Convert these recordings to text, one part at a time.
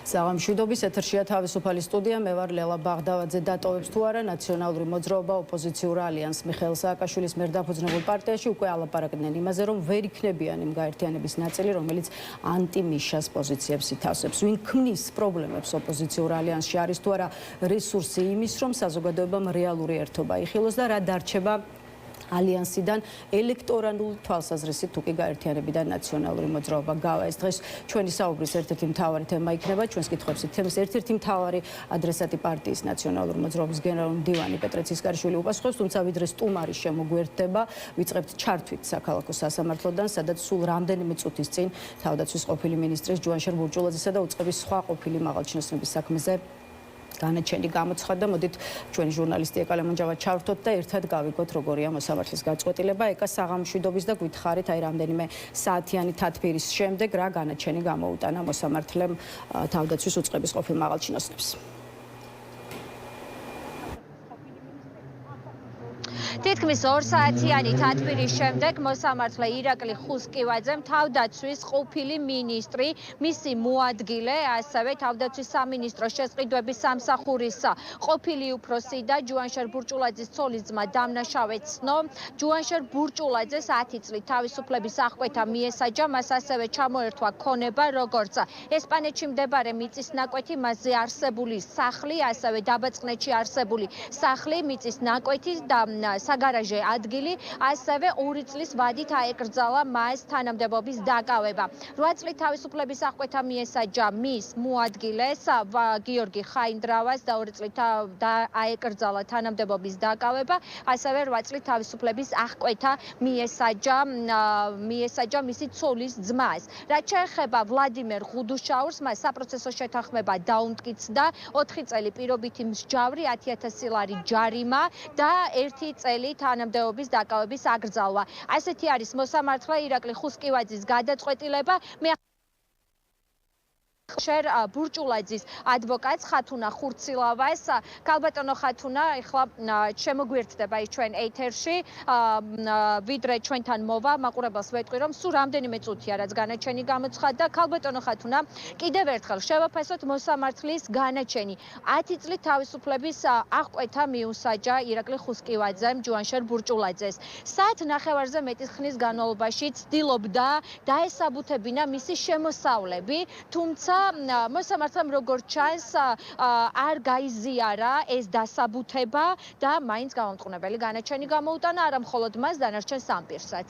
საღამშვიდობის ეთერშია თავისუფალი სტუდია. მე ვარ ლელა ბაღდავაძე. დატოვებს თუ არა ნაციონალური მოძრაობა ოპოზიციურ ალიანსს მიხეილ სააკაშვილის მიერ დაფუძნებულ პარტიაში უკვე ალაპარაკდნენ იმაზე, რომ ვერ იქნებიან იმ გაერთიანების ნაწილი, რომელიც ანტი-მიშას პოზიციებს ითავსებს. ვინ ქმნის პრობლემებს ოპოზიციურ ალიანსში, არის თუ არა რესურსი იმის, რომ საზოგადოებამ რეალური ერთობა იხილოს და რა დარჩება ალიანსიდან ელექტორალურ თვალსაზრისით თუ კი გაერთიანებიდან ნაციონალური მოძრაობა გავა. ეს დღეს ჩვენი საუბრის ერთ-ერთი მთავარი თემა იქნება. ჩვენს კითხვებს თემის ერთ-ერთი მთავარი ადრესატი პარტიის ნაციონალური მოძრაობის გენერალური მდივანი პეტრე ცისკარიშვილი უპასუხებს, თუმცა ვიდრე სტუმარი შემოგვიერთდება, ვიწყებთ ჩართვით საქალაქო სასამართლოდან, სადაც სულ რამდენიმე წუთის წინ თავდაცვის ყოფილი მინისტრის ჯუანშერ ბურჭულაძისა და უწყების სხვა ყოფილი მაღალჩინოსნების საქმეზე განაჩენი გამოცხადდა. მოდით ჩვენი ჟურნალისტი ეკალე მონჯავა ჩავრთოთ და ერთად გავიგოთ როგორია მოსამართლის გაწყვეტილება. ეკა საღამშვიდობის და გითხარით აი რამდენიმე საათიანი თათბირის შემდეგ რა განაჩენი გამოუტანა მოსამართლემ თავდაცვის უწყების ყოფილ მაღალჩინოსნებს. თითქმის 2 საათიანი თათბირის შემდეგ მოსამართლე ირაკლი ხუსკივაძემ თავდაცვის ყოფილი მინისტრი, მისი მოადგილე, ასევე თავდაცვის სამინისტროს შესყიდვების სამსახურის ყოფილი უფროსი და ჯუანშერ ბურჭულაძის ცოლის ძმა დამნაშავე ცნო. ჯუანშერ ბურჭულაძეს 10 წლით თავისუფლების აღკვეთა მიესაჯა, მას ასევე ჩამოერთვა ქონება, როგორც ესპანეთში მდებარე მიწის ნაკვეთი, მასზე არსებული სახლი, ასევე დაბაწყნეთში არსებული სახლი, მიწის ნაკვეთი და საგარაჟე ადგილი, ასევე 2 წლის ვადით აეკრძალა მას თანამდებობის დაკავება. 8 წლით თავისუფლების აღკვეთა მიესაჯა მის მოადგილეს გიორგი ხაინდრავას და 2 წლით აეკრძალა თანამდებობის დაკავება, ასევე 8 წლით თავისუფლების აღკვეთა მიესაჯა მისი ცოლის ძმას. რაც შეეხება ვლადიმერ ღუდუშაურს, მას საპროცესო შეთანხმება დაუმტკიცდა, 4 წელი პირობითი მსჯავრი, 10,000 ლარი ჯარიმა და 1 წელი თანამდებობის დაკავების აკრძალვა. ასეთი არის მოსამართლე ირაკლი ხუსკივაძის გადაწყვეტილება. შერ ბურჭულაძის ადვოკატს ხათუნა ხურცილავას. ქალბატონო ხათუნა, ეხლა შემოგვიერთდება ის ჩვენ ეთერში, ვიდრე ჩვენთან მოვა, მაყურებელს ვეტყვი, რომ სულ რამდენიმე წუთია რაც განაჩენი გამოცხადდა. ქალბატონო ხათუნა, კიდევ ერთხელ შევაფასოთ მოსამართლის განაჩენი. 10 წლით თავისუფლების აღკვეთა მიუსაჯა ირაკლი ხუსკივაძემ ჯუანშერ ბურჭულაძეს. საათ ნახევარზე მეტის ხნის განმავლობაში ცდილობდა დაესაბუთებინა მისი შემოსავლები, თუმცა მოსამართლემ როგორც ჩანს არ გაიზიარა ეს დასაბუთება და მაინც გამომწყნებელი განაჩენი გამოუტანა არა მხოლოდ მას, დანარჩენ სამპირსაც.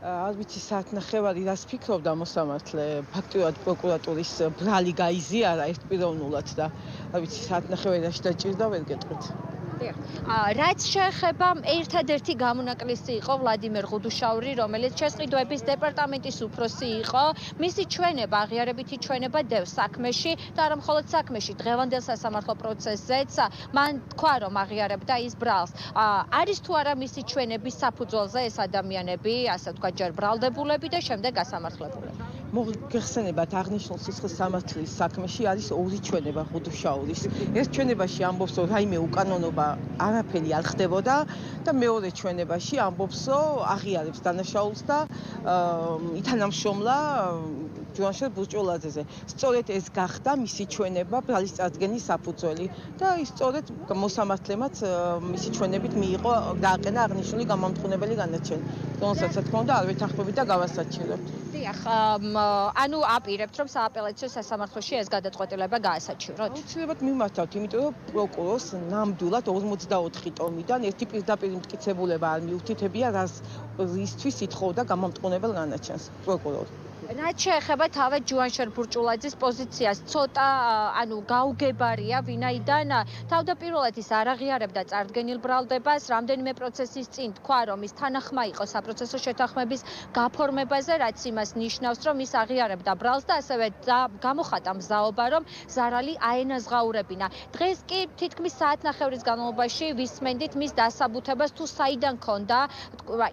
არ ვიცი საათნახევარი რას ფიქრობდა მოსამართლე, ფაქტიურად პროკურატურის ბრალი გაიზიარა ერთპიროვნულად და არ ვიცი საათნახევარი რაში დაჭირდა ვერ გეტყვით. რაც შეეხება ერთადერთი გამონაკლისი იყო ვლადიმერ ღუდუშაური, რომელიც შესყიდვების დეპარტამენტის უფროსი იყო. მისი ჩვენება, აღიარებითი ჩვენება დევს საქმეში და არა მხოლოდ საქმეში, დღევანდელ სასამართლო პროცესზეც მან თქვა, რომ აღიარებდა ის ბრალს. არის თუ არა მისი ჩვენების საფუძველზე ეს ადამიანები, ასე ვთქვათ, ჯერ ბრალდებულები და შემდეგ გასამართლებულები. მოგეხსენებათ, აღნიშნულ სისხლის სამართლის საქმეში არის 2 ჩვენება ღუდუშაურის. ერთ ჩვენებაში ამბობს, რომ რაიმე უკანონობა არაფერი არ ხდებოდა და მეორე ჩვენებაში ამბობს, რომ აღიარებს დანაშაულს და ითანამშრომლა ჯუანშერ ბურჭულაძეზე. სწორედ ეს გახდა მისი ჩვენება ბრალის წარდგენის საფუძველი და ის სწორედ მოსამართლემაც მისი ჩვენებით მიიღო დააყენა აღნიშნული გამამტყუნებელი განაჩენი, რომელსაც რა თქმა უნდა არ ვეთანხმებით და გავასაჩივრებთ. დიახ, ანუ აპირებთ, რომ სააპელაციო სასამართლოში ეს გადაწყვეტილება გაასაჩივროთ? აუცილებლად მიმართავთ, იმიტომ რომ პროკურორს ნამდვილად 44 ტომიდან ერთი პირდაპირ მტკიცებულება არ მიუთითებია, რისთვის ითხოვდა გამამტყუნებელ განაჩენს პროკურორი. რაც შეეხება თავად ჯუანშერ ბურჭულაძის პოზიციას, ცოტა ანუ გაუგებარია, ვინაიდან თავდაპირველად ის არ აღიარებდა წარდგენილ ბრალდებას, რამდენიმე პროცესის წინ თქვა, რომ ის თანახმა იყო საპროცესო შეთანხმების გაფორმებაზე, რაც იმას ნიშნავს, რომ ის აღიარებდა ბრალს და ასევე გამოხატა მზაობა, რომ ზარალი აენაზღაურებინა. დღეს კი თითქმის საათნახევრის განმავლობაში ვისმენდით მის დასაბუთებას, თუ საიდან ქონდა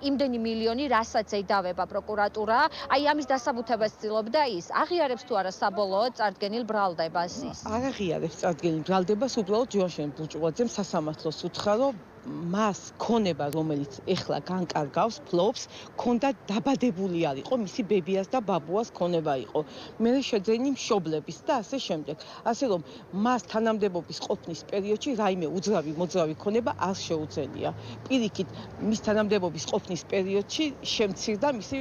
იმდენი მილიონი, რასაც ედავება პროკურატურა. აი ამის დასაბუთებას ცდილობდა ის, აღიარებს თუ არა საბოლოოდ წარდგენილ ბრალდებას ის? არ აღიარებს წარდგენილ ბრალდებას, უბრალოდ ჯუანშერ ბურჭულაძემ სასამართლოს უთხრა, რომ მას ქონება, რომელიც ეხლა განკარგავს, ფლობს, ქონდა დაბადებული არ იყო, მისი ბებიას და ბაბუას ქონება იყო. მე შეძენი მშობლების და ასე შემდეგ. ასე რომ მას თანამდებობის ყოფნის პერიოდში რაიმე უძრავი მოძრავი ქონება არ შეუძლია. პირიქით, მის თანამდებობის ყოფნის პერიოდში შემცირდა მისი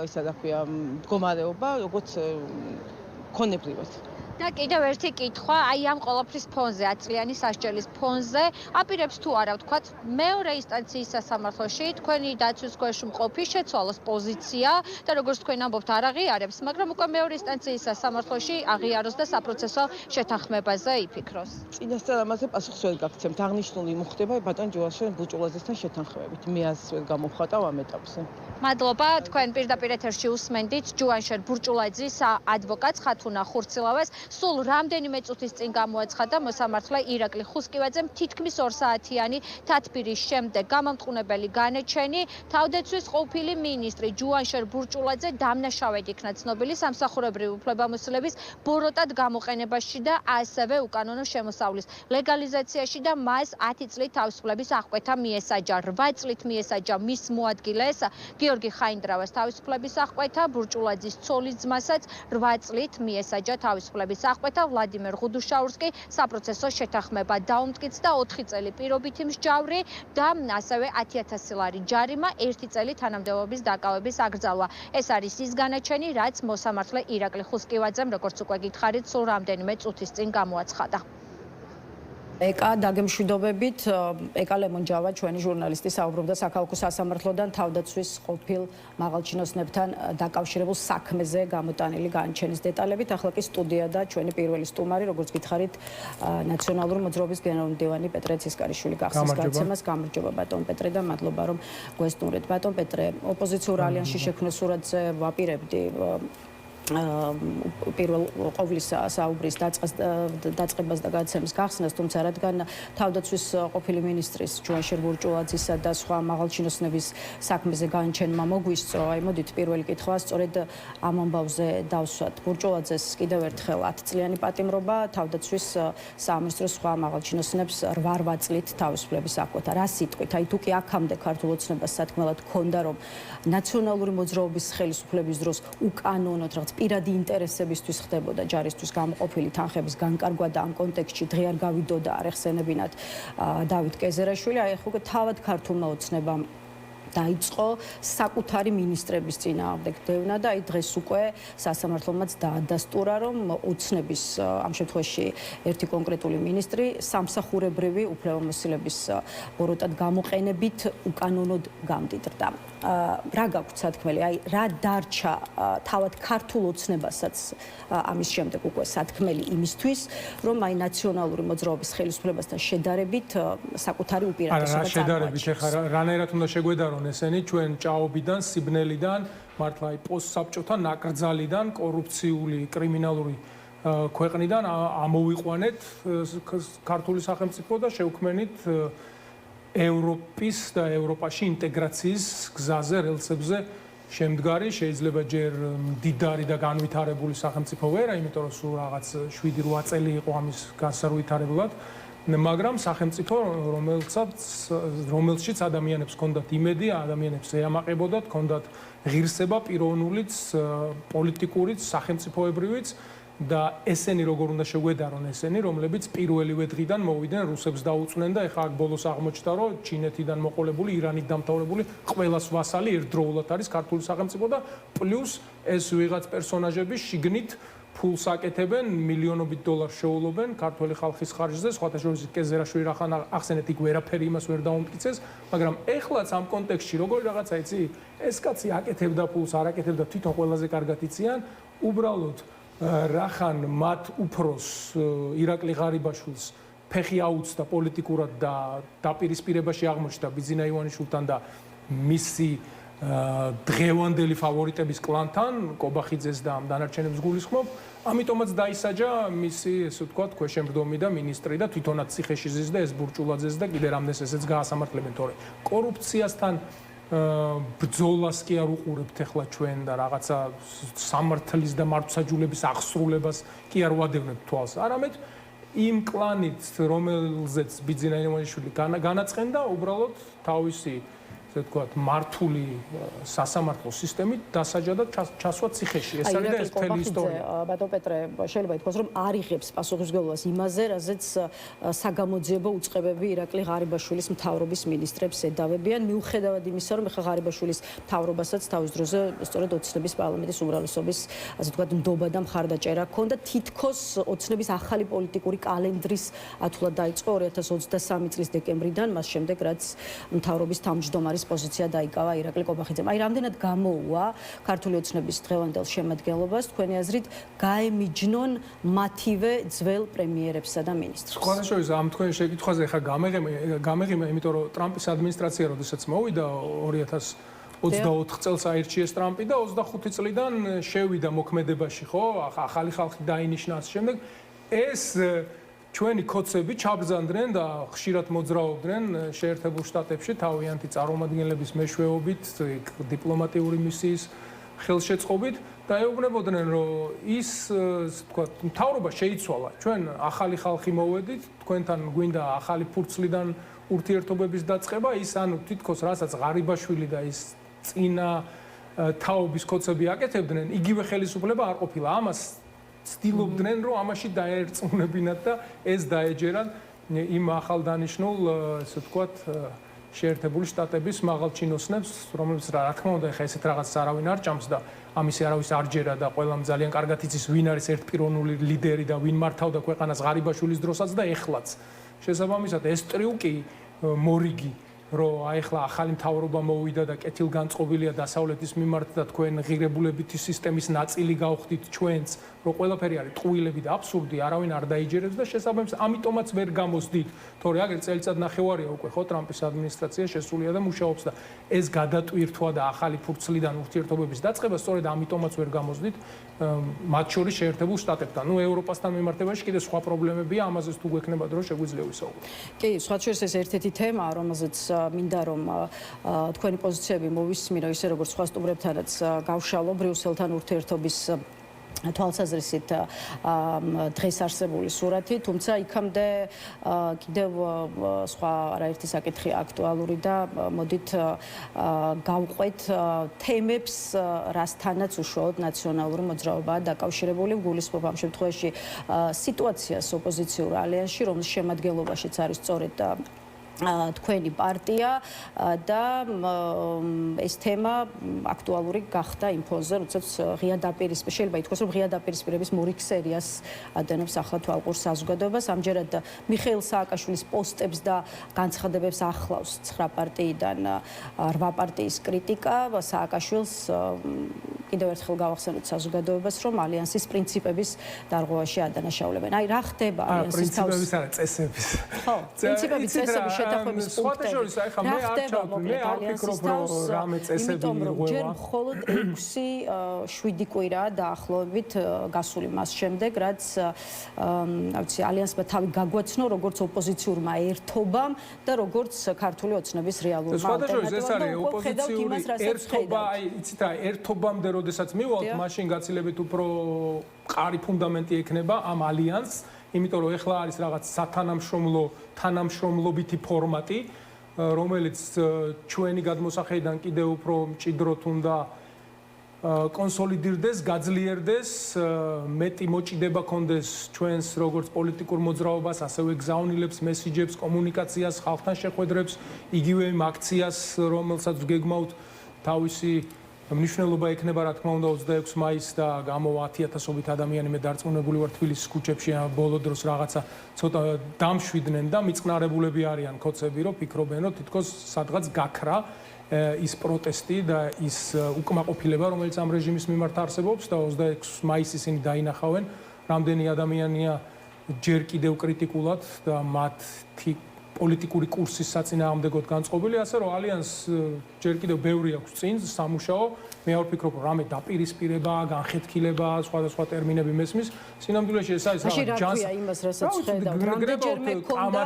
ისა რა ქვია, მდგომარეობა, როგორც ქონებრივად. და კიდევ ერთი კითხვა, აი ამ ყველაფრის ფონზე, 10 წლიანი სასჯელის ფონზე, აპირებს თუ არა ვთქვათ, მეორე ინსტანციის სასამართლოში თქვენი დაცვის ქვეშ მყოფი შეცვალოს პოზიცია და როგორც თქვენ ამბობთ, არ აღიარებს, მაგრამ უკვე მეორე ინსტანციის სასამართლოში აღიაროს და საპროცესო შეთანხმებაზე იფიქროს. წინასწარ ამაზე პასუხს ვერ გაგცემთ. აღნიშნული მოხდება ბატონ ჯუანშენ ბურჭულაძესთან შეთანხმებით. მე ას ვერ გამოვხატავ ამ ეტაპზე. მადლობა, თქვენ პირდაპირ ეთერში უსმენდით ჯუანშენ ბურჭულაძის ადვოკატს ხათუნა ხურცილავას. სულ რამდენიმე წუთის წინ გამოაცხადა მოსამართლე ირაკლი ხუსკივაძემ თითქმის 2 საათიანი თათბირის შემდეგ გამამტყუნებელი განაჩენი თავდაცვის ყოფილი მინისტრი ჯუანშენ ბურჭულაძე დამნაშავედ იქნა ცნობილი სამსახურებრივი უფლებამოსილების ბოროტად გამოყენებაში და ასევე უკანონო შემოსავლის ლეგალიზაციაში და მას 10 წლით თავისუფლების აღკვეთა მიესაჯა. 8 წლით მიესაჯა მის მოადგილეს გიორგი ხაინდრავას თავისუფლების აღკვეთა, ბურჭულაძის ცოლის ძმასაც 8 წლით მიესაჯა თავისუფლების აღკვეთა. ვლადიმერ ღუდუშაურსკი საპროცესო შეთანხმება დაუმტკიცა და 4 წელი პირობითი მსჯავრი და ასევე 10,000 ლარი ჯარიმა, 1 წელი თანამდებობის დაკავების აკრძალვა. ეს არის ის განაჩენი, რაც მოსამართლე ირაკლი ხუსკივაძემ, როგორც უკვე გითხარით, სულ რამდენიმე წუთის წინ გამოაცხადა. ეკა დაგემშვიდობებით, ეკა ლემონჯავა, ჩვენი ჟურნალისტი საუბრობდა საქალაქო სასამართლოდან თავდაცვის ყოფილ მაღალჩინოსნებთან დაკავშირებულ საქმეზე გამოტანილი განაჩენის დეტალებით. ახლა კი სტუდია და ჩვენი პირველი სტუმარი, როგორც გითხარით, ნაციონალური მოძრაობის გენერალური მდივანი პეტრე ცისკარიშვილი გახსნის გაცემას. გამარჯობა ბატონ პეტრე და მადლობა რომ გვესტუმრეთ. ბატონ პეტრე, ოპოზიციურ ალიანსში შექმნილ სურათზე ვაპირებდი პირველ ყოვლის საუბრის დაწყებას და გადაცემის გახსნას, თუმცა რადგან თავდაცვის ყოფილი მინისტრის ჯუანშენ ბურჭულაძისა და სხვა მაღალჩინოსნების საქმეზე განჩენმა მოგვისწრო, აი მოდით პირველი კითხვა სწორედ ამ ამბავზე დავსვათ. ბურჭულაძეს კიდევ ერთხელ 10 წლიანი პატიმრობა, თავდაცვის სამინისტროს სხვა მაღალჩინოსნებს 8 წლით თავისუფლების აღკვეთა. რა სიტყვით? აი თუ კი აქამდე ქართულ ოცნებას სათქმელად ჰქონდა, რომ ნაციონალური მოძრაობის ხელისუფლების დროს უკანონოდ რაღაც პირადი ინტერესებისთვის ხდებოდა ჯარისთვის გამოყოფილი თანხების განკარგვა და ამ კონტექსტში დღე არ გავიდოდა არ ეხსენებინათ დავით კეზერაშვილი. აი ხო თავად ქართულმა ოცნებამ დაიწყო საკუთარი მინისტრების წინააღმდეგ დევნა და აი დღეს უკვე სასამართლომაც დაადასტურა, რომ ოცნების ამ შემთხვევაში ერთი კონკრეტული მინისტრი სამსახურებრივი უფლებამოსილების ბოროტად გამოყენებით უკანონოდ გამდიდრდა. რა გაქვთ სათქმელი? აი რა დარჩა თავად ქართულ ოცნებასაც ამის შემდეგ უკვე სათქმელი იმისთვის, რომ აი ნაციონალური მოძრაობის ხელისუფლებასთან შედარებით საკუთარი უპირატესობა წარმოაჩინა. შედარებით ეხლა რანაირად უნდა შეგვედარონ ესენი ჩვენ ჭაობიდან, სიბნელიდან, მართლა აი პოსტსაბჭოთა ნაკრძალიდან, კორუფციული, კრიმინალური ქვეყნიდან ამოვიყვანეთ ქართული სახელმწიფო და შევქმნით ევროპის და ევროპაში ინტეგრაციის გზაზე, რელსებზე შემდგარი, შეიძლება ჯერ მდიდარი და განვითარებული სახელმწიფო ვერა, იმიტომ რომ სულ რაღაც 7-8 წელი იყო ამის განსარვითარებლად, მაგრამ სახელმწიფო, რომელშიც ადამიანებს ჰქონდათ იმედი, ადამიანებს ეამაყებოდათ, ჰქონდათ ღირსება პიროვნულიც, პოლიტიკურიც, სახელმწიფოებრივიც და ესენი როგორ უნდა შეგვედარონ ესენი, რომლებიც პირველივე დღიდან მოვიდნენ რუსებს დაუწვნენ და ეხლა აქ ბოლოს აღმოჩნდა, რომ ჩინეთიდან მოყოლებული, ირანით დამთავრებული ყველას ვასალი ერთდროულად არის ქართული სახელმწიფო და პლუს ეს ვიღაც პერსონაჟები შიგნით ფულს აკეთებენ, მილიონობით დოლარს შეულობენ ქართული ხალხის ხარჯზე, სხვათა შორის კეზერაშვილი რახან ახსენეთ, იქ ვერაფერი იმას ვერ დაუმტკიცეს, მაგრამ ეხლაც ამ კონტექსტში როგორი რაღაცა იცი, ეს კაცი აკეთებდა ფულს, არ აკეთებდა, თვითონ ყველაზე კარგად იციან, უბრალოდ რახან მათ უფროს ირაკლი ღარიბაშვილს ფეხი აუცდა პოლიტიკურად და დაპირისპირებაში აღმოჩნდა ბიძინა ივანიშვილთან და მისი დღევანდელი ფავორიტების კლანთან, კობახიძეს და ამ დანარჩენებს გულისხმობ, ამიტომაც დაისაჯა მისი, ესე ვთქვათ, ქვეშემბდომი და მინისტრი და თვითონაც ციხეში ზის და ეს ბურჭულაძეს და კიდე რამდენს ესეც გაასამართლებენ, თორე კორუფციასთან ბრძოლას კი არ უყურებთ ახლა ჩვენ და რაღაცა სამართლის და მართლმსაჯულების აღსრულებას კი არ ვადევნებთ თვალს. არამედ იმ კლანით, რომელზეც ბიძინა ილმანიშვილი განაწყენდა, უბრალოდ თავისი ესე ვთქვათ, მართული სასამართლო სისტემით დასაჯა და ჩასვა ციხეში. ეს არის და ეს მთელი ისტორია. ბატონ პეტრე, შეიძლება ითქვას, რომ არ იღებს პასუხისმგებლობას იმაზე, რაზეც საგამოძიებო უწყებები ირაკლი ღარიბაშვილის მთავრობის მინისტრებს ედავებიან, მიუხედავად იმისა, რომ ეხლა ღარიბაშვილის მთავრობასაც თავის დროზე სწორედ ოცნების პარლამენტის უმრავლესობის, ასე ვთქვათ, ნდობა და მხარდაჭერა ჰქონდა, თითქოს ოცნების ახალი პოლიტიკური კალენდრის ათვლად დაიწყო 2023 წლის დეკემბრიდან, მას შემდეგ, რაც მთავრობის თავმჯდომარის პოზიცია დაიკავა ირაკლი კობახიძემ. აი, რამდენად გამოუვა ქართული ოცნების დღევანდელ შემადგენლობას, თქვენი აზრით, გაემიჯნონ მათივე ძველ პრემიერებსა და მინისტრებს. სხვადასხვა ამ თქვენ შეკითხვაზე ხა გამეღიმა, იმიტომ რომ ტრამპის ადმინისტრაცია როდესაც მოვიდა 2024 წელს აირჩიეს ტრამპი და 25 წლიდან შევიდა მოქმედებაში, ხო? ახალი ხალხი დაინიშნა ამ შემდეგ ეს ჩვენი კოცები ჩაბრძანდნენ და ხშირად მოძრაობდნენ შეერთებულ შტატებში თავიანთი წარმომადგენლების მეშვეობით, დიპლომატიური მისიის ხელშეწყობით და ეუბნებოდნენ, რომ ის, ვთქვათ, მთავრობა შეიცვალა. ჩვენ ახალი ხალხი მოვედით, თქვენთან გვინდა ახალი ფურცლიდან ურთიერთობების დაწყება, ის ანუ თითქოს რასაც ღარიბაშვილი და ის წინა თაობის კოცები აკეთებდნენ, იგივე ხელისუფლება არ ყოფილა. ამას ცდილობდნენ, რომ ამაში დაერწმუნებინათ და ეს დაეჯერათ იმ ახალ დანიშნულ, ესე ვთქვათ, შეერთებული შტატების მაღალ ჩინოსნებს, რომლებიც რა თქმა უნდა, ეხა ესეთ რაღაცას არავინ არ ჭამს და ამისი არავის არ ჯერა და ყველამ ძალიან კარგად იცის, ვინ არის ერთპიროვნული ლიდერი და ვინ მართავდა ქვეყანას ღარიბაშვილის დროსაც და ეხლაც. შესაბამისად, ეს ტრიუკი მორიგი რომ აი ახლა ახალი მთავრობა მოვიდა და კეთილგანწყობილია დასავლეთის მიმართ და თქვენ ღირებულებითი სისტემის ნაწილი გავხდით ჩვენც, რომ ყველაფერი არის ტყუილები და აბსურდი, არავინ არ დაიჯერებს და შესაბამისად ამიტომაც ვერ გამოსდით, თორე აგერ წელიწად ნახევარია უკვე ხო ტრამპის ადმინისტრაცია შესულია და მუშაობს და ეს გადატვირთვა და ახალი ფურცლიდან ურთიერთობების დაწყება სწორედ ამიტომაც ვერ გამოსდით მათ შორის შეერთებულ შტატებთან. ნუ ევროპასთან მიმართებაში კიდე სხვა პრობლემებია, ამაზეც თუ გვექნება დრო შეგვიძლია ვისაუბროთ. კი, სხვა შორის ეს ერთ-ერთი თემაა, რომელზეც მინდა რომ თქვენი პოზიციები მოვისმინო, ისე როგორც სხვა სტუმრებთანაც გავშალო ბრიუსელთან ურთიერთობის თვალსაზრისით დღეს არსებული სურათი, თუმცა იქამდე კიდევ სხვა არაერთი საკითხი აქტუალური და მოდით გავყვეთ თემებს, რასთანაც უშუალოდ ნაციონალური მოძრაობაა დაკავშირებული. გულისხმობ ამ შემთხვევაში სიტუაციას ოპოზიციურ ალიანსში, რომლის შემადგენლობაშიც არის სწორედ თქვენი პარტია და ეს თემა აქტუალური გახდა იმ ფონზე, როდესაც ღია დაპირისპირება, შეიძლება ითქვას, რომ ღია დაპირისპირების მორიგსერიას ადენებს ახლა თვალყურს საზოგადოებას. ამჯერად მიხეილ სააკაშვილის პოსტებს და განცხადებებს ახლავს 9 პარტიიდან 8 პარტიის კრიტიკა. სააკაშვილს კიდევ ერთხელ გავახსენოთ საზოგადოებას, რომ ალიანსის პრინციპების დარღვევაში ადანაშაულებენ. აი, რა ხდება ალიანსის თავს? პრინციპების არა, წესების. ხო, პრინციპების წესების შეთანხმების პუნქტები. სხვადასხვა ახლა მე არ ჩავთვლი, მე არ ვფიქრობ, რომ რამე წესები ირღვევა. ჯერ მხოლოდ 6-7 კვირა დაახლოებით გასული მას შემდეგ, რაც ავიცი ალიანსმა თავი გაგვაცნო როგორც ოპოზიციურმა ერთობამ და როგორც ქართული ოცნების რეალურმა ალტერნატივამ. ეს არის ოპოზიციური ერთობა, აი, იცით რა, ერთობამდე როდესაც მივალთ, მაშინ გაცილებით უფრო მყარი ფუნდამენტი ექნება ამ ალიანსს. იმიტომ რომ ეხლა არის რაღაც სათანამშრომლო, თანამშრომლობითი ფორმატი, რომელიც ჩვენი გადმოსახედიდან კიდევ უფრო მჭიდროდ უნდა კონსოლიდირდეს, გაძლიერდეს, მეტი მოჭიდება კონდეს ჩვენს როგორც პოლიტიკურ მოძრაობას, ასევე გზავნილებს, მესიჯებს, კომუნიკაციას, ხალხთან შეხვედრებს, იგივე იმ აქციას, რომელსაც გეგმავთ თავისი მნიშვნელობა ექნება რა თქმა უნდა 26 მაისს და გამოვა 10,000-ობით ადამიანი მე დარწმუნებული ვარ თბილისის ქუჩებში ბოლო დროს რაღაცა ცოტა დამშვიდნენ და მიწყნარებულები არიან კოცები რომ ფიქრობენ რომ თითქოს სადღაც გაქრა ის პროტესტი და ის უკმაყოფილება რომელიც ამ რეჟიმის მიმართ არსებობს და 26 მაისს ისინი დაინახავენ რამდენი ადამიანია ჯერ კიდევ კრიტიკულად და მათი პოლიტიკური კურსის საწინააღმდეგოდ განწყობილი, ასე რომ ალიანს ჯერ კიდევ ბევრი აქვს წინ სამუშაო. მე არ ვფიქრობ, რომ რამე დაპირისპირება, განხეთქილება, სხვადასხვა ტერმინები მესმის. სინამდვილეში ეს არის რაღაც ჯანს იმას რასაც ხედავთ. რამდენჯერმე ქონდა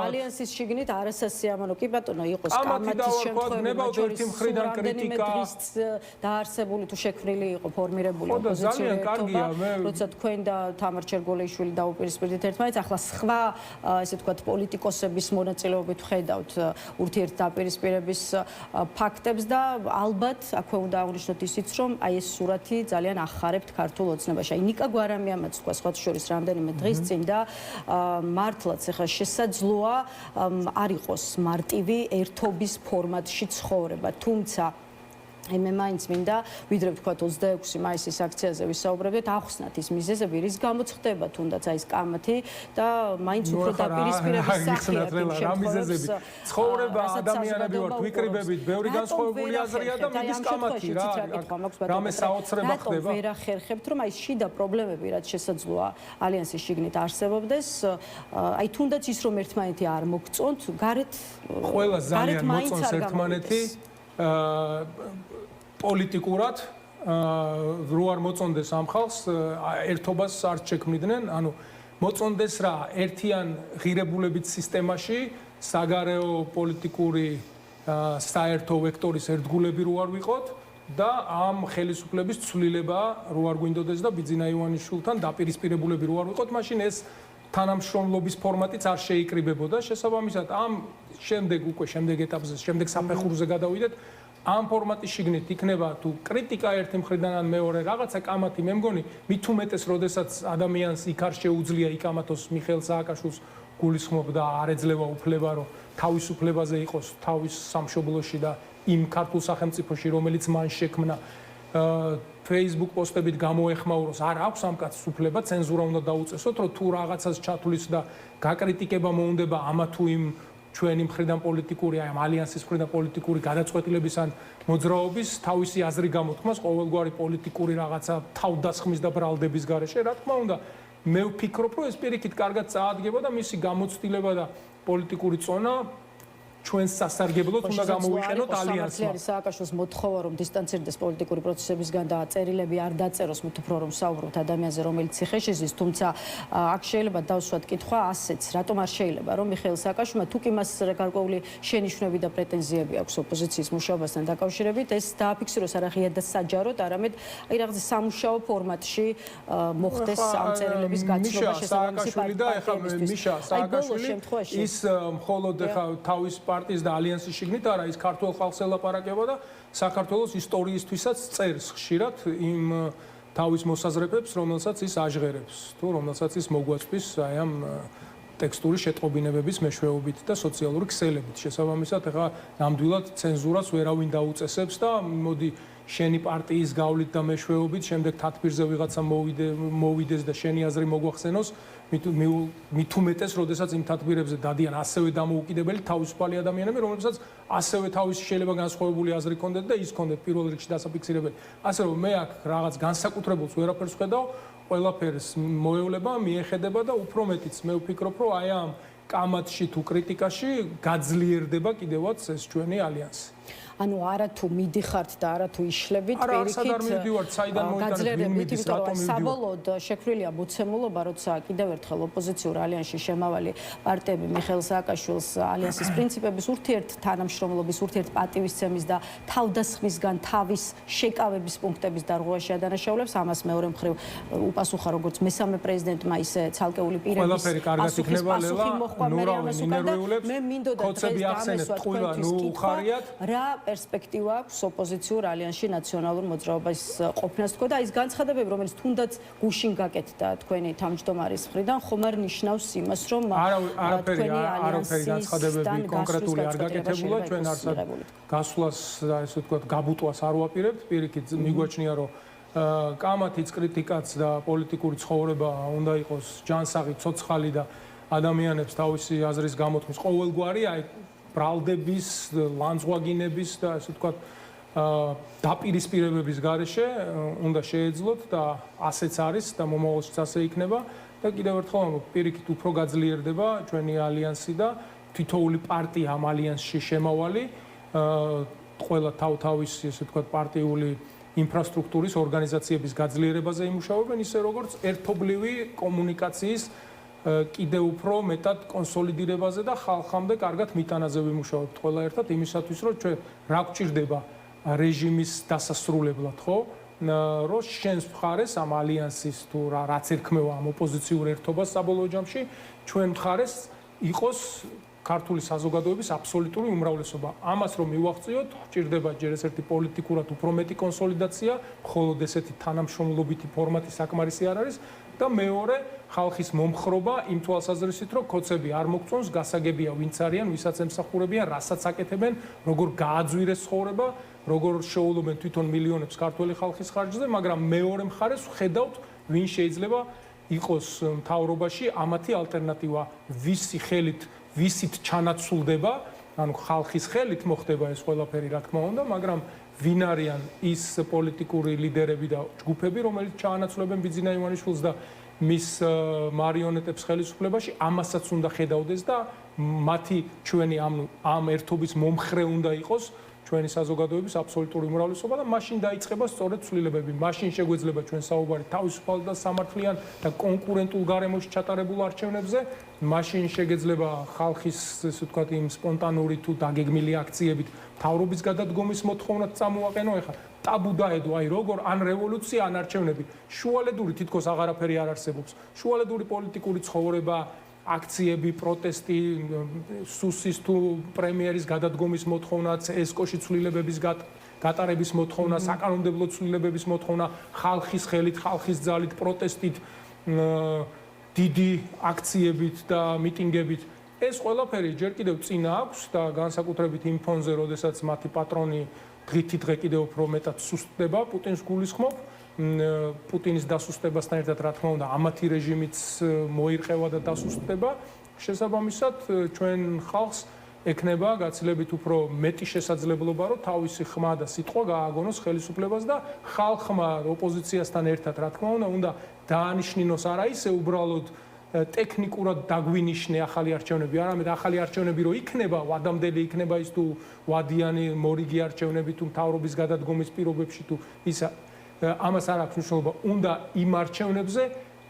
ალიანსის შიგნით არასასიამოვნო კი ბატონო იყოს კამათის შემთხვევაში ერთი მხრიდან კრიტიკა დაარსებული თუ შექმნილი იყო ფორმირებული ოპოზიციური ერთობა, როცა თქვენ და თამარ ჩერგოლეიშვილი დაუპირისპირდით ერთმანეთს, ახლა სხვა ესე ვთქვათ პოლიტიკოსების მონაწილეობით ხედავთ ურთიერთდაპირისპირების ფაქტებს და ალბათ აქვე უნდა აღნიშნოთ ისიც, რომ აი ეს სურათი ძალიან ახარებთ ქართულ ოცნებაში. აი ნიკა გვარამიამაც თქვა სხვა შორის რამდენიმე დღის წინ და მართლაც ახლა შესაძლოა არ იყოს მარტივი ერთობის ფორმატში ცხოვრება, თუმცა მე მაინც მინდა ვიდრე ვთქვათ 26 მაისის აქციაზე ვისაუბრებდით, ახსნათ ის მიზეზები, რის გამოც ხდება თუნდაც აი ეს კამათი და მაინც უფრო დაპირისპირების სახეა რა მიზეზები. ცხოვრება ადამიანები ვართ, ვიკრიბებით, ბევრი განსხვავებული აზრია და მიდის კამათი რა. რამე საოცრება ხდება. ვერ ახერხებთ, რომ აი შიდა პრობლემები რაც შესაძლოა ალიანსის შიგნით არსებობდეს, აი თუნდაც ის რომ ერთმანეთი არ მოგწონთ, გარეთ ყველა ძალიან მოწონს ერთმანეთი. პოლიტიკურად რო არ მოწონდეს ამ ხალხს ერთობას არ შექმნიდნენ, ანუ მოწონდეს რა ერთიან ღირებულებით სისტემაში საგარეო პოლიტიკური საერთო ვექტორის ერთგულები რო არ ვიყოთ და ამ ხელისუფლების ცვლილება რო არ გვინდოდეს და ბიძინა ივანიშვილთან დაპირისპირებულები რო არ ვიყოთ, მაშინ ეს თანამშრომლობის ფორმატიც არ შეიკრიბებოდა. შესაბამისად, ამ შემდეგ ეტაპზე, შემდეგ საფეხურზე გადავიდეთ, ამ ფორმატის შიგნით იქნება თუ კრიტიკა ერთი მხრიდან ან მეორე რაღაცა კამათი, მე მგონი, მით უმეტეს, როდესაც ადამიანს იქ არ შეუძლია იკამათოს მიხეილ სააკაშვილს გულისხმობ და არ ეძლევა უფლება, რომ თავისუფლებაზე იყოს თავის სამშობლოში და იმ ქართულ სახელმწიფოში, რომელიც მან შექმნა, Facebook პოსტებით გამოეხმაუროს, არ აქვს ამ კაცს უფლება, ცენზურა უნდა დაუწესოთ, რომ თუ რაღაცას ჩათვლის და გაკრიტიკება მოუნდება ამა თუ იმ ჩვენი მხრიდან პოლიტიკური, აი ამ ალიანსის მხრიდან პოლიტიკური გადაწყვეტილების ან მოძრაობის თავისი აზრი გამოთქმას ყოველგვარი პოლიტიკური რაღაცა თავდასხმის და ბრალდების გარეშე, რა თქმა უნდა, მე ვფიქრობ, რომ ეს პირიქით კარგად წაადგება და მისი გამოცდილება და პოლიტიკური წონა ჩვენს სასარგებლოდ უნდა გამოვიყენოთ ალიანსმა. სააკაშვილის მოთხოვა, რომ დისტანცირდეს პოლიტიკური პროცესებისგან და წერილები არ დაწეროს, მით უფრო რომ საუბრობთ ადამიანზე, რომელიც ციხეში ზის, თუმცა აქ შეიძლება დავსვათ კითხვა ასეც, რატომ არ შეიძლება, რომ მიხეილ სააკაშვილმა თუ კი მას გარკვეული შენიშვნები და პრეტენზიები აქვს ოპოზიციის მუშაობასთან დაკავშირებით, ეს დააფიქსიროს არა ღია და საჯაროდ, არამედ აი რაღაც სამუშაო ფორმატში მოხდეს ამ წერილების გაცნობა შესაბამისი პარტიისთვის. მიშა სააკაშვილი ის მხოლოდ ახლა თავის პარტიის და ალიანსის შიგნით არა, ის ქართულ ხალხს ელაპარაკება და საქართველოს ისტორიისთვისაც წერს ხშირად იმ თავის მოსაზრებებს, რომელსაც ის აჟღერებს, თუ რომელსაც ის მოგვაწვის აი ამ ტექსტური შეტყობინებების მეშვეობით და სოციალური ქსელებით. შესაბამისად, ახლა ნამდვილად ცენზურას ვერავინ დაუწესებს და მოდი შენი პარტიის გავლით და მეშვეობით, შემდეგ თათბირზე ვიღაცა მოვიდეს და შენი აზრი მოგვახსენოს, მით უმეტეს, როდესაც იმ თათბირებზე დადიან ასევე დამოუკიდებელი თავისუფალი ადამიანები, რომლებსაც ასევე თავისი შეიძლება განსხვავებული აზრი ჰქონდეთ და ის ჰქონდეთ პირველ რიგში დასაფიქსირებელი. ასე რომ მე აქ რაღაც განსაკუთრებულს ვერაფერს ვხედავ, ყველაფერს მოევლება, მიეხედება და უფრო მეტიც მე ვფიქრობ, რომ აი ამ კამათში თუ კრიტიკაში გაძლიერდება კიდევაც ეს ჩვენი ალიანსი. ანუ არა თუ მიდიხართ და არა თუ იშლებით პირიქით გაძლიერებით, იმიტომ რომ საბოლოოდ შექმნილია მოცემულობა, როცა კიდევ ერთხელ ოპოზიციურ ალიანსში შემავალი პარტიები მიხეილ სააკაშვილის ალიანსის პრინციპების ურთიერთ თანამშრომლობის, ურთიერთ პატივისცემის და თავდასხმისგან თავის შეკავების პუნქტების დარღვევაში ადანაშაულებს, ამას მეორე მხრივ უპასუხა როგორც მესამე პრეზიდენტმა, ისე ცალკეული პირების პასუხის მოჰყვა მე ამას უკან და მე მინდოდა დღეს გამესვა თქვენთვის კითხვა, რა პერსპექტივა აქვს ოპოზიციურ ალიანსში ნაციონალურ მოძრაობას ყოფნას თქო და ის განცხადებები, რომელიც თუნდაც გუშინ გაკეთდა თქვენი თავმჯდომარის მხრიდან, ხომ არ ნიშნავს იმას, რომ არაფერი განცხადებები კონკრეტული არ გაკეთებულა, ჩვენ არსად გასვლას და ესე ვთქვათ, გაბუტვას არ ვაპირებთ, პირიქით მიგვაჩნია, რომ კამათიც, კრიტიკაც და პოლიტიკური ცხოვრება უნდა იყოს ჯანსაღი, ცოცხალი და ადამიანებს თავისი აზრის გამოთქმის ყოველგვარი აი ბრალდების, ლანძღვაგინების და ასე ვთქვათ, დაპირისპირებების გარეშე უნდა შეეძლოთ და ასეც არის და მომავალშიც ასე იქნება და კიდევ ერთხელ პირიქით უფრო გაძლიერდება ჩვენი ალიანსი და თითოეული პარტია ამ ალიანსში შემავალი ყველა თავ-თავის, ესე ვთქვათ, პარტიული ინფრასტრუქტურის ორგანიზაციების გაძლიერებაზე იმუშავებენ, ისე როგორც ერთობლივი კომუნიკაციის კიდევ უფრო მეტად კონსოლიდირებაზე და ხალხამდე კარგად მიტანაზე ვიმუშავებთ ყველა ერთად იმისათვის, რომ ჩვენ რა გვჭირდება რეჟიმის დასასრულებლად, ხო? რომ შენს მხარეს ამ ალიანსის თუ რაც ერქმევა ამ ოპოზიციურ ერთობას საბოლოო ჯამში, ჩვენ მხარეს იყოს ქართული საზოგადოების აბსოლუტური უმრავლესობა. ამას რომ მივახციოთ, გვჭირდება ჯერ ესეთი პოლიტიკურად უფრო მეტი კონსოლიდაცია, მხოლოდ ესეთი თანამშრომლობითი ფორმატი საკმარისი არ არის და მეორე, ხალხის მომხრობა იმ თვალსაზრისით, რომ კოცები არ მოგწონს, გასაგებია ვინც არიან, ვისაც ემსახურებიან, რასაც აკეთებენ, როგორ გააძვირეს ცხოვრება, როგორ შეულობენ თვითონ მილიონებს ქართველი ხალხის ხარჯზე, მაგრამ მეორე მხარეს ვხედავთ, ვინ შეიძლება იყოს მთავრობაში ამათი ალტერნატივა, ვისი ხელით, ვისით ჩანაცვლდება, ანუ ხალხის ხელით მოხდება ეს ყველაფერი, რა თქმა უნდა, მაგრამ ვინ არიან ის პოლიტიკური ლიდერები და ჯგუფები, რომელიც ჩაანაცვლებენ ბიძინა ივანიშვილს და მის მარიონეტებს ხელისუფლებაში, ამასაც უნდა ხედავდეს და მათი ჩვენი ამ ერთობის მომხრე უნდა იყოს ჩვენი საზოგადოების აბსოლუტური უმრავლესობა და მაშინ დაიწყება სწორედ ცვლილებები. მაშინ შეგვეძლება ჩვენ საუბარი თავისუფალ და სამართლიან და კონკურენტულ გარემოში ჩატარებულ არჩევნებზე, მაშინ შეგეძლება ხალხის, ესე ვთქვათ, იმ სპონტანური თუ დაგეგმილი აქციებით მთავრობის გადადგომის მოთხოვნაც წამოაყენო. ეხლა ტაბუ დაედო, აი როგორ ან რევოლუცია, ან არჩევნები. შუალედური თითქოს აღარაფერი არ არსებობს. შუალედური პოლიტიკური ცხოვრება, აქციები, პროტესტი, სუსის თუ პრემიერის გადადგომის მოთხოვნა, CSKO-ში ცვლილებების გატარების მოთხოვნა, საკანონმდებლო ცვლილებების მოთხოვნა, ხალხის ხელით, ხალხის ძალით, პროტესტით, დიდი აქციებით და მიტინგებით. ეს ყველაფერი ჯერ კიდევ წინა აქვს და განსაკუთრებით იმ ფონზე, როდესაც მათი პატრონი დღითიდღე კიდევ უფრო მეტად სუსტდება პუტინს გულისხმობ. პუტინის დასუსტებასთან ერთად, რა თქმა უნდა, ამათი რეჟიმიც მოირყევა და დასუსტდება. შესაბამისად, ჩვენ ხალხს ექნება გაცილებით უფრო მეტი შესაძლებლობა, რომ თავისი ხმა და სიტყვა გააგონოს ხელისუფლებას და ხალხმა ოპოზიციასთან ერთად, რა თქმა უნდა, დაანიშნინოს არა ისე უბრალოდ ტექნიკურად დაგვინიშნე ახალი არჩევნები, არამედ ახალი არჩევნები რო იქნება, ვადამდელი იქნება ის თუ ვადიანი მორიგი არჩევნები თუ მთავრობის გადადგომის პირობებში თუ ისა ამას არ აქვს მნიშვნელობა. უნდა იმ არჩევნებზე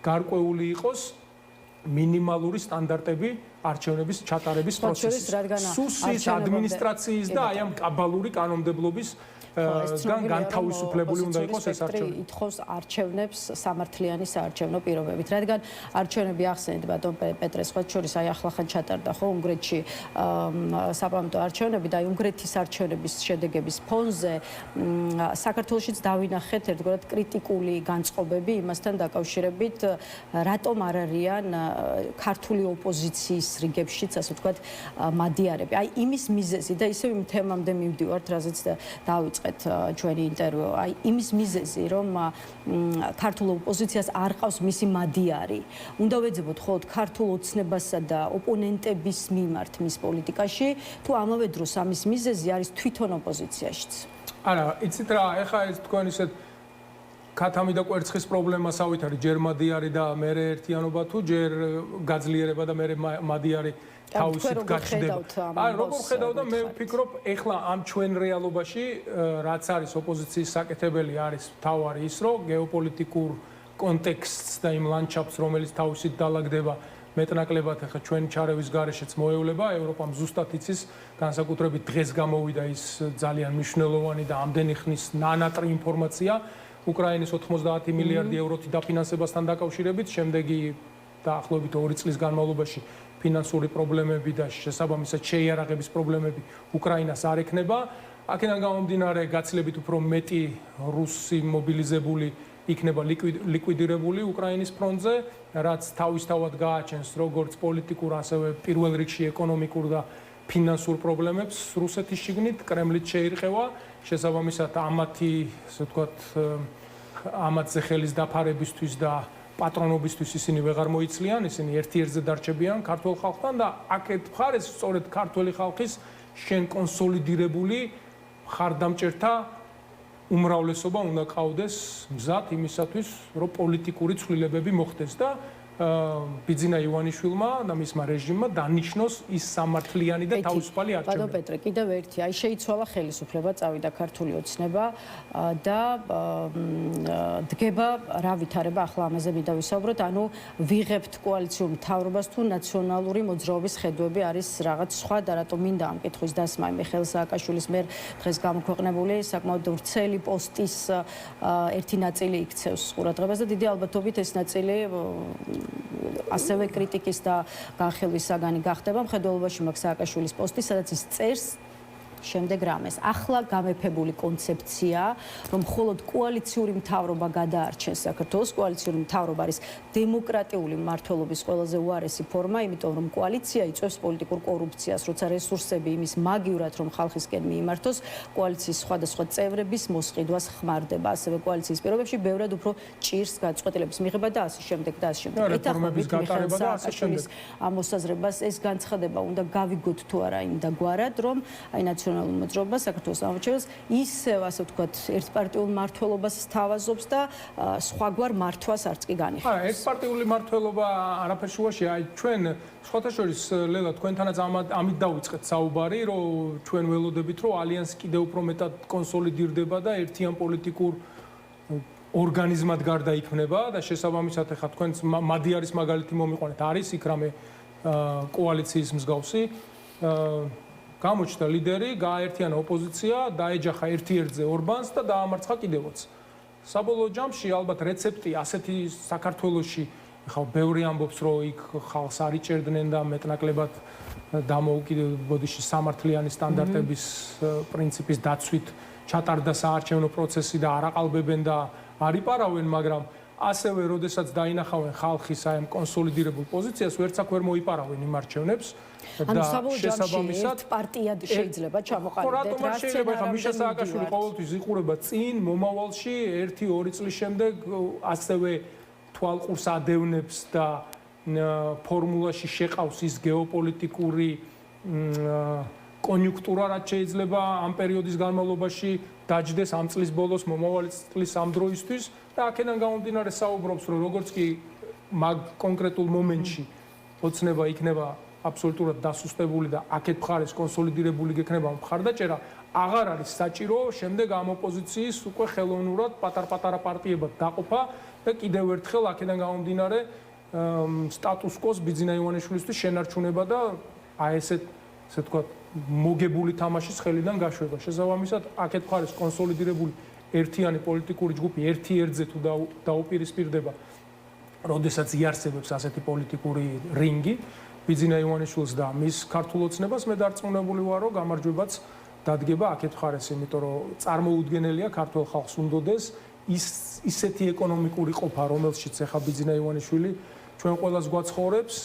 გარკვეული იყოს მინიმალური სტანდარტები არჩევნების ჩატარების პროცესის. სუსის ადმინისტრაციის და აი ამ კაბალური კანონმდებლობის განთავისუფლებული უნდა იყოს ეს არჩევნები. ითხოვს არჩევნებს სამართლიანი საარჩევნო პირობებით. რადგან არჩევნები ახსენეთ ბატონ პეტრეს ხოთ შორის აი ახლახან ჩატარდა ხო უნგრეთში საპარლამენტო არჩევნები და აი უნგრეთის არჩევნების შედეგების ფონზე საქართველოშიც დავინახეთ ერთგვარად კრიტიკული განწყობები იმასთან დაკავშირებით, რატომ არ არიან ქართული ოპოზიციის რიგებშიც, ასე ვთქვათ, მადიარები. აი იმის მიზეზი და ისევ იმ თემამდე მივდივართ, რაზეც დავიწყეთ ჩვენი ინტერვიუ. აი იმის მიზეზი, რომ ქართულ ოპოზიციას არ ყავს მისი მადიარი. უნდა ვეძებოთ ხოლმე ქართულ ოცნებასა და ოპონენტების მიმართ მის პოლიტიკაში, თუ ამავე დროს ამის მიზეზი არის თვითონ ოპოზიციაშიც. არა, იცით რა, ეხლა ეს თქვენ ისეთ ქათამი და კვერცხის პრობლემასავით არის ჯერ მადიარი და მერე ერთიანობა თუ ჯერ გაძლიერება და მერე მადიარი თავისით გაჩნდება. აი როგორ ხედავ და მე ვფიქრობ, ეხლა ამ ჩვენ რეალობაში რაც არის ოპოზიციის საკეთებელი არის თავარი ის, რომ გეოპოლიტიკურ კონტექსტს და იმ ლანდშაფტს, რომელიც თავისით დაალაგდება მეტნაკლებად ახლა ჩვენ ჩარევის გარეშეც მოევლება, ევროპამ ზუსტად იცის, განსაკუთრებით დღეს გამოვიდა ის ძალიან მნიშვნელოვანი და ამდენი ხნის ნანატრი ინფორმაცია უკრაინის 90 მილიარდი ევროთი დაფინანსებასთან დაკავშირებით, შემდეგი დაახლოებით 2 წლის განმავლობაში ფინანსური პრობლემები და შესაბამისად შეიარაღების პრობლემები უკრაინას არ ექნება. აქედან გამომდინარე, გაცილებით უფრო მეტი რუსი მობილიზებული იქნება ლიკვიდირებული უკრაინის ფრონტზე, რაც თავისთავად გააჩენს როგორც პოლიტიკურ, ასევე პირველ რიგში ეკონომიკურ და ფინანსურ პრობლემებს რუსეთის შიგნით, კრემლით შეირყევა. შესაბამისად, ამათი, ასე ვთქვათ, ამათზე ხელის დაფარებისთვის და პატრონობისთვის ისინი ვეღარ მოიცლიან, ისინი ერთ-ერთზე დარჩებიან ქართულ ხალხთან და აქეთ მხარეს სწორედ ქართველი ხალხის შენ კონსოლიდირებული ხარდამჭერთა უმრავლესობა უნდა ყავდეს მზად იმისათვის, რომ პოლიტიკური ცვლილებები მოხდეს და ბიძინა ივანიშვილმა და მისმა რეჟიმმა დანიშნოს ის სამართლიანი და თავისუფალი არჩევნები. ბატონ პეტრე, კიდევ ერთი, აი შეიცვალა ხელისუფლება, წავიდა ქართული ოცნება და დგება რა ვითარება ახლა ამაზე მინდა ვისაუბროთ, ანუ ვიღებთ კოალიციურ მთავრობას თუ ნაციონალური მოძრაობის ხედვები არის რაღაც სხვა და რატომ მინდა ამ კითხვის დასმა მიხეილ სააკაშვილის მიერ დღეს გამოქვეყნებული საკმაოდ ვრცელი პოსტის ერთი ნაწილი იქცევს ყურადღებას და დიდი ალბათობით ეს ნაწილი ასევე კრიტიკის და განხილვის საგანი გახდება. მხედველობაში მაქვს სააკაშვილის პოსტი, სადაც ის წერს შემდეგ რამეს. ახლა გამეფებული კონცეფცია, რომ მხოლოდ კოალიციური მთავრობა გადაარჩენს საქართველოს, კოალიციური მთავრობა არის დემოკრატიული მმართველობის ყველაზე უარესი ფორმა, იმიტომ რომ კოალიცია იწვევს პოლიტიკურ კორუფციას, როცა რესურსები იმის მაგივრად რომ ხალხისკენ მიიმართოს, კოალიციის სხვადასხვა წევრების მოსყიდვას ხმარდება. ასევე კოალიციის პირობებში ბევრად უფრო ჭირს გაწყვეტილების მიღება და ასე შემდეგ და ასე შემდეგ. რეფორმების გატარება და ასე შემდეგ. ამ მოსაზრებას ეს განცხადება უნდა გავიგოთ თუ არა იმ და გვარად, რომ აი მოძრაობა საქართველოს ამორჩევს ისევ ასე ვთქვათ ერთპარტიულ მმართველობას სთავაზობს და სხვაგვარ მართვას არც კი განიხილავს. ერთპარტიული მმართველობა არაფერს შუაში, აი ჩვენ სხვათა შორის ლელა თქვენთანაც ამით დავიწყეთ საუბარი, რომ ჩვენ ველოდებით, რომ ალიანსი კიდევ უფრო მეტად კონსოლიდირდება და ერთიან პოლიტიკურ ორგანიზმად გარდაიქმნება და შესაბამისად ახლა თქვენ მადიარის მაგალითი მომიყვანეთ, არის იქ რამე კოალიციის მსგავსი გამოჩნდა ლიდერი, გააერთიანა ოპოზიცია, დაეჯახა ერთ-ერთზე ორბანს და დაამარცხა კიდევაც. საბოლოო ჯამში ალბათ რეცეპტი ასეთი საქართველოში, ხა ბევრი ამბობს, რომ იქ ხალხს არ იჭერდნენ და მეტნაკლებად დამოუკიდებლობაში სამართლიანი სტანდარტების პრინციპის დაცვით ჩატარდა საარჩევნო პროცესი და არ აყალბებენ და არ იპარავენ, მაგრამ ასევე როდესაც დაინახავენ ხალხის აი ამ კონსოლიდირებულ პოზიციას, ვერცაკ ვერ მოიპარავენ იმ არჩევნებს. ანუ საბოლოო ჯამში ერთ პარტიად შეიძლება ჩამოყალიბდეს. რატომ არ შეიძლება ხა მიშა სააკაშვილი ყოველთვის იყურება წინ მომავალში 1-2 წლის შემდეგ ასევე თვალყურს ადევნებს და ფორმულაში შეყავს ის გეოპოლიტიკური კონიუნქტურა, რაც შეიძლება ამ პერიოდის განმავლობაში დაჯდეს ამ წლის ბოლოს, მომავალი წლის ამ დროისთვის და აქედან გამომდინარე საუბრობს, რომ როგორც კი მაგ კონკრეტულ მომენტში ოცნება იქნება აბსოლუტურად დასუსტებული და აქეთ მხარეს კონსოლიდირებული გექნება მხარდაჭერა, აღარ არის საჭირო შემდეგ ამ ოპოზიციის უკვე ხელოვნურად პატარ-პატარა პარტიებად დაყოფა და კიდევ ერთხელ აქედან გამომდინარე სტატუს კოს ბიძინა ივანიშვილისთვის შენარჩუნება და აი ესე ვთქვათ მოგებული თამაშის ხელიდან გაშვება. შესაბამისად აქეთ მხარეს კონსოლიდირებული ერთიანი პოლიტიკური ჯგუფი ერთ-ერთზე თუ დაუპირისპირდება, როდესაც იარსებებს ასეთი პოლიტიკური რინგი ბიძინა ივანიშვილს და მის ქართულ ოცნებას, მე დარწმუნებული ვარ, რომ გამარჯვებაც დადგება აქეთ მხარეს, იმიტომ რომ წარმოუდგენელია ქართულ ხალხს უნდოდეს ისეთი ეკონომიკური ყოფა, რომელშიც ახლა ბიძინა ივანიშვილი ჩვენ ყველას გვაცხოვრებს,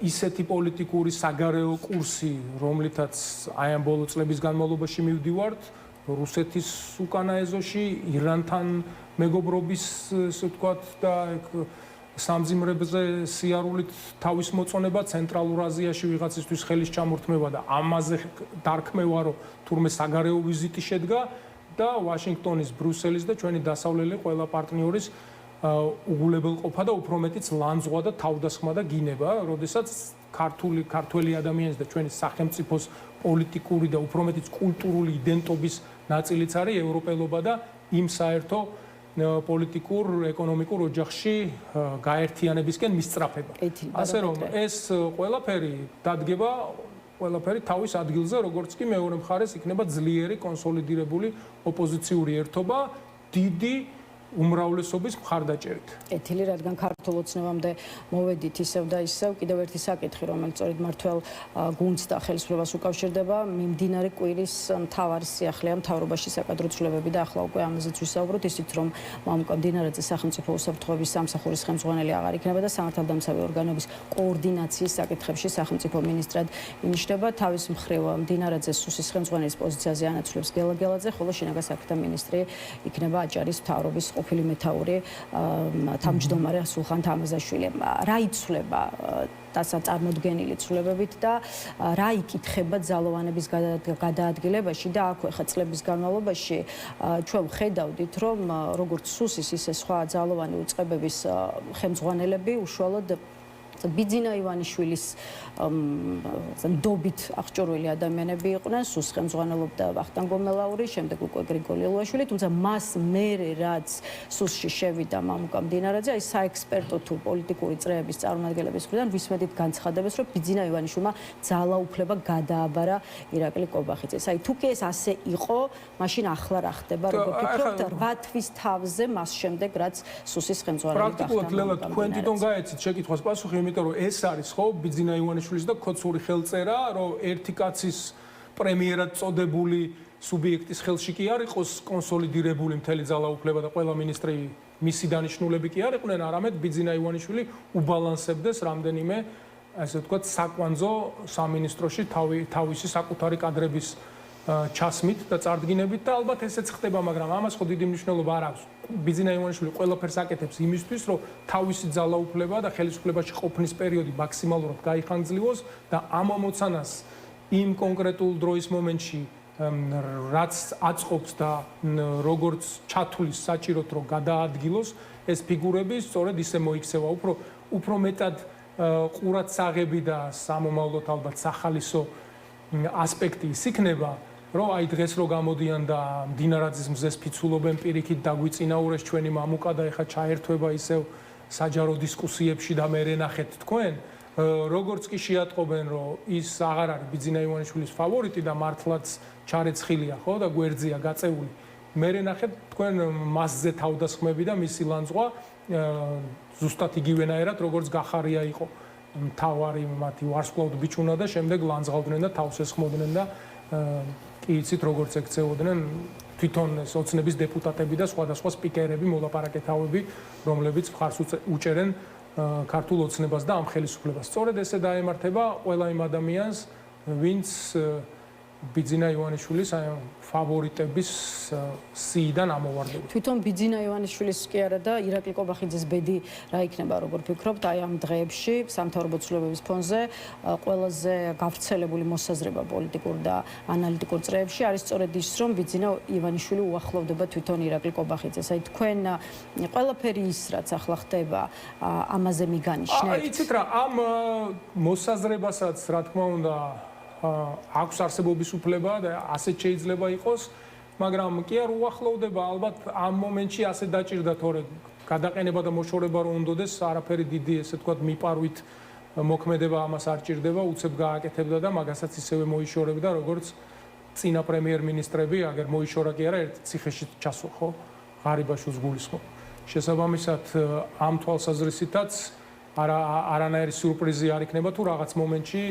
ისეთი პოლიტიკური საგარეო კურსი, რომლითაც აი ამ ბოლო წლების განმავლობაში მივდივართ, რუსეთის უკანა ეზოში, ირანთან მეგობრობის, ასე ვთქვათ და სამძიმრებზე სიარულით თავის მოწონება, ცენტრალურ აზიაში ვიღაცისთვის ხელის ჩამორთმევა და ამაზე დარქმევა, რომ თურმე საგარეო ვიზიტი შედგა და ვაშინგტონის, ბრიუსელის და ჩვენი დასავლელი ყველა პარტნიორის უგულებელყოფა და უფრო მეტიც ლანძღვა და თავდასხმა და გინება, როდესაც ქართველი ადამიანის და ჩვენი სახელმწიფოს პოლიტიკური და უფრო მეტიც კულტურული იდენტობის ნაწილიც არის ევროპელობა და იმ საერთო პოლიტიკურ, ეკონომიკურ ოჯახში გაერთიანებისკენ მისწრაფება. ასე რომ ეს ყველაფერი დადგება, ყველაფერი თავის ადგილზე, როგორც კი მეორე მხარეს იქნება ძლიერი კონსოლიდირებული ოპოზიციური ერთობა, დიდი უმრავლესობის მხარდაჭერით. ეთილი, რადგან ქართულ ოცნებამდე მოვედით ისევ და ისევ, კიდევ ერთი საკითხი, რომელიც სწორედ მმართველ გუნდს და ხელისუფლებას უკავშირდება, მიმდინარე კვირის მთავარი სიახლეა მთავრობაში საკადრო ცვლილებები და ახლა უკვე ამაზეც ვისაუბროთ, ისიც რომ მამუკა მდინარეძე სახელმწიფო უსაფრთხოების სამსახურის ხელმძღვანელი აღარ იქნება და სამართალდამცავი ორგანოების კოორდინაციის საკითხებში სახელმწიფო მინისტრად ინიშნება. თავის მხრივ მდინარეძეს სუსის ხელმძღვანელის პოზიციაზე ანაცვლებს გელა გელაძე, ხოლო შინაგან საქმეთა მინისტრი იქნება აჭარის მთავრობის ყოფილი მეთაური, თავმჯდომარე სულხან მართლან თამაზაშვილი რა იცვლება წარმოდგენილი ცვლილებებით და რა იკითხება ძალოვანების გადაადგილებაში და აქვე ხა წლების განმავლობაში ჩვენ ვხედავდით რომ როგორც სუსის ისე სხვა ძალოვანი უწყებების ხელმძღვანელები უშუალოდ ბიძინა ივანიშვილის დობით აღჭურვილი ადამიანები იყვნენ, სუს ხელმძღვანელობდა ვახტანგ გომელაური, შემდეგ უკვე გრიგოლი ელუაშვილი, თუმცა მას მერე რაც სუსში შევიდა მამუკა მდინარაძე, აი საექსპერტო თუ პოლიტიკური წრეების წარმომადგენლების მხრიდან ვისმედით განცხადებებს, რომ ბიძინა ივანიშვილმა ძალაუფლება გადააბარა ირაკლი კობახიძეს. აი თუ კი ეს ასე იყო, მაშინ ახლა რა ხდება, როგორ ფიქრობთ, 8 თვის თავზე მას შემდეგ რაც სუსის ხელმძღვანელი გახდა. პრაქტიკულად ლელა თქვენ თვითონ გაეცით შეკითხვის პასუხი, იმიტომ რომ ეს არის ხო ბიძინა ივანიშვილის და ქოცური ხელწერა, რომ ერთი კაცის პრემიერად წოდებული სუბიექტის ხელში კი არ იყოს კონსოლიდირებული მთელი ძალაუფლება და ყველა მინისტრი მისი დანიშნულები კი არ იყვნენ, არამედ ბიძინა ივანიშვილი უბალანსებდეს რამდენიმე, ასე ვთქვათ, საკვანძო სამინისტროში თავისი საკუთარი კადრების ჩასმით და წარდგინებით და ალბათ ესეც ხდება, მაგრამ ამას ხო დიდი მნიშვნელობა არ აქვს. ბიძინა ივანიშვილი ყველაფერს აკეთებს იმისთვის, რომ თავისი ძალაუფლება და ხელისუფლებაში ყოფნის პერიოდი მაქსიმალურად გაიხანგრძლივოს და ამ ამოცანას იმ კონკრეტულ დროის მომენტში რაც აწყობს და როგორც ჩათulis საჭიროთ რომ გადაადგილოს ეს ფიგურები სწორედ ისე მოიქცევა უფრო მეტად ყურადსაღები და სამომავლოდ ალბათ სახალისო ასპექტი ის იქნება რომ აი დღეს რო გამოდიან და მდინარაძის მზეს ფიცულობენ პირიქით დაგვიწინაურეს ჩვენი მამუკა და ეხა ჩაერთვება ისევ საჯარო დისკუსიებში და მე რენახეთ თქვენ როგორც კი შეატყობენ რომ ის აღარ არის ბიძინა ივანიშვილის ფავორიტი და მართლაც ჩარეცხილია ხო და გვერდზია გაწეული მე რენახეთ თქვენ მასზე თავდასხმები და მისი ლანძღვა ზუსტად იგივენაერად როგორც გახარია იყო მთავარი მათი ვარსკვლავად ბიჭუნა და შემდეგ ლანძღავდნენ და თავს ესხმოდნენ და კი იცით როგორც ექცეოდნენ თვითონ ეს ოცნების დეპუტატები და სხვადასხვა სპიკერები, მოლაპარაკეთავები, რომლებიც მხარს უჭერენ ქართულ ოცნებას და ამ ხელისუფლებას. სწორედ ესე დაემართება ყველა იმ ადამიანს, ვინც ბიძინა ივანიშვილის ფავორიტების სიიდან ამოვარდება. თვითონ ბიძინა ივანიშვილის კი არა და ირაკლი კობახიძის ბედი რა იქნება, როგორ ფიქრობთ, აი ამ დღეებში სამთავრობო ცვლილებების ფონზე ყველაზე გავრცელებული მოსაზრება პოლიტიკურ და ანალიტიკურ წრეებში არის სწორედ ის, რომ ბიძინა ივანიშვილი უახლოვდება თვითონ ირაკლი კობახიძეს. აი თქვენ ყველაფერი ის, რაც ახლა ხდება, ამაზე მიგანიშნებთ. იცით რა, ამ მოსაზრებასაც რა თქმა უნდა აქვს არსებობის უფლება და ასეთ შეიძლება იყოს, მაგრამ კი არ უახლოვდება ალბათ ამ მომენტში ასე დაჭირდა თორე გადაყენება და მოშორება რომ უნდოდეს არაფერი დიდი ესე თქვა მიპარვით მოქმედება ამას არ ჭირდება, უცებ გააკეთებდა და მაგასაც ისევე მოიშორებდა როგორც წინა პრემიერ-მინისტრები, აგერ მოიშორა კი არა ერთ ციხეში ჩასულ ხო ღარიბაშვილს გულისხმობ. შესაბამისად ამ თვალსაზრისითაც არანაირი სიურპრიზი არ იქნება თუ რაღაც მომენტში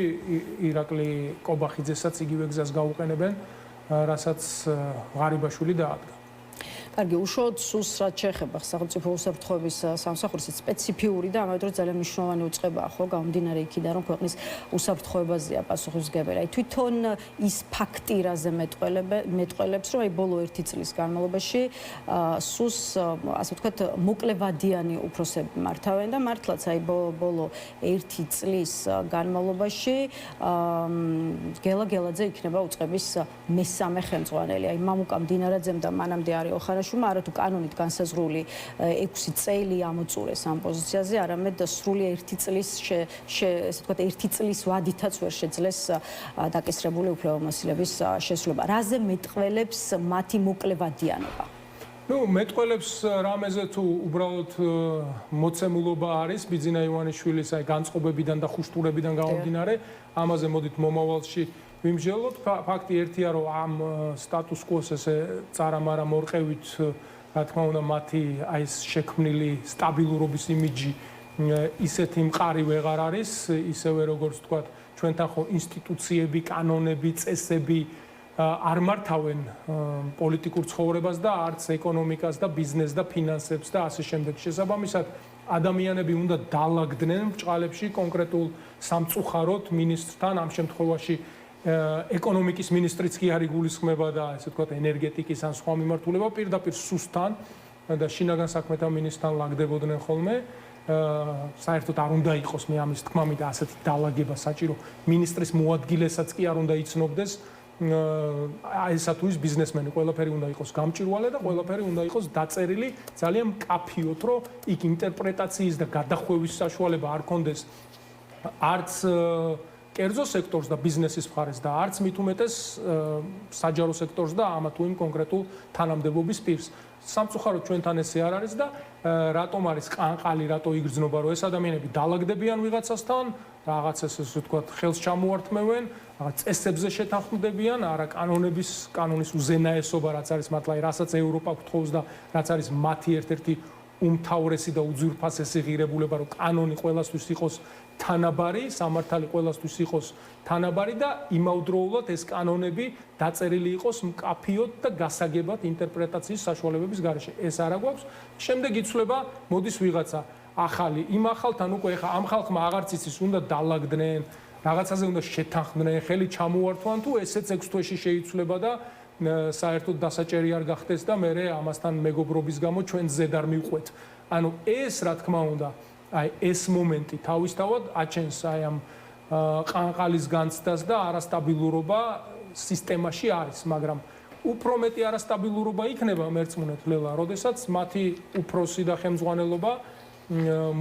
ირაკლი კობახიძესაც იგივე გზას გაუყენებენ, რასაც ღარიბაშვილი დაადგა. კარგი, უშუალოდ სულს რაც შეეხება სახელმწიფო უსაფრთხოების სამსახურს სპეციფიური და ამავდროულად ძალიან მნიშვნელოვანი უწყებაა, ხო, გამომდინარე იქიდან, რომ ქვეყნის უსაფრთხოებაზეა პასუხისმგებელი. აი თვითონ ის ფაქტი, რაზე მეტყველებს, რომ აი ბოლო 1 წლის განმავლობაში სულს, ასე ვთქვათ, მოკლევადიანი უფროსები მართავენ და მართლაც აი ბოლო 1 წლის განმავლობაში გელა გელაძე იქნება უწყების მესამე ხელმძღვანელი. აი მამუკა მდინარაძემ და მანამდე არის ოხარა არათუ კანონით განსაზღვრული 6 წელი ამოწურეს ამ პოზიციაზე, არამედ სრული 1 წლის ესე ვთქვათ 1 წლის ვადითაც ვერ შეძლეს დაკისრებული უფლებამოსილების შესრულება. რაზე მეტყველებს მათი მოკლევადიანობა? მეტყველებს რამეზე თუ უბრალოდ მოცემულობა არის ბიძინა ივანიშვილის აი განწყობებიდან და ხუშტურებიდან გამომდინარე, ამაზე მოდით მომავალში ვიმსჯელოთ. ფაქტი ერთია, რომ ამ სტატუს კუოს ესე წარამარა მორყევით, რა თქმა უნდა, მათი აი ეს შექმნილი სტაბილურობის იმიჯი ისეთი მყარი ვეღარ არის, ისევე როგორც თქვათ, ჩვენთან ხო ინსტიტუციები, კანონები, წესები არ მართავენ პოლიტიკურ ცხოვრებას და არც ეკონომიკას და ბიზნესს და ფინანსებს და ასე შემდეგ. შესაბამისად, ადამიანები უნდა დაალაგდნენ ბჭყალებში კონკრეტულ სამწუხაროდ მინისტრთან, ამ შემთხვევაში ეკონომიკის მინისტრიც კი არის გულისხმება და ესე ვთქვათ ენერგეტიკის ან სხვა მიმართულება პირდაპირ სუსთან და შინაგან საქმეთა მინისტრთან ლაგდებოდნენ ხოლმე საერთოდ არ უნდა იყოს მე ამის თქმა მინდა ასეთი დალაგება საჭირო მინისტრის მოადგილესაც კი არ უნდა იცნობდეს ესა თუ ის ბიზნესმენი ყველაფერი უნდა იყოს გამჭვირვალე და ყველაფერი უნდა იყოს დაწერილი ძალიან მკაფიოდ რომ იქ ინტერპრეტაციის და გადახვევის საშუალება არ კონდეს არც კერძო სექტორს და ბიზნესის მხარეს და არც მით უმეტეს საჯარო სექტორს და ამა თუ იმ კონკრეტულ თანამდებობის პირს. სამწუხაროდ ჩვენთან ესე არ არის და რატომ არის ყანყალი, რატო იგრძნობა, რომ ეს ადამიანები დალაგდებიან ვიღაცასთან, რაღაც ესე ვთქვათ, ხელს ჩამოართმევენ, რაღაც წესებზე შეთანხმდებიან, არა კანონის უზენაესობა, რაც არის მართლა, რასაც ევროპა გთხოვს და რაც არის მათი ერთ-ერთი უმთავრესი და უძვირფასესი ღირებულება, რომ კანონი ყველასთვის იყოს თანაბარი, სამართალი ყველასთვის იყოს თანაბარი და იმავდროულად ეს კანონები დაწერილი იყოს მკაფიოდ და გასაგებად ინტერპრეტაციის საშუალებების გარეშე. ეს არა გვაქვს. შემდეგ იცვლება, მოდის ვიღაცა ახალი, იმ ახალთან უკვე ეხა ამ ხალხმა აღარც იცის, უნდა დალაგდნენ, რაღაცაზე უნდა შეთანხმდნენ, ხელი ჩამოართვან თუ ესეც 6 თვეში შეიცვლება და საერთოდ დასაჭერი არ გახდეს და მე ამასთან მეგობრობის გამო ჩვენ ზედ არ მივყვეთ. ანუ ეს რა თქმა უნდა აი ეს მომენტი თავისთავად აჩენს აი ამ ყანყალის განცდას და არასტაბილურობა სისტემაში არის, მაგრამ უფრო მეტი არასტაბილურობა იქნება მერწმუნეთ ლელა, როდესაც მათი უფროსი და ხელმძღვანელობა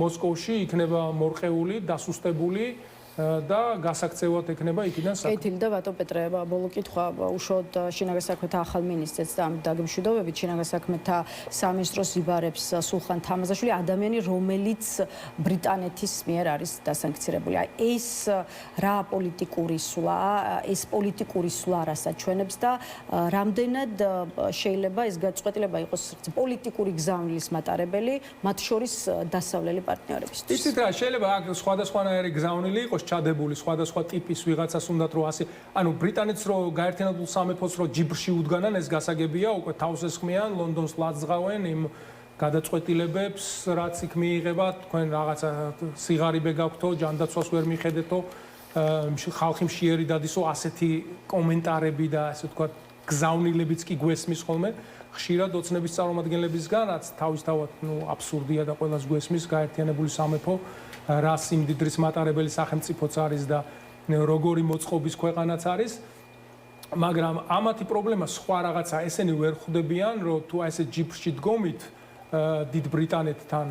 მოსკოვში იქნება მორყეული, დასუსტებული და გასაქცევად ექნება იქიდან საქმე. კეთილი და ბატონ პეტრე, ბოლო კითხვა, უშუალოდ შინაგან საქმეთა ახალ მინისტრს და ამ დაგემშვიდობებით შინაგან საქმეთა სამინისტროს იბარებს სულხან თამაზაშვილი, ადამიანი, რომელიც ბრიტანეთის მიერ არის დასანქცირებული. აი ეს რა პოლიტიკური სვლა, ეს პოლიტიკური სვლა რასაც ჩვენებს და რამდენად შეიძლება ეს გაწყვეტილება იყოს პოლიტიკური გზავნილის მატარებელი, მათ შორის დასავლელი პარტნიორებისთვის. იცით რა, შეიძლება აქ სხვადასხვანაირი გზავნილი იყოს ჩადებული სხვადასხვა ტიპის ვიღაცას უნდათ რომ ასე ანუ ბრიტანეთს რო გაერთიანებულ სამეფოს რო ჯიბრში უდგანან ეს გასაგებია უკვე თავს ესხმიან ლონდონს ლაძღავენ იმ გადაწყვეტილებებს რაც იქ მიიღება თქვენ რაღაცა სიღარიბე გაქვთო ჯანდაცვას ვერ მიხედეთო ხალხი მშიერი დადისო ასეთი კომენტარები და ასე ვთქვათ გზავნილებიც კი გვესმის ხოლმე ხშირად ოცნების წარმომადგენლებისგან რაც თავისთავად ნუ აბსურდია და ყველას გვესმის გაერთიანებული სამეფო რა სიმდიდრის მატარებელი სახელმწიფოც არის და როგორი მოწყობის ქვეყანაც არის მაგრამ ამათი პრობლემა სხვა რაღაცა ესენი ვერ ხვდებიან რომ თუ ესე ჯიბრში დგომით დიდ ბრიტანეთთან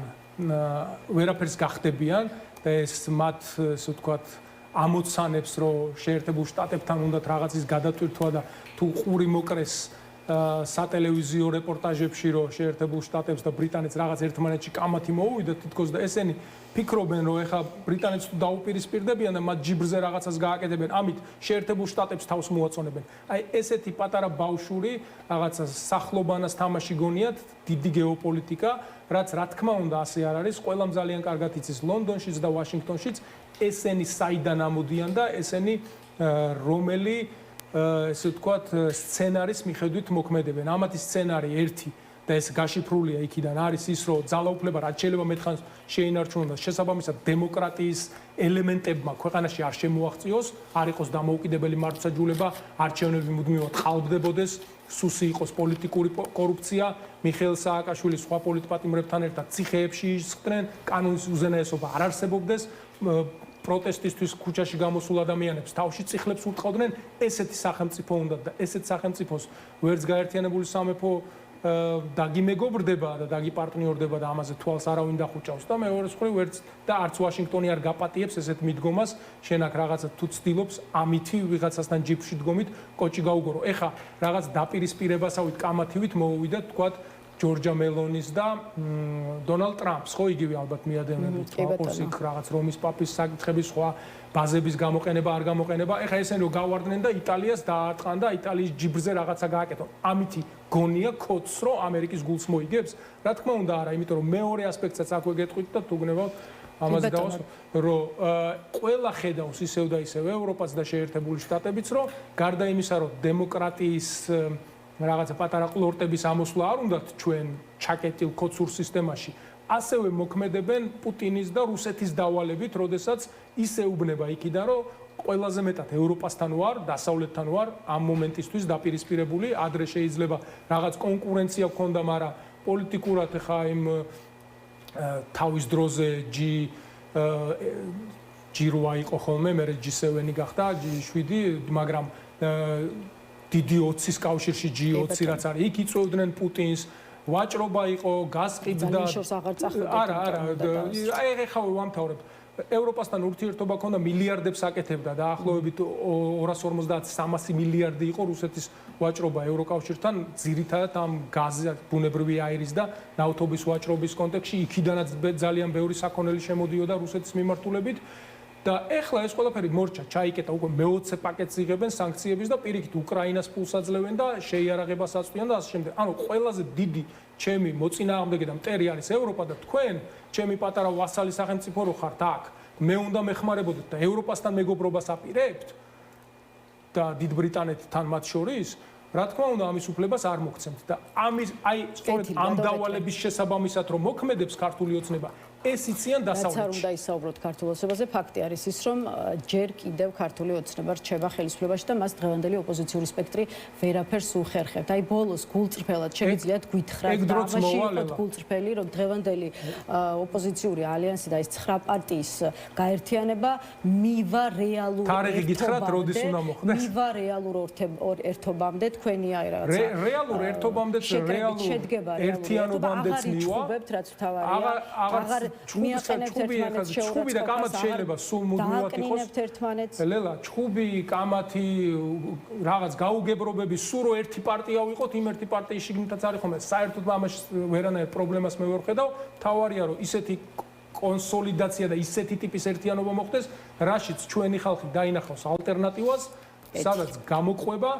ვერაფერს გახდებიან და ეს მათ ასე ვთქვათ ამოცანებს რომ შეერთებულ შტატებთან უნდათ რაღაცის გადატვირთვა და თუ ყური მოკრეს სატელევიზიო რეპორტაჟებში რომ შეერთებულ შტატებს და ბრიტანეთს რაღაც ერთმანეთში კამათი მოუვიდათ თითქოს და ესენი ფიქრობენ რომ ეხა ბრიტანეთს თუ დაუპირისპირდებიან და მათ ჯიბრზე რაღაცას გააკეთებენ ამით შეერთებულ შტატებს თავს მოაწონებენ აი ესეთი პატარა ბავშვური რაღაცა სახლობანას თამაში გონიათ დიდი გეოპოლიტიკა რაც რა თქმა უნდა ასე არ არის ყველამ ძალიან კარგად იცის ლონდონშიც და ვაშინგტონშიც ესენი საიდან ამოდიან და ესენი რომელი ესე ვთქვათ სცენარის მიხედვით მოქმედებენ. ამათი სცენარი ერთი და ეს გაშიფრულია იქიდან არის ის რომ ძალაუფლება რაც შეიძლება მეტხანს შეინარჩუნოს და შესაბამისად დემოკრატიის ელემენტებმა ქვეყანაში არ შემოაღწიოს, არ იყოს დამოუკიდებელი მართლმსაჯულება, არჩევნები მუდმივად ყალბდებოდეს, სუსი იყოს პოლიტიკური კორუფცია, მიხეილ სააკაშვილი სხვა პოლიტპატიმრებთან ერთად ციხეებში ისხდნენ, კანონის უზენაესობა არ არსებობდეს. პროტესტისთვის ქუჩაში გამოსულ ადამიანებს თავში წიხლებს უტყავდნენ ესეთი სახელმწიფო უნდა და ესეთ სახელმწიფოს ვერც გაერთიანებული სამეფო დაგიმეგობრდება და დაგიპარტნიორდება და ამაზე თვალს არავინ დახუჭავს და მეორე მხრივ ვერც და არც ვაშინგტონი არ გაპატიებს ესეთ მიდგომას შენ აქ რაღაცა თუ ცდილობს ამითი ვიღაცასთან ჯიბრში დგომით კოჭი გაუგორო ეხა რაღაც დაპირისპირებასავით კამათივით მოუვიდა თქვათ ჯორჯა მელონის და დონალდ ტრამპს ხო იგივე ალბათ მიადევნებთ კურსი რაღაც რომის პაპის საკითხების სხვა ბაზების გამოყენება არ გამოყენება ეხა ესენი რომ გავარდნენ და იტალიას დაარტყან და იტალიის ჯიბრზე რაღაცა გააკეთონ ამითი გონია კოც რომ ამერიკის გულს მოიგებს რა თქმა უნდა არა იმიტომ რომ მეორე ასპექტსაც აქვე გეტყვით და თუ გნებავთ ამაზე დავასრულო რომ ყველა ხედავს ისევ და ისევ ევროპაც და შეერთებული შტატებიც რომ გარდა იმისა რომ დემოკრატიის რაღაცა პატარა ყლორტების ამოსვლა არ უნდათ ჩვენ ჩაკეტილ კოცურ სისტემაში ასევე მოქმედებენ პუტინის და რუსეთის დავალებით, როდესაც ისე უბნება იქიდან, რომ ყველაზე მეტად ევროპასთან ვარ, დასავლეთთან ვარ ამ მომენტისთვის დაპირისპირებული, ადრე შეიძლება რაღაც კონკურენცია გქონდა, მაგრამ პოლიტიკურად ხა იმ თავის დროზე G8 იყო ხოლმე, მერე G7 გახდა, G7, მაგრამ დიდი 20-ის კავშირში G20 რაც არის, იქ იწვევდნენ პუტინს, ვაჭრობა იყო, გასყიდდა. არა, აი ეხლა ვამთავრებ. ევროპასთან ურთიერთობა ქონდა მილიარდებს აკეთებდა და ახლოვებით 250-300 მილიარდი იყო რუსეთის ვაჭრობა ევროკავშირთან, ძირითადად ამ გაზის, ბუნებრივი აირის და ნავთობის ვაჭრობის კონტექსტში, იქიდანაც ძალიან ბევრი საქონელი შემოდიოდა რუსეთის მიმართულებით. და ეხლა ეს ყველაფერი მორჩა, ჩაიკეტა, უკვე მე-20 პაკეტს იღებენ სანქციების და პირიქით უკრაინას ფულს აძლევენ და შეიარაღებას აწვდიან და ასე შემდეგ. ანუ ყველაზე დიდი ჩემი მოწინააღმდეგე და მტერი არის ევროპა და თქვენ, ჩემი პატარა ვასალი სახელმწიფო რო ხართ აქ, მე უნდა მეხმარებოდეთ და ევროპასთან მეგობრობას აპირებთ და დიდ ბრიტანეთთან მათ შორის, რა თქმა უნდა, ამის უფლებას არ მოგცემთ და ამის აი სწორედ ამ დავალების შესაბამისად რომ მოქმედებს ქართული ოცნება ეს იციან დასავლეთში. რაც არ უნდა ისაუბროთ ქართულ ოცნებაზე, ფაქტი არის ის, რომ ჯერ კიდევ ქართული ოცნება რჩება ხელისუფლებაში და მას დღევანდელი ოპოზიციური სპექტრი ვერაფერს უხერხებთ. აი ბოლოს გულწრფელად შეგიძლიათ გითხრათ და ამაში იყო გულწრფელი, რომ დღევანდელი ოპოზიციური ალიანსი და ეს 9 პარტიის გაერთიანება მივა რეალურ თარიღი გითხრათ, როდის უნდა მოხდეს? მივა რეალურ ერთობამდე თქვენი აი რაღაცა. რეალურ ერთობამდეც რეალურ ერთიანობამდეც მივა. რაც თავარია. ჩხუბი და კამათი შეიძლება სულ მუდმივად იყოს. ლელა, ჩხუბი, კამათი, რაღაც გაუგებრობები, სულ რო ერთი პარტია ვიყოთ, იმ ერთი პარტიის შიგნითაც არის ხოლმე. საერთოდ ამაში ვერანაირ პრობლემას მე ვერ ხედავ. თავარია რომ ისეთი კონსოლიდაცია და ისეთი ტიპის ერთიანობა მოხდეს, რაშიც ჩვენი ხალხი დაინახავს ალტერნატივას, სადაც გამოყვება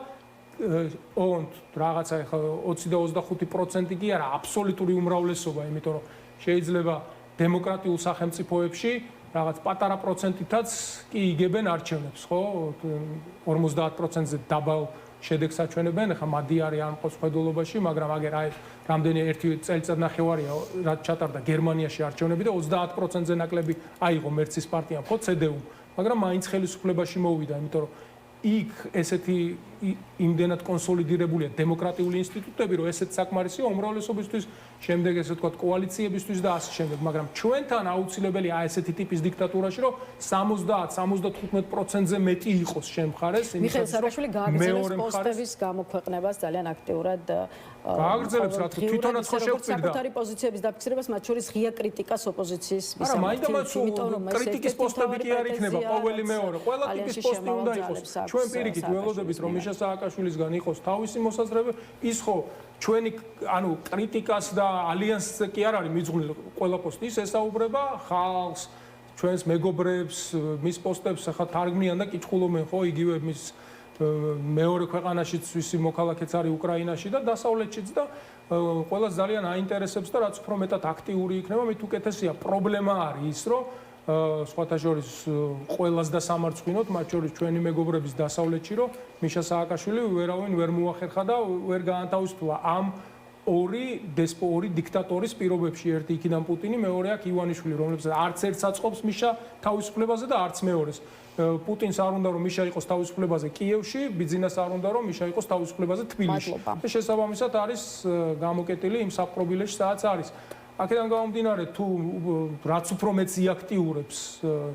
ოღონდ რაღაცა ეხლა 20 და 25% კი არა, აბსოლუტური უმრავლესობა, იმიტომ რომ შეიძლება დემოკრატიულ სახელმწიფოებში რაღაც პატარა პროცენტითაც კი იგებენ არჩევნებს, ხო? 50%-ზე დაბალ შედეგს აჩვენებენ, ახლა მადიარი არ მყავს მხედველობაში, მაგრამ აგერ აი რამდენი ერთი წელიწად ნახევარია, რაც ჩატარდა გერმანიაში არჩევნები და 30%-ზე ნაკლები აიღო მერცის პარტიამ, ხო, CDU, მაგრამ მაინც ხელისუფლებაში მოვიდა, იმიტომ რომ იქ ესეთი იმდენად კონსოლიდირებულია დემოკრატიული ინსტიტუტები, რომ ესეც საკმარისია უმრავლესობისთვის, შემდეგ ესე ვთქვათ კოალიციებისთვის და ასე შემდეგ, მაგრამ ჩვენთან აუცილებელია ესეთი ტიპის დიქტატურაში, რომ 70-75%-ზე მეტი იყოს შენ მხარეს, მიხეილ სააკაშვილი გააგრძელებს პოსტების გამოქვეყნებას ძალიან აქტიურად გააგრძელებს, რა თქმა უნდა, თვითონაც ხო შევწირდა საკუთარი პოზიციების დაფიქსირებას, მათ შორის ღია კრიტიკას ოპოზიციის მისამართი. არა, მაინდა კრიტიკის პოსტები კი არ იქნება ყოველი მეორე, ყველა ტიპის პოსტი უნდა იყოს. ჩვენ პირიქით ველოდებით რომ მიშა სააკაშვილისგან იყოს თავისი მოსაზრება, ის ხო ჩვენი ანუ კრიტიკას და ალიანსზე კი არ არის მიძღვნილი ყველა პოსტი, ის ესაუბრება ხალხს, ჩვენს მეგობრებს, მის პოსტებს ახლა თარგმნიან და კითხულობენ ხო იგივე მის მეორე ქვეყანაშიც ვისი მოქალაქეც არის უკრაინაში და დასავლეთშიც და ყველას ძალიან აინტერესებს და რაც უფრო მეტად აქტიური იქნება, მით უკეთესია. პრობლემა არის ის, რომ სხვათა შორის ყველას და სამარცხვინოთ, მათ შორის ჩვენი მეგობრების დასავლეთში, რომ მიშა სააკაშვილი ვერავინ ვერ მოახერხა და ვერ გაანთავისუფლა ამ ორი დიქტატორის პირობებში, ერთი იქიდან პუტინი, მეორე აქ ივანიშვილი, რომლებსაც არც ერთ საწყობს მიშა თავისუფლებაზე და არც მეორეს. პუტინს არ უნდა რომ მიშა იყოს თავისუფლებაზე კიევში, ბიძინას არ უნდა რომ მიშა იყოს თავისუფლებაზე თბილისში. და შესაბამისად არის გამოკეტილი იმ საპყრობილეში, სადაც არის. აქედან გამომდინარე, თუ რაც უფრო მეც იაქტიურებს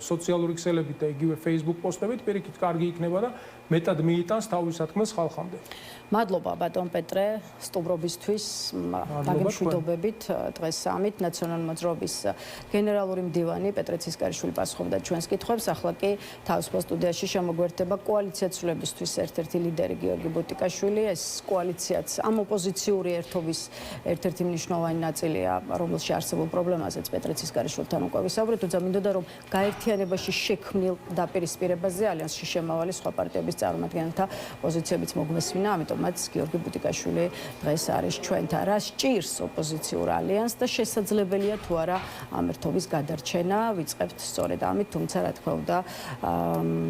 სოციალური ქსელებით და იგივე Facebook პოსტებით, პირიქით კარგი იქნება და მეტად მიიტანს თავის სათქმელს ხალხამდე. მადლობა ბატონ პეტრე სტუმრობისთვის, დაგემშვიდობებით დღეს სამით ნაციონალური მოძრაობის გენერალური მდივანი პეტრე ცისკარიშვილი პასუხობდა ჩვენს კითხვებს. ახლა კი თავისუფალ სტუდიაში შემოგვერთება კოალიცია ცვლილებისთვის ერთ-ერთი ლიდერი გიორგი ბუტიკაშვილი. ეს კოალიციაც ამ ოპოზიციური ერთობის ერთ-ერთი მნიშვნელოვანი ნაწილია, რომელშიც არსებულ პრობლემაზეც პეტრე ცისკარიშვილთან უკვე ვისაუბრეთ, თუმცა მინდოდა რომ გაერთიანებაში შექმნილ დაპირისპირებაზე ალიანსში შემავალი სხვა პარტიების წარმომადგენელთა პოზიციებიც მოგვესმინა, ამიტომ მაც გიორგი ბუტიკაშვილი დღეს არის ჩვენთან. რა სჭირს ოპოზიციურ ალიანსს და შესაძლებელია თუ არა ამ ერთობის გადარჩენა, ვიწყებთ სწორედ ამით, თუმცა რა თქმა უნდა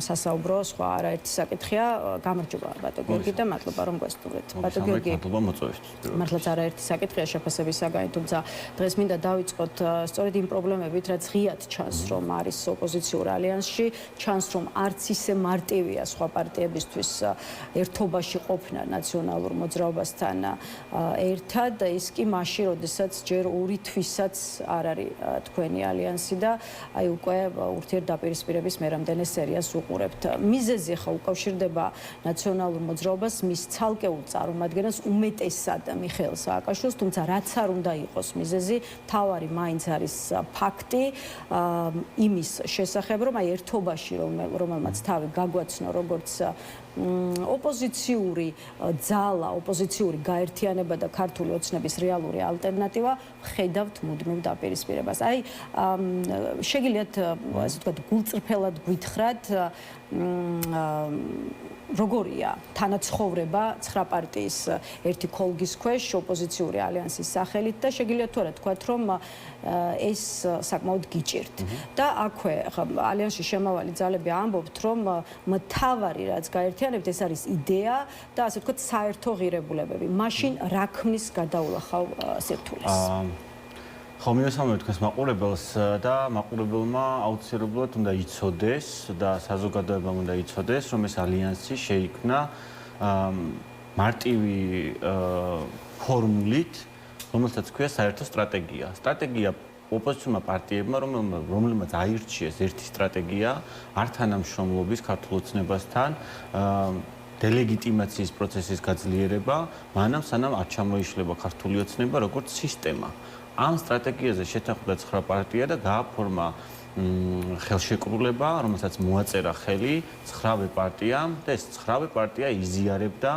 სასაუბრო სხვა არაერთი საკითხია. გამარჯობა ბატონ გიორგი და მადლობა რომ გვესტუმრეთ. ბატონ გიორგი, მადლობა მოწვევისთვის. მართლაც არაერთი საკითხია შეფასების საგანი, თუმცა დღეს დღეს მინდა დავიწყოთ სწორედ იმ პრობლემებით, რაც ღიად ჩანს, რომ არის ოპოზიციურ ალიანსში, ჩანს, რომ არც ისე მარტივია სხვა პარტიებისთვის ერთობაში ყოფნა ნაციონალურ მოძრაობასთან ერთად, ის კი მაშინ, როდესაც ჯერ ორი თვისაც არ არის თქვენი ალიანსი და აი უკვე ურთიერთდაპირისპირების მე რამდენი სერიას უყურებთ. მიზეზი ხა უკავშირდება ნაციონალურ მოძრაობას, მის ცალკეულ წარმომადგენელს უმეტესად მიხეილ სააკაშვილს, თუმცა რაც არ უნდა იყოს მიზეზი, თავარი მაინც არის ფაქტი იმის შესახებ, რომ აი ერთობაში რომელმაც თავი გაგვაცნო როგორც ოპოზიციური ძალა, ოპოზიციური გაერთიანება და ქართული ოცნების რეალური ალტერნატივა ხედავთ მუდმივ დაპირისპირებას. აი შეგიძლიათ ასე ვთქვათ გულწრფელად გვითხრათ როგორია თანაცხოვრება 9 პარტიის ერთი ქოლგის ქვეშ ოპოზიციური ალიანსის სახელით და შეგიძლიათ თუ არა თქვათ რომ ეს საკმაოდ გიჭირთ და აქვე ალიანსში შემავალი ძალები ამბობთ რომ მთავარი რაც გაერთიანებთ ეს არის იდეა და ასე ვთქვათ საერთო ღირებულებები. მაშინ რა ქმნის გადაულახავ სირთულეს? ხო, მივესალმებით თქვენს მაყურებელს და მაყურებელმა აუცილებლად უნდა იცოდეს და საზოგადოებამ უნდა იცოდეს, რომ ეს ალიანსი შეიქმნა მარტივი ფორმულით, რომელსაც ქვია საერთო სტრატეგია. სტრატეგია ოპოზიციურმა პარტიებმა, რომელმაც აირჩიეს ერთი სტრატეგია არ თანამშრომლობის ქართულ ოცნებასთან დელეგიტიმაციის პროცესის გაძლიერება, მანამ სანამ არ ჩამოიშლება ქართული ოცნება როგორც სისტემა. ამ სტრატეგიაზე შეთანხმდა 9 პარტია და გააფორმა ხელშეკრულება, რომელსაც მოაწერა ხელი 9 პარტიამ და ეს 9 პარტია იზიარებდა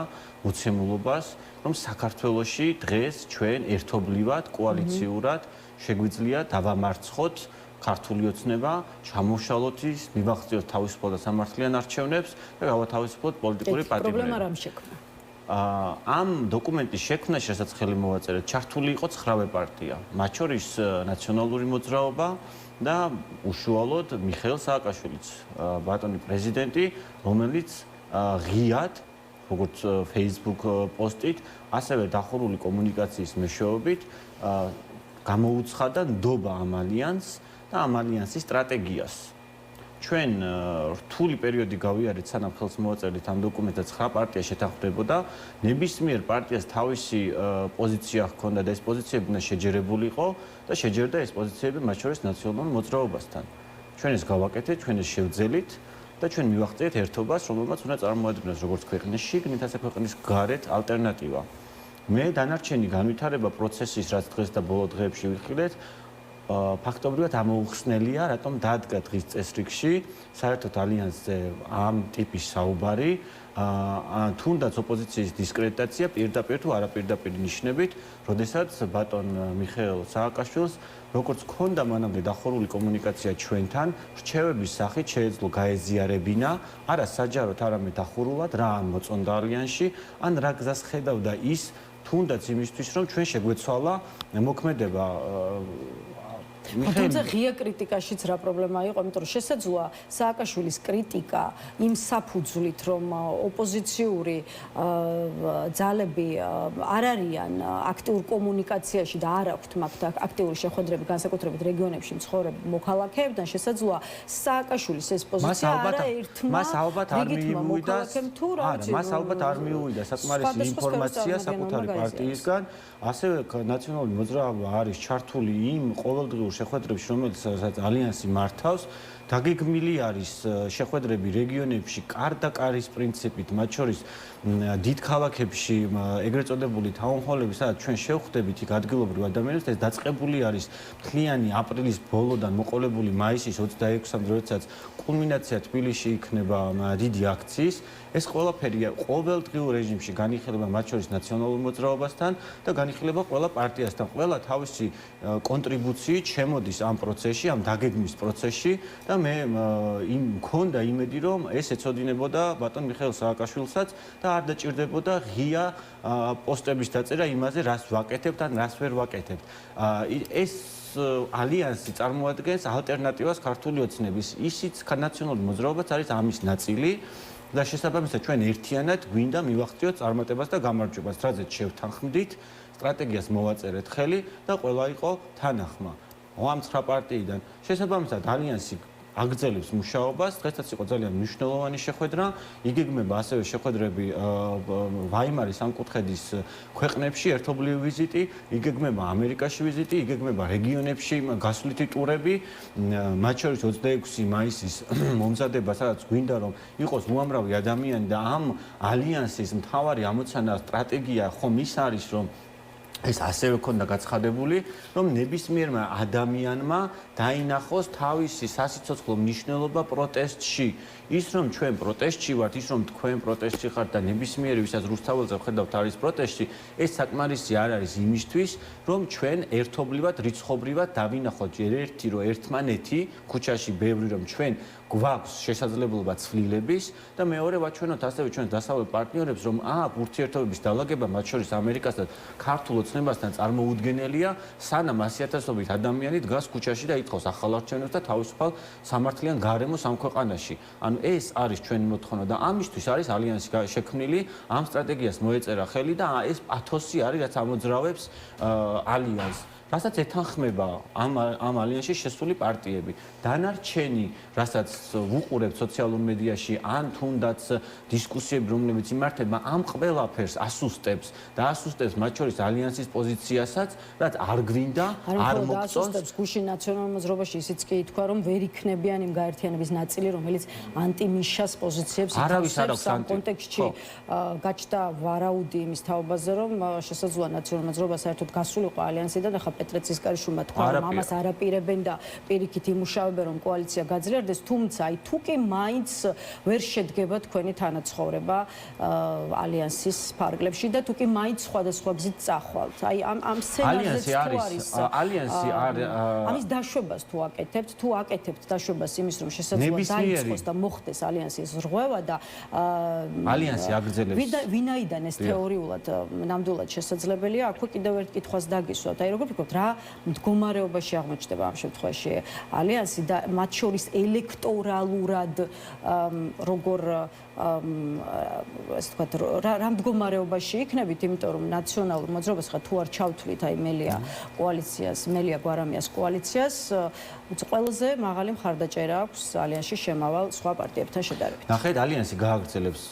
მოცემულობას, რომ საქართველოში დღეს ჩვენ ერთობლივად, კოალიციურად შეგვიძლია დავამარცხოთ ქართული ოცნება, ჩამოშალოთ ის, მივახციოთ თავისუფალ და სამართლიან არჩევნებს და გავათავისუფლოთ პოლიტიკური პატიმრები. პრობლემა რამ შექმნა? ამ დოკუმენტის შექმნაში, რასაც ხელი მოვაწერეთ, ჩართული იყო 9 პარტია, მათ შორის ნაციონალური მოძრაობა და უშუალოდ მიხეილ სააკაშვილიც, ბატონი პრეზიდენტი, რომელიც ღიად, როგორც Facebook პოსტით, ასევე დახურული კომუნიკაციის მეშვეობით გამოუცხადა ნდობა ამ ალიანსს და ამ ალიანსის სტრატეგიას. ჩვენ რთული პერიოდი გავიარეთ, სანამ ხელს მოვაწერეთ ამ დოკუმენტს და 9 პარტია შეთანხმდებოდა, ნებისმიერ პარტიას თავისი პოზიცია ჰქონდა და ეს პოზიციები უნდა შეჯერებულიყო და შეჯერდა ეს პოზიციები მათ შორის ნაციონალურ მოძრაობასთან. ჩვენ ეს გავაკეთეთ, ჩვენ ეს შევძელით და ჩვენ მივახციეთ ერთობას, რომელმაც უნდა წარმოადგენდეს როგორც ქვეყნის შიგნით, ასე ქვეყნის გარეთ ალტერნატივა. მე დანარჩენი განვითარება პროცესის, რაც დღეს და ბოლო დღეებში ვიხილეთ, ფაქტობრივად ამოუხსნელია, რატომ დადგა დღის წესრიგში საერთოდ ალიანსზე ამ ტიპის საუბარი, თუნდაც ოპოზიციის დისკრედიტაცია პირდაპირ თუ არაპირდაპირ ნიშნებით, როდესაც ბატონ მიხეილ სააკაშვილს, როგორც ქონდა მანამდე დახურული კომუნიკაცია ჩვენთან, რჩევების სახით შეეძლო გაეზიარებინა, არა საჯაროდ, არამედ დახურულად რა ან მოწონდა ალიანსში, ან რა გზას ხედავდა ის, თუნდაც იმისთვის, რომ ჩვენ შეგვეცვალა მოქმედება თუმცა ღია კრიტიკაშიც რა პრობლემა იყო, იმიტომ რომ შესაძლოა სააკაშვილის კრიტიკა იმ საფუძვლით, რომ ოპოზიციური ძალები არ არიან აქტიურ კომუნიკაციაში და არ აქვთ მათ აქტიური შეხვედრები განსაკუთრებით რეგიონებში მცხოვრებ მოქალაქეებთან, შესაძლოა სააკაშვილის ეს პოზიცია არაერთმა მას ალბათ არ მიუვიდა, მას ალბათ არ მიუვიდა საკმარისი ინფორმაცია საკუთარი პარტიისგან, ასევე ნაციონალური მოძრაობა არის ჩართული იმ ყოველდღიურ შეხვედრებში, რომელსაც ალიანსი მართავს, დაგეგმილი არის შეხვედრები რეგიონებში კარ და კარის პრინციპით, მათ შორის დიდ ქალაქებში, ეგრეთ წოდებული თაუნჰოლები, სადაც ჩვენ შევხვდებით იქ ადგილობრივ ადამიანებს, ეს დაწყებული არის მთლიანი აპრილის ბოლოდან მოყოლებული მაისის 26-მდე, როდესაც კულმინაცია თბილისში იქნება დიდი აქციის. ეს ყველაფერი ყოველდღიურ რეჟიმში განიხილება მათ შორის ნაციონალურ მოძრაობასთან და განიხილება ყველა პარტიასთან. ყველა თავისი კონტრიბუციით შემოდის ამ პროცესში, ამ დაგეგმვის პროცესში და მე მქონდა იმედი, რომ ეს ეცოდინებოდა ბატონ მიხეილ სააკაშვილსაც და არ დაჭირდებოდა ღია პოსტების დაწერა იმაზე, რას ვაკეთებთ ან რას ვერ ვაკეთებთ. ეს ალიანსი წარმოადგენს ალტერნატივას ქართული ოცნების. ისიც ნაციონალური მოძრაობაც არის ამის ნაწილი. და შესაბამისად ჩვენ ერთიანად გვინდა მივახციოთ წარმატებას და გამარჯვებას, რაზეც შევთანხმდით სტრატეგიას მოვაწერეთ ხელი და ყველა იყო თანახმა. ამ 9 პარტიიდან შესაბამისად ალიანსი აგრძელებს მუშაობას, დღესაც იყო ძალიან მნიშვნელოვანი შეხვედრა, იგეგმება ასევე შეხვედრები ვაიმარის სამკუთხედის ქვეყნებში, ერთობლივი ვიზიტი, იგეგმება ამერიკაში ვიზიტი, იგეგმება რეგიონებში გასვლითი ტურები, მათ შორის 26 მაისის მომზადება, სადაც გვინდა რომ იყოს უამრავი ადამიანი და ამ ალიანსის მთავარი ამოცანა სტრატეგია ხომ ის არის რომ ეს ასევე ქონდა გაცხადებული, რომ ნებისმიერმა ადამიანმა დაინახოს თავისი სასიცოცხლო მნიშვნელობა პროტესტში. ის რომ ჩვენ პროტესტში ვართ, ის რომ თქვენ პროტესტში ხართ და ნებისმიერი ვისაც რუსთაველზე ვხედავთ არის პროტესტში, ეს საკმარისი არ არის იმისთვის, რომ ჩვენ ერთობლივად, რიცხობრივად დავინახოთ ერთი რომ ერთმანეთი ქუჩაში ბევრი რომ ჩვენ გვაქვს შესაძლებლობა ცვლილების და მეორე ვაჩვენოთ ასევე ჩვენს დასავლელ პარტნიორებს რომ აქ ურთიერთობების დალაგება მათ შორის ამერიკასთან ქართულ ოცნებასთან წარმოუდგენელია სანამ 100,000-ობით ადამიანი დგას ქუჩაში და ითხოვს ახალ არჩევნებს და თავისუფალ სამართლიან გარემოს ამ ქვეყანაში. ანუ ეს არის ჩვენი მოთხოვნა და ამისთვის არის ალიანსი შექმნილი, ამ სტრატეგიას მოეწერა ხელი და ეს პათოსი არის რაც ამოძრავებს ალიანსს. რასაც ეთანხმება ამ ალიანსში შესული პარტიები. დანარჩენი, რასაც ვუყურებთ სოციალურ მედიაში, ან თუნდაც დისკუსიები, რომლებიც იმართება, ამ ყველაფერს ასუსტებს და ასუსტებს მათ შორის ალიანსის პოზიციასაც, რაც არ გვინდა, არ მოგწონს. ასუსტებს გუშინ ნაციონალურ მოძრაობაში ისიც კი ითქვა, რომ ვერ იქნებიან იმ გაერთიანების ნაწილი, რომელიც ანტიმიშას პოზიციებს ითამაშებს ამ კონტექსტში. გაჩნდა ვარაუდი იმის თაობაზე, რომ შესაძლოა ნაციონალურ მოძრაობა საერთოდ გასულიყო ალიანსიდან, ახლა პეტრე ცისკარიშვილმა თქვა, რომ ამას არაპირებენ და პირიქით იმუშავებენ, რომ კოალიცია გაძლიერდეს, თუმცა აი თუ კი მაინც ვერ შედგება თქვენი თანაცხოვრება ალიანსის ფარგლებში და თუ კი მაინც სხვადასხვა გზით წახვალთ. აი ამ სცენარზეც თუ არის ალიანსი ამის დაშვებას თუ აკეთებთ, თუ აკეთებთ დაშვებას იმის, რომ შესაძლოა დაიწყოს და მოხდეს ალიანსის რღვევა და ალიანსი აგრძელებს. ვინაიდან ეს თეორიულად ნამდვილად შესაძლებელია, აქვე კიდევ ერთ კითხვას დაგისვათ. აი როგორ ფიქრობთ, რა მდგომარეობაში აღმოჩნდება ამ შემთხვევაში ალიანსი და მათ შორის ელექტორალურად როგორ ასე ვთქვათ, რა მდგომარეობაში იქნებით, იმიტომ რომ ნაციონალურ მოძრაობას ხა თუ არ ჩავთვლით აი მელია გვარამიას კოალიციას, ყველაზე მაღალი მხარდაჭერა აქვს ალიანსში შემავალ სხვა პარტიებთან შედარებით. ნახეთ, ალიანსი გააგრძელებს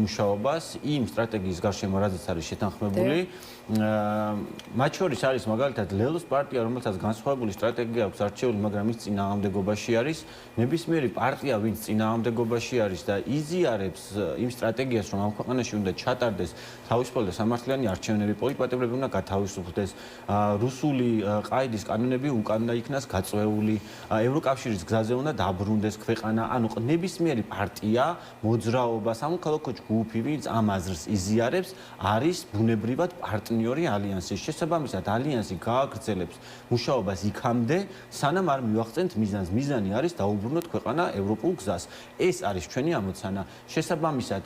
მუშაობას იმ სტრატეგიის გარშემო, რაზეც არის შეთანხმებული. მათ შორის არის მაგალითად ლელოს პარტია, რომელსაც განსხვავებული სტრატეგია აქვს არჩეული, მაგრამ ის წინააღმდეგობაში არის. ნებისმიერი პარტია, ვინც წინააღმდეგობაში არის და იზიარებს იმ სტრატეგიას, რომ ამ ქვეყანაში უნდა ჩატარდეს თავისუფალი და სამართლიანი არჩევნები, პოლიტპატიმრები უნდა გათავისუფლდეს, რუსული ყაიდის კანონები უკან უნდა იქნას გაწვეული, ევროკავშირის გზაზე უნდა დაბრუნდეს ქვეყანა. ანუ ნებისმიერი პარტია, მოძრაობა, სამოქალაქო ჯგუფი, ვინც ამ აზრს იზიარებს, არის ბუნებრივად პარტნიორი ალიანსის. შესაბამისად, ალიანსი გააგრძელებს მუშაობას იქამდე, სანამ არ მივახცენთ მიზანს. მიზანი არის დაუბრუნოთ ქვეყანა ევროპულ გზას. ეს არის ჩვენი ამოცანა. შესაბამისად,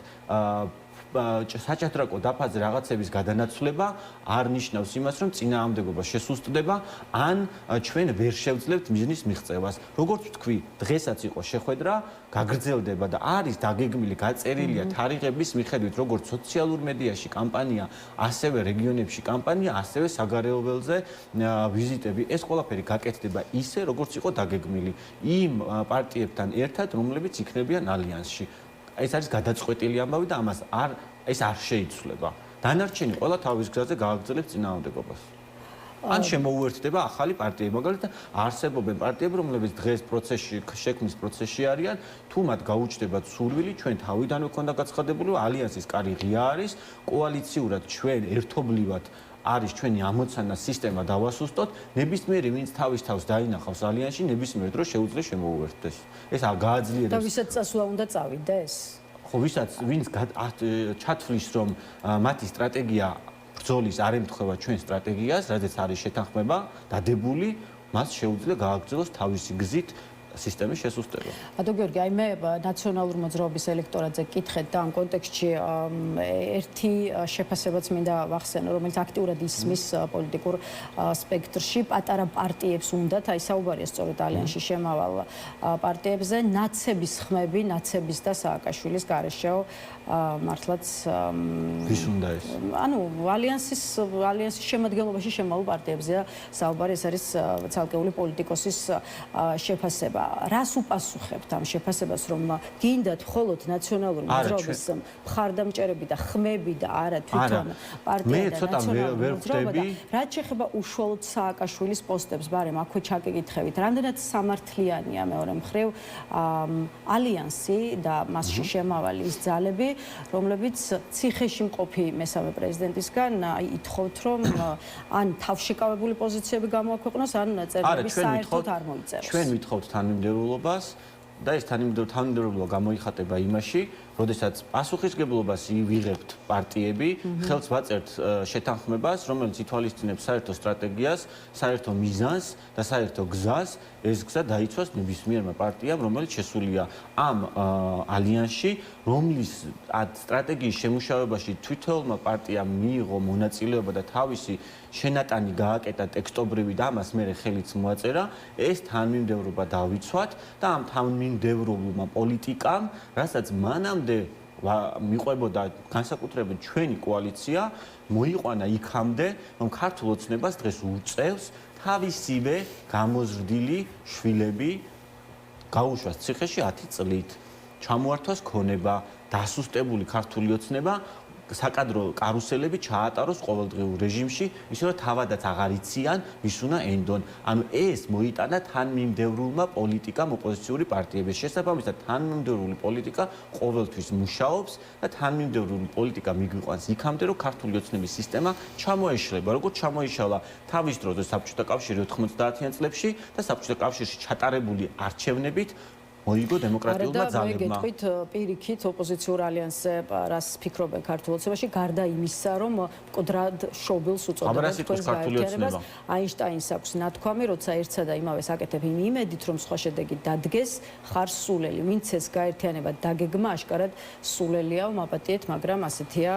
საჭადრაკო დაფაზე რაღაცების გადანაცვლება არ ნიშნავს იმას, რომ წინააღმდეგობა შესუსტდება, ან ჩვენ ვერ შევძლებთ მიზნის მიღწევას. როგორც ვთქვი, დღესაც იყო შეხვედრა, გაგრძელდება და არის დაგეგმილი, გაწერილია თარიღების მიხედვით, როგორც სოციალურ მედიაში კამპანია, ასევე რეგიონებში კამპანია, ასევე საგარეო ველზე ვიზიტები. ეს ყველაფერი გაკეთდება ისე, როგორც იყო დაგეგმილი იმ პარტიებთან ერთად, რომლებიც იქნებიან ალიანსში. ეს არის გადაწყვეტილი ამბავი და ამას ეს არ შეიცვლება. დანარჩენი ყველა თავის გზაზე გააგრძელებს წინააღმდეგობას. ან შემოუერთდება ახალი პარტიები. მაგალითად, არსებობენ პარტიები, რომლებიც დღეს შექმნის პროცესში არიან, თუ მათ გაუჩნდებათ სურვილი, ჩვენ თავიდანვე ქონდა გაცხადებული, ალიანსის კარი ღია არის, კოალიციურად ჩვენ ერთობლივად არის ჩვენი ამოცანა სისტემა დავასუსტოთ, ნებისმიერი ვინც თავის თავს დაინახავს ალიანსში, ნებისმიერ დროს შეუძლია შემოუერთდეს. ეს გააძლიერებს. და ვისაც წასვლა უნდა წავიდეს? ხო, ვინც ჩათვლის, რომ მათი სტრატეგია ბრძოლის არ ემთხვევა ჩვენ სტრატეგიას, რადგან არის შეთანხმება დადებული, მას შეუძლია გააგრძელოს თავისი გზით სისტემის შესუსტება. ბატონ გიორგი, აი მე ნაციონალური მოძრაობის ელექტორატზე კითხეთ და ამ კონტექსტში ერთი შეფასებაც მინდა ვახსენო, რომელიც აქტიურად ისმის პოლიტიკურ სპექტრში პატარა პარტიებს უნდათ, აი საუბარია სწორედ ალიანსში შემავალ პარტიებზე, ნაცების ხმები, ნაცების და სააკაშვილის გარეშე მართლაც ვის უნდა ეს? ანუ ალიანსის შემადგენლობაში შემავალ პარტიებზეა საუბარი, ეს არის ცალკეული პოლიტიკოსის შეფასება. რას უპასუხებთ ამ შეფასებას, რომ გინდათ მხოლოდ ნაციონალური მოძრაობის მხარდამჭერები და ხმები და არა თვითონ პარტია და ნაციონალური მოძრაობა და რაც შეეხება უშუალოდ სააკაშვილის პოსტებს, ბარემ აქვე ჩაკიკითხებით, რამდენად სამართლიანია მეორე მხრივ ალიანსი და მასში შემავალი ის ძალები, რომლებიც ციხეში მყოფი მესამე პრეზიდენტისგან ითხოვთ, რომ ან თავშეკავებული პოზიციები გამოაქვეყნოს, ან წერილები საერთოდ არ მოიწეროს. ჩვენ ვითხოვთ თანმიმდევრულობას და ეს თანმიმდევრულობა გამოიხატება იმაში, როდესაც პასუხისგებლობას ვიღებთ პარტიები, ხელს ვაწერთ შეთანხმებას, რომელიც ითვალისწინებს საერთო სტრატეგიას, საერთო მიზანს და საერთო გზას, ეს გზა დაიცვას ნებისმიერმა პარტიამ, რომელიც შესულია ამ ალიანსში, რომლის სტრატეგიის შემუშავებაში თვითონმა პარტიამ მიიღო მონაწილეობა და თავისი შენატანი გააკეთა ტექსტობრივი და ამას მერე ხელიც მოაწერა, ეს თანმიმდევრობა დავიცვათ და ამ თანმიმდევრობულმა პოლიტიკამ, რასაც მანამდე მიყვებოდა განსაკუთრებით ჩვენი კოალიცია, მოიყვანა იქამდე, რომ ქართულ ოცნებას დღეს უწევს თავისივე გამოზრდილი შვილები გაუშვას ციხეში 10 წლით, ჩამოართვას ქონება, დასუსტებული ქართული ოცნება საკადრო კარუსელები ჩაატაროს ყოველდღიურ რეჟიმში, ისე რომ თავადაც აღარ იციან, ვის უნდა ენდონ. ანუ ეს მოიტანა თანმიმდევრულმა პოლიტიკამ ოპოზიციური პარტიების შესაბამისად თანმიმდევრული პოლიტიკა ყოველთვის მუშაობს და თანმიმდევრული პოლიტიკა მიგვიყვანს იქამდე, რომ ქართული ოცნების სისტემა ჩამოეშლება, როგორც ჩამოიშალა თავის დროზე საბჭოთა კავშირი 90-იან წლებში და საბჭოთა კავშირში ჩატარებული არჩევნებით მოიგო დემოკრატიულმა ძალებმა. მოგეთქვით პირიქით ოპოზიციურ ალიანსზე რას ფიქრობენ ქართულ ოცნებაში, გარდა იმისა, რომ მკვდრად შობილს უწოდებენ თქვენს გაერთიანებას, აინშტაინს აქვს ნათქვამი, როცა ერთსა და იმავეს აკეთებ იმ იმედით, რომ სხვა შედეგი დადგეს, ხარ სულელი. ვინც ეს გაერთიანება დაგეგმა, აშკარად სულელია, ვმაპატიეთ, მაგრამ ასეთია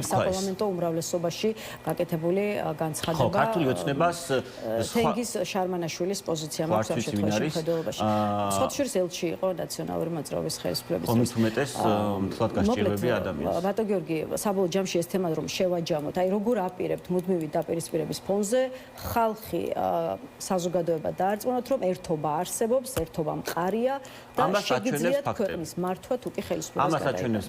საპარლამენტო უმრავლესობაში გაკეთებული განცხადება. ხო, ქართული ოცნებას თენგიზ შარმანაშვილის პოზიცია მაქვს ამ შემთხვევაში მხედველობაში. სხვა შორის ელჩი იყო ნაციონალური მოძრაობის ხელისუფლების ხომით უმეტეს მთლად გასჭირვები ადამიანს. ბატონ გიორგი, საბოლოო ჯამში ეს თემა რომ შევაჯამოთ, აი როგორ აპირებთ მუდმივი დაპირისპირების ფონზე ხალხი საზოგადოება დაარწმუნოთ, რომ ერთობა არსებობს, ერთობა მყარია და შეგიძლიათ ქვეყნის მართვა თუ კი ხელისუფლებას ამას აჩვენებს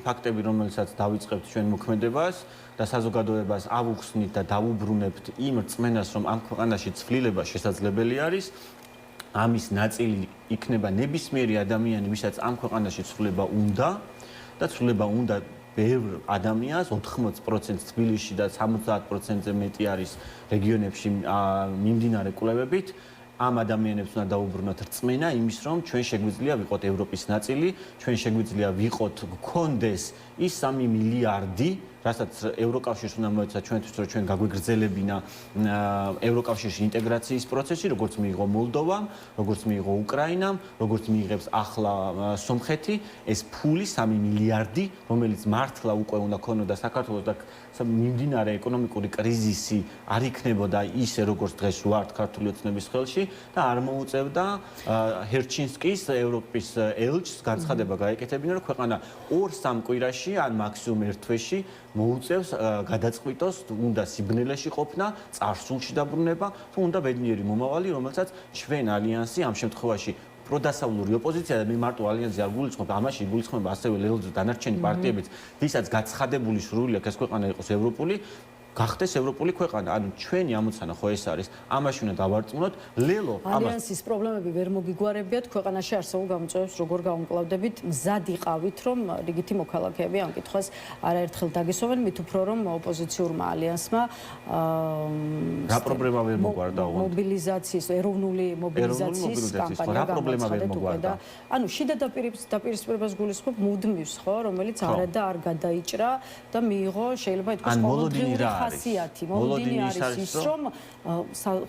ფაქტები, რომელსაც დავიწყებთ ჩვენ მოქმედებას და საზოგადოებას ავუხსნით და დავუბრუნებთ იმ რწმენას, რომ ამ ქვეყანაში ცვლილება შესაძლებელი არის. ამის ნაწილი იქნება ნებისმიერი ადამიანი, ვისაც ამ ქვეყანაში ცვლილება უნდა და ცვლილება უნდა ბევრ ადამიანს, 80% თბილისში და 70%-ზე მეტი არის რეგიონებში მიმდინარე კვლევებით. ამ ადამიანებს უნდა დაუბრუნოთ რწმენა იმის, რომ ჩვენ შეგვიძლია ვიყოთ ევროპის ნაწილი, ჩვენ შეგვიძლია ვიყოთ გქონდეს ის 3 მილიარდი, რასაც ევროკავშირს უნდა მოეცა ჩვენთვის, რომ ჩვენ გაგვეგრძელებინა ევროკავშირში ინტეგრაციის პროცესი, როგორც მიიღო მოლდოვამ, როგორც მიიღო უკრაინამ, როგორც მიიღებს ახლა სომხეთი, ეს ფული 3 მილიარდი, რომელიც მართლა უკვე უნდა ქონოდა საქართველოს და მიმდინარე ეკონომიკური კრიზისი არ იქნებოდა ისე, როგორც დღეს ვართ ქართული ოცნების ხელში და არ მოუწევდა ჰერჩინსკის ევროპის ელჩს განცხადება გაეკეთებინა, რომ ქვეყანა 2-3 კვირაში ან მაქსიმუმ 1 თვეში მოუწევს გადაწყვიტოს, უნდა სიბნელეში ყოფნა, წარსულში დაბრუნება, თუ უნდა ბედნიერი მომავალი, რომელსაც ჩვენ ალიანსი ამ შემთხვევაში პროდასავლური ოპოზიცია და მე მარტო ალიანსი არ გულისხმობ, ამაში გულისხმობა ასევე ლეონიდ დანარჩენი პარტიებიც, ვისაც გაცხადებული სურვილი აქვს ეს ქვეყანა იყოს ევროპული, გახდეს ევროპული ქვეყანა. ანუ ჩვენი ამოცანა ხო ეს არის. ამაში უნდა დავარწმუნოთ. ლელო ალიანსის პრობლემები ვერ მოგიგوارებიათ, ქვეყანაში არსებულ გამოწვევებს როგორ გაუმკლავდებით, მზად იყავით, რომ რიგითი მოქალაქეები ამ კითხვას არაერთხელ დაგესვენ, მით უფრო რომ ოპოზიციურმა ალიანსმა რა პრობლემა ვერ მოგვარდა ოღონდ? მობილიზაციის, ეროვნული მობილიზაციის კამპანია გამოცხადდა. ანუ შიდა დაპირისპირებას გულისხმობ მუდმივს, ხო, რომელიც არა და არ გადაიჭრა და მიიღო, შეიძლება ითქვას, ყოველდღიური ხარისხი. ხასიათი, მოლოდინი არის ის, რომ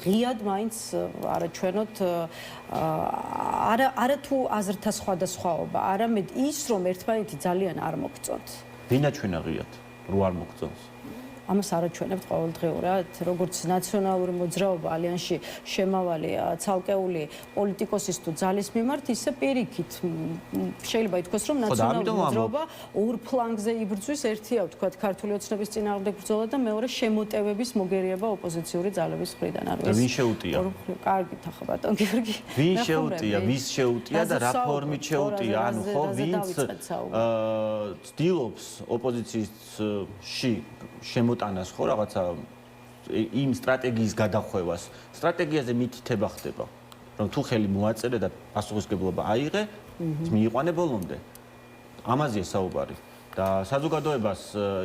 ღიად მაინც არაჩვენოთ არა თუ აზრთა სხვადასხვაობა, არამედ ის, რომ ერთმანეთი ძალიან არ მოგწონთ. ვინაჩვენა ღიად, რო არ მოგწონს. ამას არაჩვენებთ ყოველდღიურად, როგორც ნაციონალური მოძრაობა ალიანსში შემავალი ცალკეული პოლიტიკოსის თუ ძალის მიმართ, ისე პირიქით შეიძლება ითქვას, რომ ნაციონალური მოძრაობა ორ ფლანგზე იბრძვის, ერთია ვთქვათ ქართული ოცნების წინააღმდეგ ბრძოლა და მეორე შემოტევების მოგერიება ოპოზიციური ძალების მხრიდან. და ვინ შეუტია? კარგით ახლა ბატონ გიორგი. ვინ შეუტია, ვის შეუტია და რა ფორმით შეუტია? ანუ ხო ვინც ცდილობს ოპოზიციაში შემოტანას ხო რაღაცა იმ სტრატეგიის გადახვევას. სტრატეგიაზე მითითება ხდება, რომ თუ ხელი მოაწერე და პასუხისმგებლობა აიღე, მიიყვანე ბოლომდე. ამაზეა საუბარი. და საზოგადოებას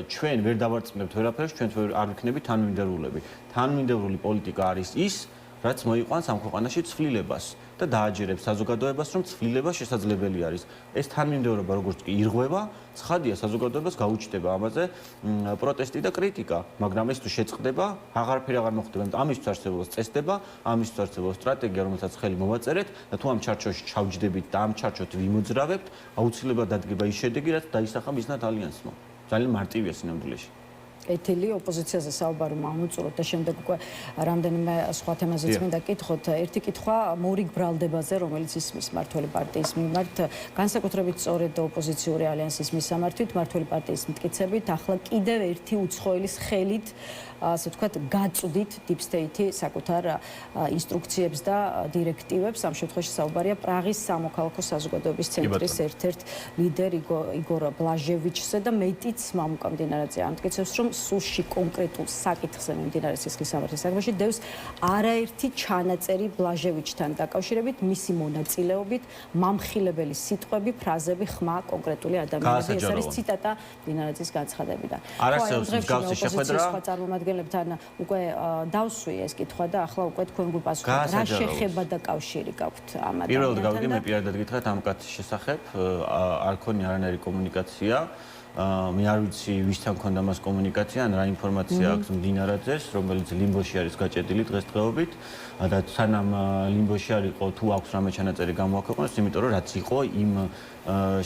ჩვენ ვერ დავარწმუნებთ ვერაფერს, ჩვენ არ ვიქნებით თანმიმდევრულები. თანმიმდევრული პოლიტიკა არის ის, რაც მოიყვანს ამ ქვეყანაში ცვლილებას და დააჯერებს საზოგადოებას, რომ ცვლილება შესაძლებელი არის. ეს თანმიმდევრობა როგორც კი ირღვევა, ცხადია საზოგადოებას გაუჩნდება ამაზე პროტესტი და კრიტიკა, მაგრამ ეს თუ შეწყდება, აღარაფერი აღარ მოხდება. ამისთვის არსებობს წესდება, ამისთვის არსებობს სტრატეგია, რომელსაც ხელი მოვაწერეთ და თუ ამ ჩარჩოში ჩავჯდებით და ამ ჩარჩოთ ვიმოძრავებთ, აუცილებლად დადგება ის შედეგი, რაც დაისახა მიზნად ალიანსმა. ძალიან მარტივია სინამდვილეში. ეთილი ოპოზიციაზე საუბარი მომწუროთ და შემდეგ უკვე რამდენიმე სხვა თემაზეც მინდა კითხოთ. ერთი კითხვა მორიგ ბრალდებაზე, რომელიც ისმის მართველი პარტიის მიმართ, განსაკუთრებით სწორედ ოპოზიციური ალიანსის მისამართით, მართველი პარტიის მტკიცებით, ახლა კიდევ ერთი უცხოელის ხელით ასე ვთქვათ, გაწვდით Deep State-ი საკუთარ ინსტრუქციებს და დირექტივებს. ამ შემთხვევაში საუბარია პრაღის სამოქალაქო საზოგადოების ცენტრის ერთ-ერთ ლიდერ იგორ ბლაჟევიჩზე და მეტიც მამუკა მდინარაძე ამტკიცებს, რომ სულში კონკრეტულ საკითხზე მიმდინარე სისხლის სამართლის საქმეში დევს არაერთი ჩანაწერი ბლაჟევიჩთან დაკავშირებით, მისი მონაწილეობით, მამხილებელი სიტყვები, ფრაზები, ხმა კონკრეტული ადამიანების. ეს არის ციტატა მდინარაძის განცხადებიდან. არ არსებობს მსგავსი შეხვედრა. მადგენლებთან უკვე დავსვი ეს კითხვა და ახლა უკვე თქვენ გულპასუხობთ რა შეხება და კავშირი გაქვთ ამ ადამიანთან. პირველად გავიგე მე პირადად გითხრათ ამ კაცის შესახებ არ ქონია არანაირი კომუნიკაცია. მე არ ვიცი ვისთან ქონდა მას კომუნიკაცია, ან რა ინფორმაცია აქვს მდინარაძეს, რომელიც ლიმბოში არის გაჭედილი დღესდღეობით და სანამ ლიმბოში არ იყო თუ აქვს რამე ჩანაწერი გამოაქვეყნოს, იმიტომ რომ რაც იყო იმ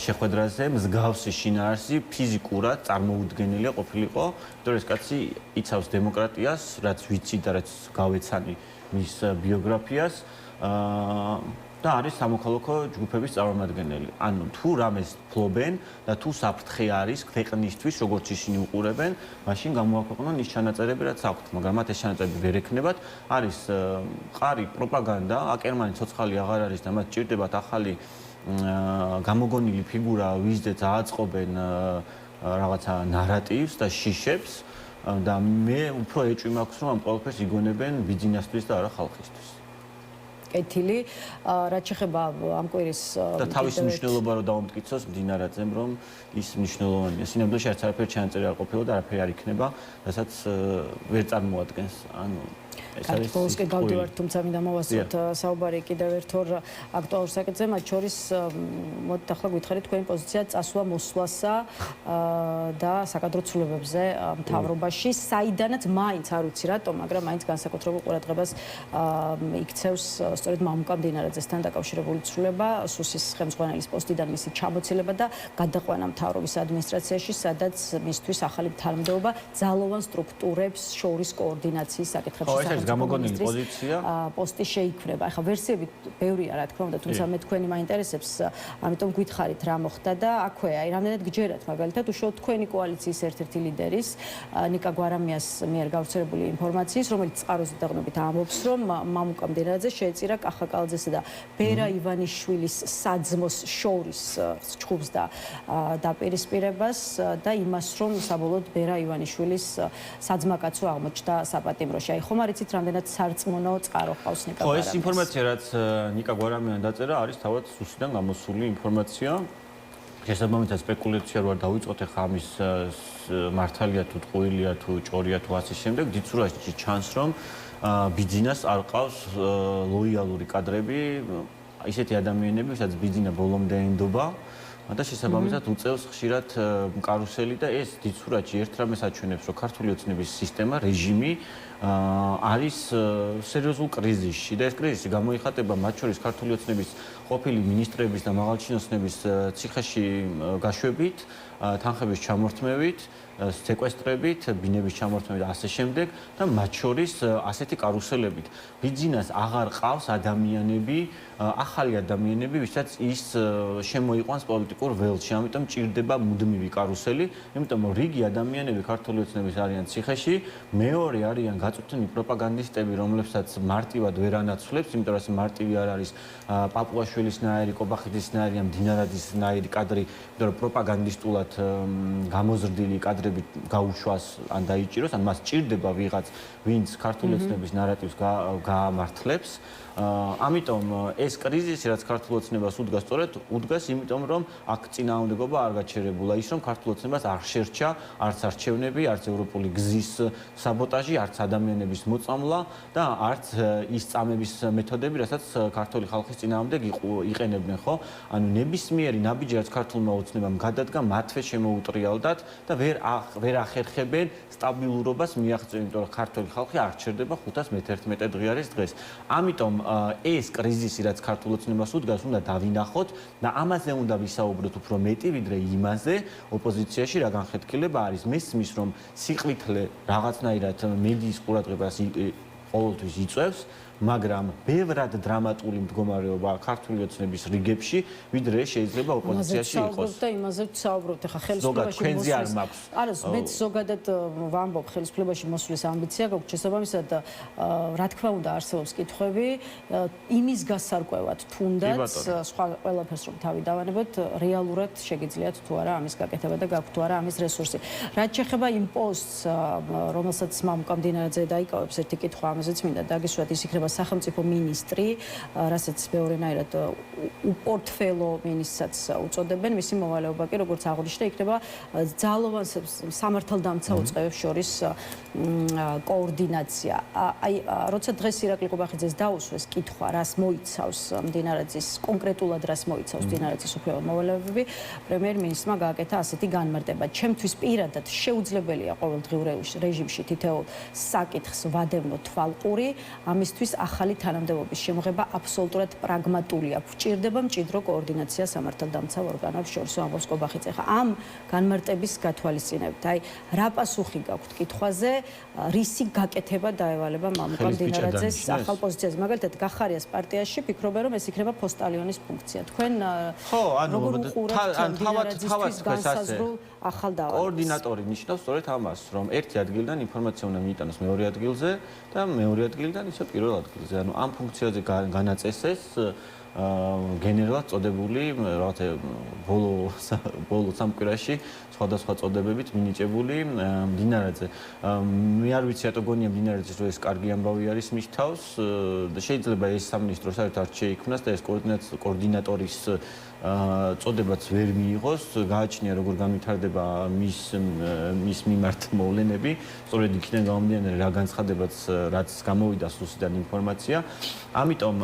შეხვედრაზე მსგავსი შინაარსი ფიზიკურად წარმოუდგენელია ყოფილიყო, იმიტომ რომ ეს კაცი იცავს დემოკრატიას, რაც ვიცი და რაც გავეცანი მის ბიოგრაფიას. და არის სამოქალაქო ჯგუფების წარმომადგენელი. ანუ თუ რამეს ფლობენ და თუ საფრთხე არის ქვეყნისთვის, როგორც ისინი უყურებენ, მაშინ გამოაქვეყნონ ის ჩანაწერები, რაც აქვთ, მაგრამ მათ ეს ჩანაწერები ვერ ექნებათ. არის მყარი პროპაგანდა, აკერმანი ცოცხალი აღარ არის და მათ ჭირდებათ ახალი გამოგონილი ფიგურა, ვიზდეც ააწყობენ რაღაცა ნარატივს და შიშებს და მე უფრო ეჭვი მაქვს, რომ ამ ყველაფერს იგონებენ ბიზნესთვის და არა ხალხისთვის. კეთილი, რაც შეეხება ამ კვირის და თავისი მნიშვნელობა რო დავამტკიცოს მდინარაძემ, რომ ის მნიშვნელოვანია. სინამდვილეში არც არაფერი ჩანაწერი არ ყოფილა და არაფერი არ იქნება, რასაც ვერ წარმოადგენს. ანუ ეს არის ბოლოსკენ გავდივართ, თუმცა მინდა მოვასწროთ საუბარი კიდევ ერთ ორ აქტუალურ საკითხზე, მათ შორის მოდით ახლა გითხარით თქვენი პოზიცია წასვლა მოსვლასა და საკადრო ცვლილებებზე მთავრობაში, საიდანაც მაინც არ ვიცი რატომ, მაგრამ მაინც განსაკუთრებულ ყურადღებას იქცევს სწორედ მამუკა მდინარაძესთან დაკავშირებული ცვლილება, სუსის ხელმძღვანელის პოსტიდან მისი ჩამოცილება და გადაყვანა მთავრობის ადმინისტრაციაში, სადაც მისთვის ახალი თანამდებობა ძალოვან სტრუქტურებს შორის კოორდინაციის საკითხებში გამოგონილი პოზიცია პოსტი შეიქმნება. ახლა ვერსიები ბევრია რა თქმა უნდა, თუმცა მე თქვენი მაინტერესებს, ამიტომ გითხარით რა მოხდა და აქვე აი რამდენად გჯერათ მაგალითად უშუალოდ თქვენი კოალიციის ერთ-ერთი ლიდერის ნიკა გვარამიას მიერ გავრცელებული ინფორმაციის, რომელიც წყაროზე დაყრდნობით ამბობს, რომ მამუკა მდინარაძე შეეწირა კახა კალაძესა და ბერა ივანიშვილის საძმოს შორის ჩხუბს და დაპირისპირებას და იმას, რომ საბოლოოდ ბერა ივანიშვილის საძმაკაცო აღმოჩნდა საპატიმროში. აი ხომ არ იცით რამდენად სარწმუნო წყარო ყავს ნიკა გვარამიას. ეს ინფორმაცია, რაც ნიკა გვარამიან დაწერა, არის თავად სუსიდან გამოსული ინფორმაცია. შესაბამისად სპეკულაცია რო არ დავიწყოთ ახლა ამის მართალია თუ ტყუილია თუ ჭორია თუ ასე შემდეგ, დიცურაში ჩანს რომ ბიძინას არ ყავს ლოიალური კადრები, ისეთი ადამიანები, ვისაც ბიძინა ბოლომდე ენდობა და შესაბამისად უწევს ხშირად კარუსელი და ეს დიდსურათში ერთ რამეს აჩვენებს, რომ ქართული ოცნების სისტემა, რეჟიმი არის სერიოზულ კრიზისში და ეს კრიზისი გამოიხატება მათ შორის ქართული ოცნების ყოფილი მინისტრების და მაღალჩინოსნების ციხეში გაშვებით, თანხების ჩამორთმევით, სეკვესტრებით, ბინების ჩამორთმევით და ასე შემდეგ და მათ შორის ასეთი კარუსელებით. ბიძინას აღარ ყავს ადამიანები, ახალი ადამიანები, ვისაც ის შემოიყვანს პოლიტიკურ ველში, ამიტომ ჭირდება მუდმივი კარუსელი, იმიტომ რომ რიგი ადამიანები ქართული ოცნების არიან ციხეში, მეორე არიან გაწვრთნილი პროპაგანდისტები, რომლებსაც მარტივად ვერ ანაცვლებს, იმიტომ რომ ეს მარტივი არ არის პაპუაშვილისნაირი, კობახიძისნაირი, მდინარაძისნაირი კადრი, იმიტომ რომ პროპაგანდისტულად გამოზრდილი კადრები გაუშვას ან დაიჭიროს, ან მას ჭირდება ვიღაც, ვინც ქართული ოცნების ნარატივს გაამართლებს. ამიტომ ეს კრიზისი, რაც ქართულ ოცნებას უდგას, სწორედ უდგას, იმიტომ რომ აქ წინააღმდეგობა არ გაჩერებულა ის, რომ ქართულ ოცნებას არ შერჩა არც არჩევნები, არც ევროპული გზის საბოტაჟი, არც ადამიანების მოწამვლა და არც ის წამების მეთოდები, რასაც ქართული ხალხის წინააღმდეგ იყენებდნენ, ხო? ანუ ნებისმიერი ნაბიჯი, რაც ქართულმა ოცნებამ გადადგა, მათვე შემოუტრიალდათ და ვერ ახერხებენ სტაბილურობას მიაღწევენ, იმიტომ რომ ქართული ხალხი არ ჩერდება 511 დღე არის დღეს. ამიტომ ეს კრიზისი, რაც ქართულ ოცნებას უდგას, უნდა დავინახოთ და ამაზე უნდა ვისაუბროთ უფრო მეტი, ვიდრე იმაზე, ოპოზიციაში რა განხეთქილება არის. მესმის, რომ სიყვითლე რაღაცნაირად მედიის ყურადღებას ყოველთვის იწვევს, მაგრამ ბევრად დრამატული მდგომარეობა ქართული ოცნების რიგებში, ვიდრე შეიძლება ოპოზიციაში იყოს. და იმაზე ვსაუბრობთ, ახლა ხელისუფლებაში მოსვლის. არა, მეც ზოგადად ვამბობ, ხელისუფლებაში მოსვლის ამბიცია გაქვს, შესაბამისად, რა თქმა უნდა, არსებობს კითხვები, იმის გასარკვევად თუნდაც სხვა ყველაფერს რომ თავი დავანებოთ, რეალურად შეგიძლიათ თუ არა ამის გაკეთება და გაქვთ თუ არა ამის რესურსი. რაც შეეხება იმ პოსტს, რომელსაც მამუკა მდინარაძე დაიკავებს, ერთი კითხვა ამაზეც მინდა დაგისვათ, ის იქნება სახელმწიფო მინისტრი, რასაც მეორენაირად უპორტფელო მინისტრსაც უწოდებენ, მისი მოვალეობა კი როგორც აღნიშნა, იქნება ძალოვან სამართალდამცა უწყებებს შორის კოორდინაცია. აი, როცა დღეს ირაკლი ყუბახიძეს დაუსვეს კითხვა, რას მოიცავს მდინარაძის, კონკრეტულად რას მოიცავს მდინარაძის უფლება მოვალეობები, პრემიერ-მინისტრმა გააკეთა ასეთი განმარტება. ჩემთვის პირადად შეუძლებელია ყოველდღიურ რეჟიმში თითოეულ საკითხს ვადევნო თვალყური, ამისთვის ახალი თანამდებობის შემოღება აბსოლუტურად პრაგმატულია. გვჭირდება მჭიდრო კოორდინაცია სამართალდამცავ ორგანოებს შორის, ამბობს ყუბახიძე. ამ განმარტების გათვალისწინებით, აი, რა პასუხი გაქვთ კითხვაზე, რისი გაკეთება დაევალება მამუკა მდინარაძეს ახალ პოზიციაზე? მაგალითად, გახარიას პარტიაში ფიქრობენ, რომ ეს იქნება პოსტალიონის ფუნქცია. თქვენ როგორ უყურებთ მდინარაძისთვის განსაზღვრულ ახალ დავალებას? კოორდინატორი ნიშნავს სწორედ ამას, რომ ერთი ადგილიდან ინფორმაცია უნდა მიიტანოს მეორე ადგილზე და მეორე ადგილიდან ისე პირველ ადგილზე. ანუ ამ ფუნქციაზე განაწესეს გენერალად წოდებული, რაღაცა ბოლო სამკვირაში სხვადასხვა წოდებებით მინიჭებული მდინარაძე. მე არ ვიცი, რატო გონია მდინარაძის, რომ ეს კარგი ამბავი არის მის თავს და შეიძლება ეს სამინისტრო საერთოდ შეიქმნას და ეს კოორდინატორის წოდებაც ვერ მიიღოს, გააჩნია როგორ განვითარდება მის მიმართ მოვლენები, სწორედ იქიდან გამომდინარე რა განცხადებაც რაც გამოვიდა სუსიდან ინფორმაცია. ამიტომ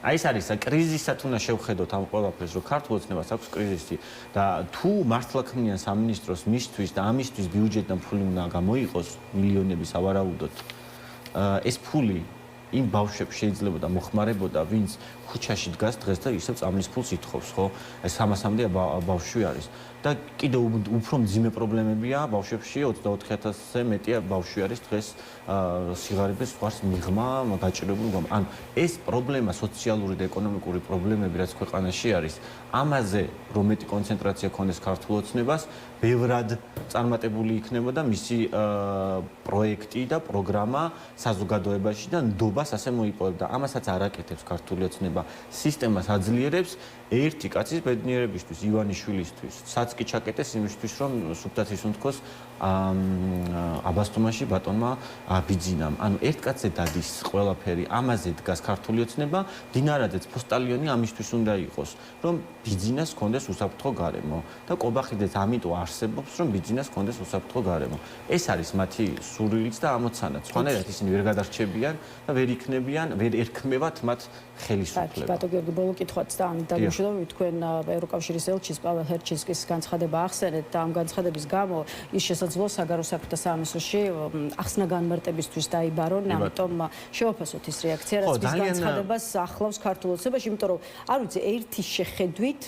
აი ეს არის კრიზისად უნდა შევხედოთ ამ ყველაფერს, რომ ქართულ ოცნებას აქვს კრიზისი და თუ მართლა ქმნიან სამინისტროს მისთვის და ამისთვის ბიუჯეტიდან ფული უნდა გამოიყოს მილიონები სავარაუდოდ, ეს ფული იმ ბავშვებს შეიძლება და მოხმარებოდა, ვინც ქუჩაში დგას დღეს და ისევ წამლის ფულს ითხოვს, ხო? ეს 300-მდე ბავშვი არის. და კიდევ უფრო მძიმე პრობლემებია ბავშვებში, 24,000-ზე მეტი ბავშვი არის დღეს სიღარიბეს ზღვარს მიღმა გაჭირებული. ანუ ეს პრობლემა, სოციალური და ეკონომიკური პრობლემები, რაც ქვეყანაში არის, ამაზე რომ მეტი კონცენტრაცია ქონდეს ქართულ ოცნებას, ბევრად წარმატებული იქნებოდა მისი პროექტი და პროგრამა საზოგადოებაში და ნდობას ასე მოიპოვებდა. ამასაც არ აკეთებს ქართული ოცნება. სისტემას აძლიერებს ერთი კაცის ბედნიერებისთვის, ივანიშვილისთვის, კი ჩაკეტეს იმისთვის, რომ სუბტაციის უნთქოს აბასთუმაში ბატონმა ბიძინამ. ანუ ერთ კაცზე დადის ყველაფერი, ამაზე დგას ქართული ოცნება, მდინარაძეც პოსტალიონი ამისთვის უნდა იყოს, რომ ბიზნესს ჰქონდეს უსაფრთხო გარემო და კობახიდეც ამიტომ არსებობს, რომ ბიზნესს ჰქონდეს უსაფრთხო გარემო. ეს არის მათი სურვილიც და ამოცანაც. სხვანაირად ისინი ვერ გადარჩებიან და ვერ იქნებიან, ვერ ერქმევათ მათ ხელისუფლება. ბატონ გიორგი, ბოლო კითხვაც და ამით დაგუშვიდობ, თქვენ ევროკავშირის ელჩის პაվել ჰერჩინსკის განცხადება ახსენეთ და ამ განცხადების გამო ის შესაძლოა საგარეო საქმეთა სამინისტროში ახსნა განმარტებისთვის დაიბარონ, ამიტომ შევაფასოთ ის რეაქცია, რაც ის განცხადებას ახლავს ქართულ ოცნებაში, იმიტომ რომ არ ვიცი, ერთი შეხედვით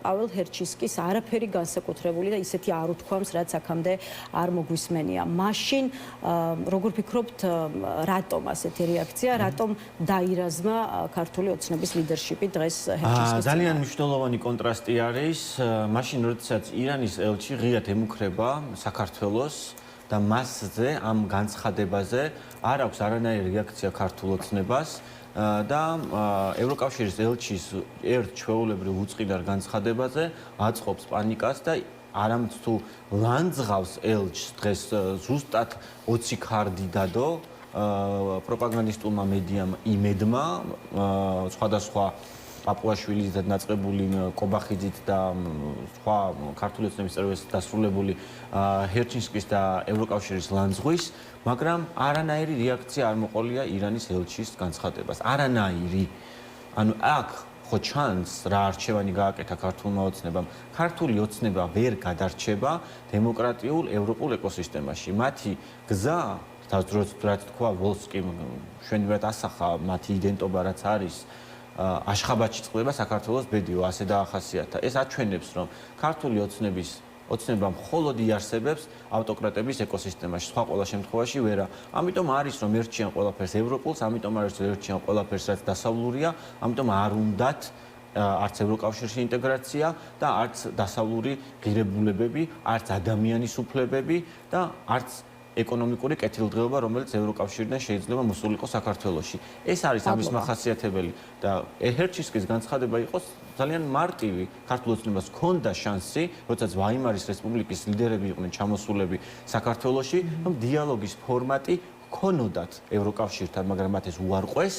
პაվել ჰერჩინსკის არაფერი განსაკუთრებული და ისეთი არ უთქვამს, რაც აქამდე არ მოგვისმენია. მაშინ როგორ ფიქრობთ, რატომ ასეთი რეაქცია, რატომ დაირაზმა ქართული ოცნების ლიდერშიპი დღეს ჰერჩინსკის? ძალიან მნიშვნელოვანი კონტრასტი არის, მაშინ როდესაც ირანის ელჩი ღიად ემუქრება საქართველოს და მასზე ამ განცხადებაზე არ აქვს არანაირი რეაქცია ქართულ ოცნებას და ევროკავშირის ელჩის ერთ ჩვეულებრივ უწყინარ განცხადებაზე აწყობს პანიკას და არამც თუ ლანძღავს ელჩს დღეს ზუსტად 20 ქარდი დადო პროპაგანდისტულმა მედიამ იმედმა სხვადასხვა პაპუაშვილის და ნაწყებული კობახიძით და სხვა ქართული ოცნების წევრების დასრულებული ჰერჩინსკის და ევროკავშირის ლანძღვის, მაგრამ არანაირი რეაქცია არ მოყოლია ირანის ელჩის განცხადებას. არანაირი. ანუ აქ ხო ჩანს რა არჩევანი გააკეთა ქართულმა ოცნებამ. ქართული ოცნება ვერ გადარჩება დემოკრატიულ ევროპულ ეკოსისტემაში. მათი გზა რაც თქვა ვოლსკიმ შვენივრად ასახა მათი იდენტობა რაც არის აშხაბადში წყდება საქართველოს ბედიო, ასე დაახასიათა. ეს აჩვენებს, რომ ქართული ოცნება მხოლოდ იარსებებს ავტოკრატების ეკოსისტემაში, სხვა ყველა შემთხვევაში ვერა. ამიტომ არის, რომ ერჩიან ყველაფერს ევროპულს, ამიტომ არის, რომ ერჩიან ყველაფერს, რაც დასავლურია, ამიტომ არ უნდათ არც ევროკავშირში ინტეგრაცია და არც დასავლური ღირებულებები, არც ადამიანის უფლებები და არც ეკონომიკური კეთილდღეობა, რომელიც ევროკავშირიდან შეიძლება მოსულიყო საქართველოში. ეს არის ამის მახასიათებელი და ჰერჩინსკის განცხადება იყო ძალიან მარტივი. ქართულ ოცნებას ჰქონდა შანსი, როდესაც ვაიმარის რესპუბლიკის ლიდერები იყვნენ ჩამოსულები საქართველოში, რომ დიალოგის ფორმატი ჰქონოდათ ევროკავშირთან, მაგრამ მათ ეს უარყვეს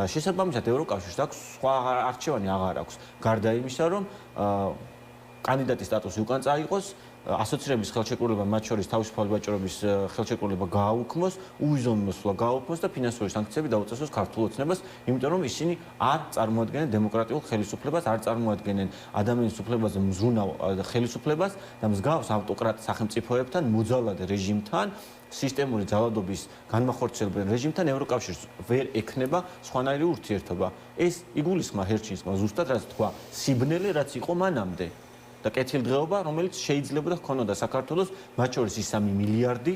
და შესაბამისად ევროკავშირს აქვს სხვა არჩევანი აღარ აქვს. გარდა იმისა, რომ კანდიდატის სტატუსი უკან წაიღოს, ასოცირების ხელშეკრულება მათ შორის თავისუფალი ვაჭრობის ხელშეკრულება გააუქმოს, უიზომოსლა გააუქმოს და ფინანსური სანქციები დაუწესოს ქართულ ოცნებას, იმიტომ რომ ისინი არ წარმოადგენენ დემოკრატიულ ხელისუფლებას, არ წარმოადგენენ ადამიანის უფლებაზე მზრუნავ ხელისუფლებას და მსგავს ავტოკრატ სახელმწიფოებთან, მოძალად რეჟიმთან, სისტემური ძალადობის განმახორციელებელ რეჟიმთან ევროკავშირს ვერ ექნება სხვანაირი ურთიერთობა. ეს იგულისხმა ჰერჩინსკმა ზუსტად რაც თქვა, სიბნელე რაც იყო მანამდე. და კეთილდღეობა, რომელიც შეიძლება და ჰქონოდა საქართველოს, მათ შორის ის 3 მილიარდი,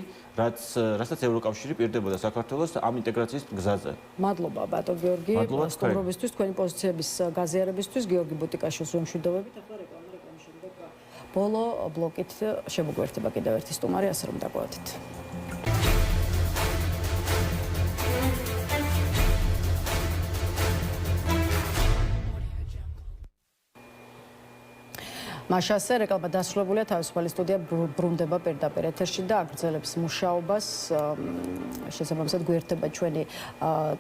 რასაც ევროკავშირი პირდებოდა საქართველოს ამ ინტეგრაციის გზაზე. მადლობა ბატონ გიორგი, სტუმრობისთვის, თქვენი პოზიციების გაზიარებისთვის, გიორგი ბუტიკაშვილს ვემშვიდობებით. ახლა რეკლამის შემდეგ ბოლო ბლოკით შემოგვერთება კიდევ ერთი სტუმარი, ასე რომ დაგვაოდით. მაშასე რეკლამა დასრულებულია, თავისუფალი სტუდია ბრუნდება პირდაპირ ეთერში და აგრძელებს მუშაობას. შესაბამისად გვერდება ჩვენი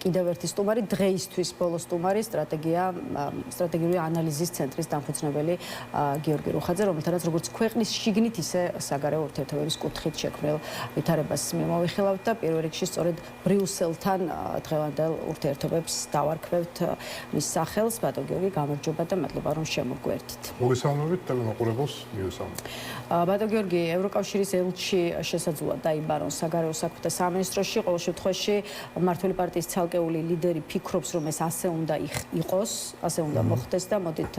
კიდევ ერთი სტუმარი, დღეისთვის ბოლო სტუმარი, სტრატეგიული ანალიზის ცენტრის დამფუძნებელი გიორგი რუხაძე, რომელთანაც როგორც ქვეყნის შიგნით, ისე საგარეო ურთიერთობების კუთხით შექმნილ ვითარებას მიმოვიხილავთ და პირველ რიგში სწორედ ბრიუსელთან დღევანდელ ურთიერთობებს დავარქმევთ მის სახელს. ბატონ გიორგი, გამარჯობა და მადლობა რომ შემოგვერთით. მოგესალმებით. მაყურებელს მიესალმებით. ბატონ გიორგი, ევროკავშირის ელჩი შესაძლოა დაიბარონ საგარეო საქმეთა სამინისტროში. ყოველ შემთხვევაში მმართველი პარტიის ცალკეული ლიდერი ფიქრობს, რომ ეს ასე უნდა იყოს, ასე უნდა მოხდეს და მოდით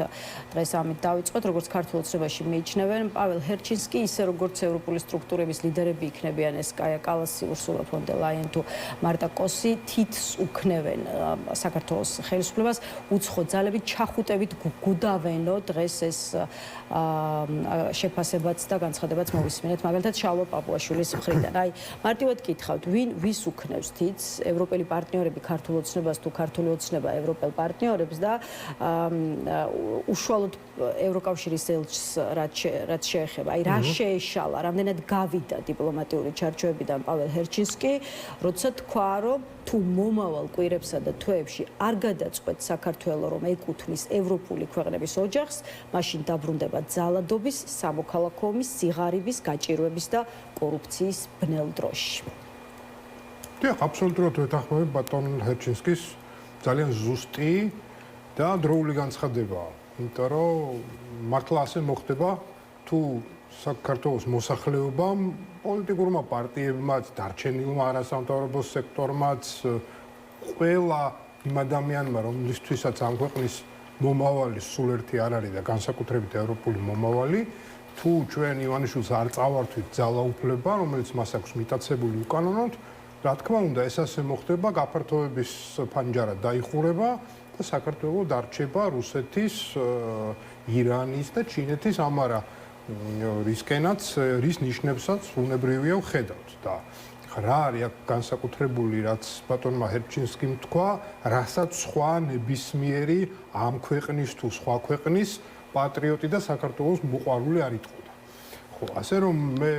დღეს ამით დავიწყოთ, როგორც ქართულ ოცნებაში მიიჩნევენ პაվել ჰერჩინსკი, ისე როგორც ევროპული სტრუქტურების ლიდერები იქნებიან ეს კაია კალასი, ურსულა ფონ დერ ლაიენ თუ მარტა კოსი, თითს უქნევენ საქართველოს ხელისუფლებას, უცხო ძალებით ჩახუტებით გუდავენო დღეს ეს შეფასებაც და განცხადებაც მოვისმინეთ, მაგალითად შალვა პაპუაშვილის მხრიდან. აი, მარტივად გითხავთ, ვის უკნევს თითს ევროპელი პარტნიორები ქართულ ოცნებას თუ ქართული ოცნება ევროპელ პარტნიორებს და უშუალოდ ევროკავშირის ელჩს რაც შეეხება. აი, რა შეეშალა, რამდენად გავიდა დიპლომატიური ჩარჩოებიდან პაվել ჰერჩინსკი, როცა თქვა, რომ თუ მომავალ კვირებსა და თვეებში არ გადაწყვეტ საქართველოს, რომ ეკუთვნის ევროპული ქვეყნების ოჯახს, მაშინ დაბრუნდება ძალადობის, სამოქალაქო ომის, სიღარიბის, გაჭირვების და კორუფციის ბნელ დროში. დიახ, აბსოლუტურად ვეთანხმები ბატონ ჰერჩინსკის ძალიან ზუსტი და დროული განცხადებაა. იმიტომ რომ მართლა ასე მოხდება, თუ საქართველოს მოსახლეობამ, პოლიტიკურმა პარტიებმაც, დარჩენილმა არასამთავრობო სექტორმაც, ყველა იმ ადამიანმა, რომლისთვისაც ამ ქვეყნის მომავალი სულ ერთი არ არის და განსაკუთრებით ევროპული მომავალი, თუ ჩვენ ივანიშვილს არ წავართვით ძალაუფლება, რომელიც მას აქვს მიტაცებული უკანონოდ, რა თქმა უნდა, ეს ასე მოხდება, გაფართოების ფანჯარა დაიხურება და საქართველოს დარჩება რუსეთის, ირანის და ჩინეთის ამარა რისკენაც, რის ნიშნებსაც უნებრივია ვხედავთ და რა არის აქ განსაკუთრებული, რაც ბატონმა ჰერჩინსკიმ თქვა, რასაც სხვა ნებისმიერი ამ ქვეყნის თუ სხვა ქვეყნის პატრიოტი და საქართველოს მოყვარული არ იტყოდა. ხო, ასე რომ მე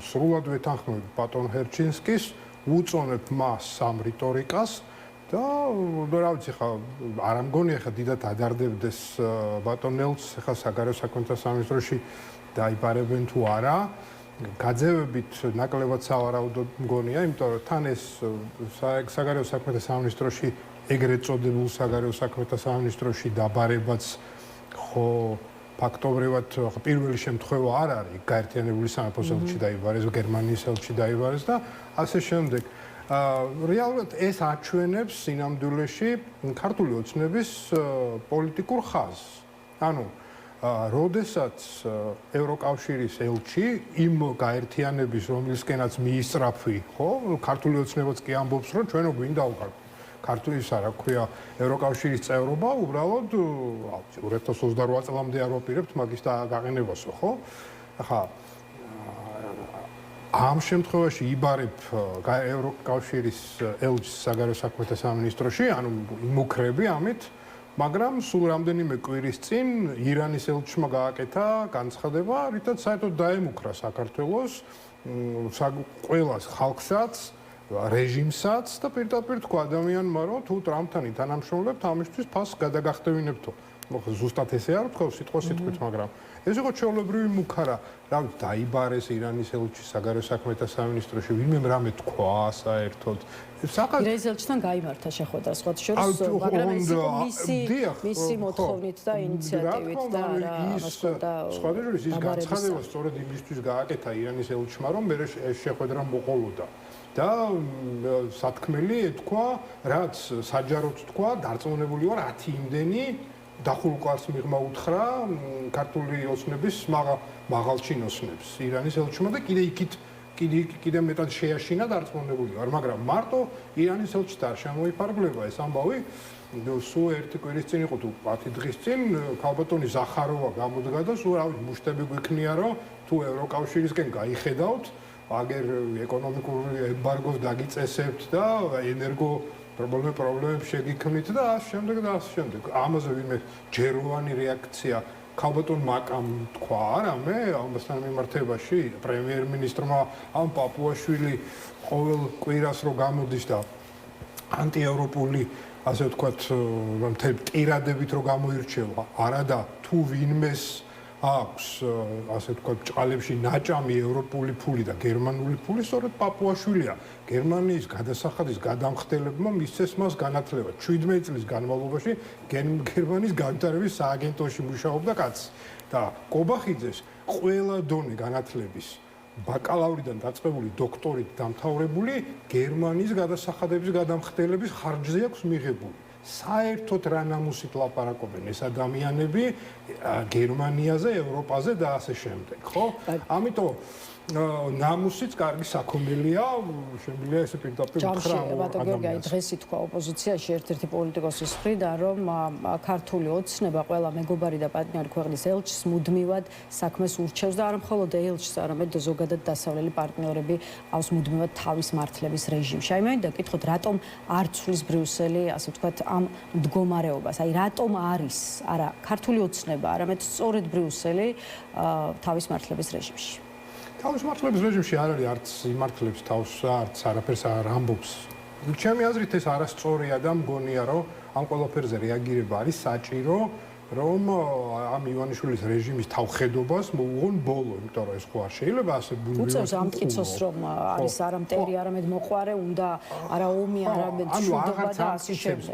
სრულად ვეთანხმები ბატონ ჰერჩინსკის, უწონებ მას ამ რიტორიკას და რა ვიცი ხა არ ამგონია ხა დიდად ადარდებდეს ბატონ ელჩს ხა საგარეო საქმეთა სამინისტროში დაიბარებენ თუ არა. გაძევებით ნაკლებად სავარაუდოდ მგონია, იმიტომ რომ თან ეს საგარეო საქმეთა სამინისტროში ეგრეთ წოდებულ საგარეო საქმეთა სამინისტროში დაბარებაც ხო ფაქტობრივად პირველი შემთხვევა არ არის, გაერთიანებული სამეფოს ელჩი დაიბარეს, გერმანიის ელჩი დაიბარეს და ასე შემდეგ. რეალურად ეს აჩვენებს სინამდვილეში ქართული ოცნების პოლიტიკურ ხაზს. ანუ როდესაც ევროკავშირის ელჩი იმ გაერთიანების, რომლისკენაც მიისწრაფვი, ხო, ქართული ოცნებაც კი ამბობს, რომ ჩვენო გვინდა ქართულის არა ქვია ევროკავშირის წევრობა, უბრალოდ 2028 წლამდე არ ვაპირებთ მაგის გაყენებასო, ხო? ახლა ამ შემთხვევაში იბარებ ევროკავშირის ელჩს საგარეო საქმეთა სამინისტროში, ანუ იმუქრები ამით, მაგრამ სულ რამდენიმე კვირის წინ ირანის ელჩმა გააკეთა განცხადება, რითაც საერთოდ დაემუქრა საქართველოს ყველას ხალხსაც, რეჟიმსაც და პირდაპირ თქვა ადამიანმა, რომ თუ ტრამპთან ითანამშრომლებთ, ამისთვის ფასს გადაგახდევინებთო. მოხდა ზუსტად ესე არ ვთქვა სიტყვით, მაგრამ ეს იყო ჩვეულებრივი მუქარა, რა ვიცი, დაიბარეს ირანის ელჩი საგარეო საქმეთა სამინისტროში, ვინმე რამე თქვა საერთოდ. ირანის ელჩთან გაიმართა შეხვედრა სხვათა შორის, მაგრამ ეს იყო მისი მოთხოვნით და ინიციატივით და სხვათა შორის ის განცხადება სწორედ იმისთვის გააკეთა ირანის ელჩმა, რომ მე ეს შეხვედრა მოყოლოდა. და სათქმელი ეთქვა, რაც საჯაროდ თქვა, დარწმუნებული ვარ 10 იმდენი დახულკვას მიღმა უთხრა ქართული ოცნების მაღალჩინ ოცნებს ირანის ელჩმა და კიდე მეტად შეაშინა დარწმუნებული ვარ, მაგრამ მარტო ირანის ელჩთან არ შემოიფარგლება ეს ამბავი. სულ ერთი კვირის წინ იყო თუ 10 დღის წინ ქალბატონი ზახაროვა გამოდგა და სულ რა ვიცი მუშტები გვიქნია, რომ თუ ევროკავშირისკენ გაიხედავთ აგერ ეკონომიკური ემბარგოს დაგიწესებთ და ენერგო პრობლემებს შეგიქმნით და ასე შემდეგ და ასე შემდეგ. ამაზე ვინმე ჯეროვანი რეაქცია ქალბატონ მაკამ თქვა არამე ამასთან მიმართებაში პრემიერ-მინისტრმა ამ პაპუაშვილი ყოველ კვირას რო გამოდის და ანტიევროპული ასე ვთქვათ მთელი ტირადებით რო გამოირჩევა არადა თუ ვინმეს აქვს ასე ვთქვათ ჭყალებში ნაჭამი ევროპული ფული და გერმანული ფული სწორედ პაპუაშვილია. გერმანიის გადასახადის გადამხდელებმა მისცეს მას განათლება. 17 წლის განმავლობაში გერმანიის განვითარების სააგენტოში მუშაობდა კაცი და კობახიძეს ყველა დონე განათლების ბაკალავრიდან დაწყებული დოქტორით დამთავრებული გერმანიის გადასახადების გადამხდელების ხარჯზე აქვს მიღებული. საერთოდ რა ნამუსით ლაპარაკობენ ეს ადამიანები გერმანიაზე, ევროპაზე და ასე შემდეგ, ხო? ამიტომ ნამუსიც კარგი საქონელია, შემიძლია ესე პირდაპირ უთხრა ადამიანს. დღეს ითქვა ოპოზიციაში ერთ-ერთი პოლიტიკოსის მხრიდან, რომ ქართული ოცნება ყველა მეგობარი და პარტნიორი ქვეყნის ელჩს მუდმივად საქმეს ურჩევს და არა მხოლოდ ელჩს, არამედ ზოგადად დასავლელი პარტნიორები ყავს მუდმივად თავის მართლების რეჟიმში. აი მე დაკითხოთ, რატომ არ ცვლის ბრიუსელი, ასე ვთქვათ, ამ მდგომარეობას? აი რატომ არის არა ქართული ოცნება, არამედ სწორედ ბრიუსელი თავის მართლების რეჟიმში? თავის მართლების რეჟიმში არ არის არც იმართლებს თავს, არც არაფერს არ ამბობს. ჩემი აზრით ეს არასწორია და მგონია, რომ ამ ყველაფერზე რეაგირება არის საჭირო, რომ ამ ივანიშვილის რეჟიმის თავხედობას მოუღონ ბოლო, იმიტომ რომ ეს ხო არ შეიძლება ასე ბუნებრივად. უწევს ამ მტკიცოს, რომ არის არა მტერი, არამედ მოყვარე, უნდა არა ომი, არამედ მშვიდობა და ასე შემდეგ.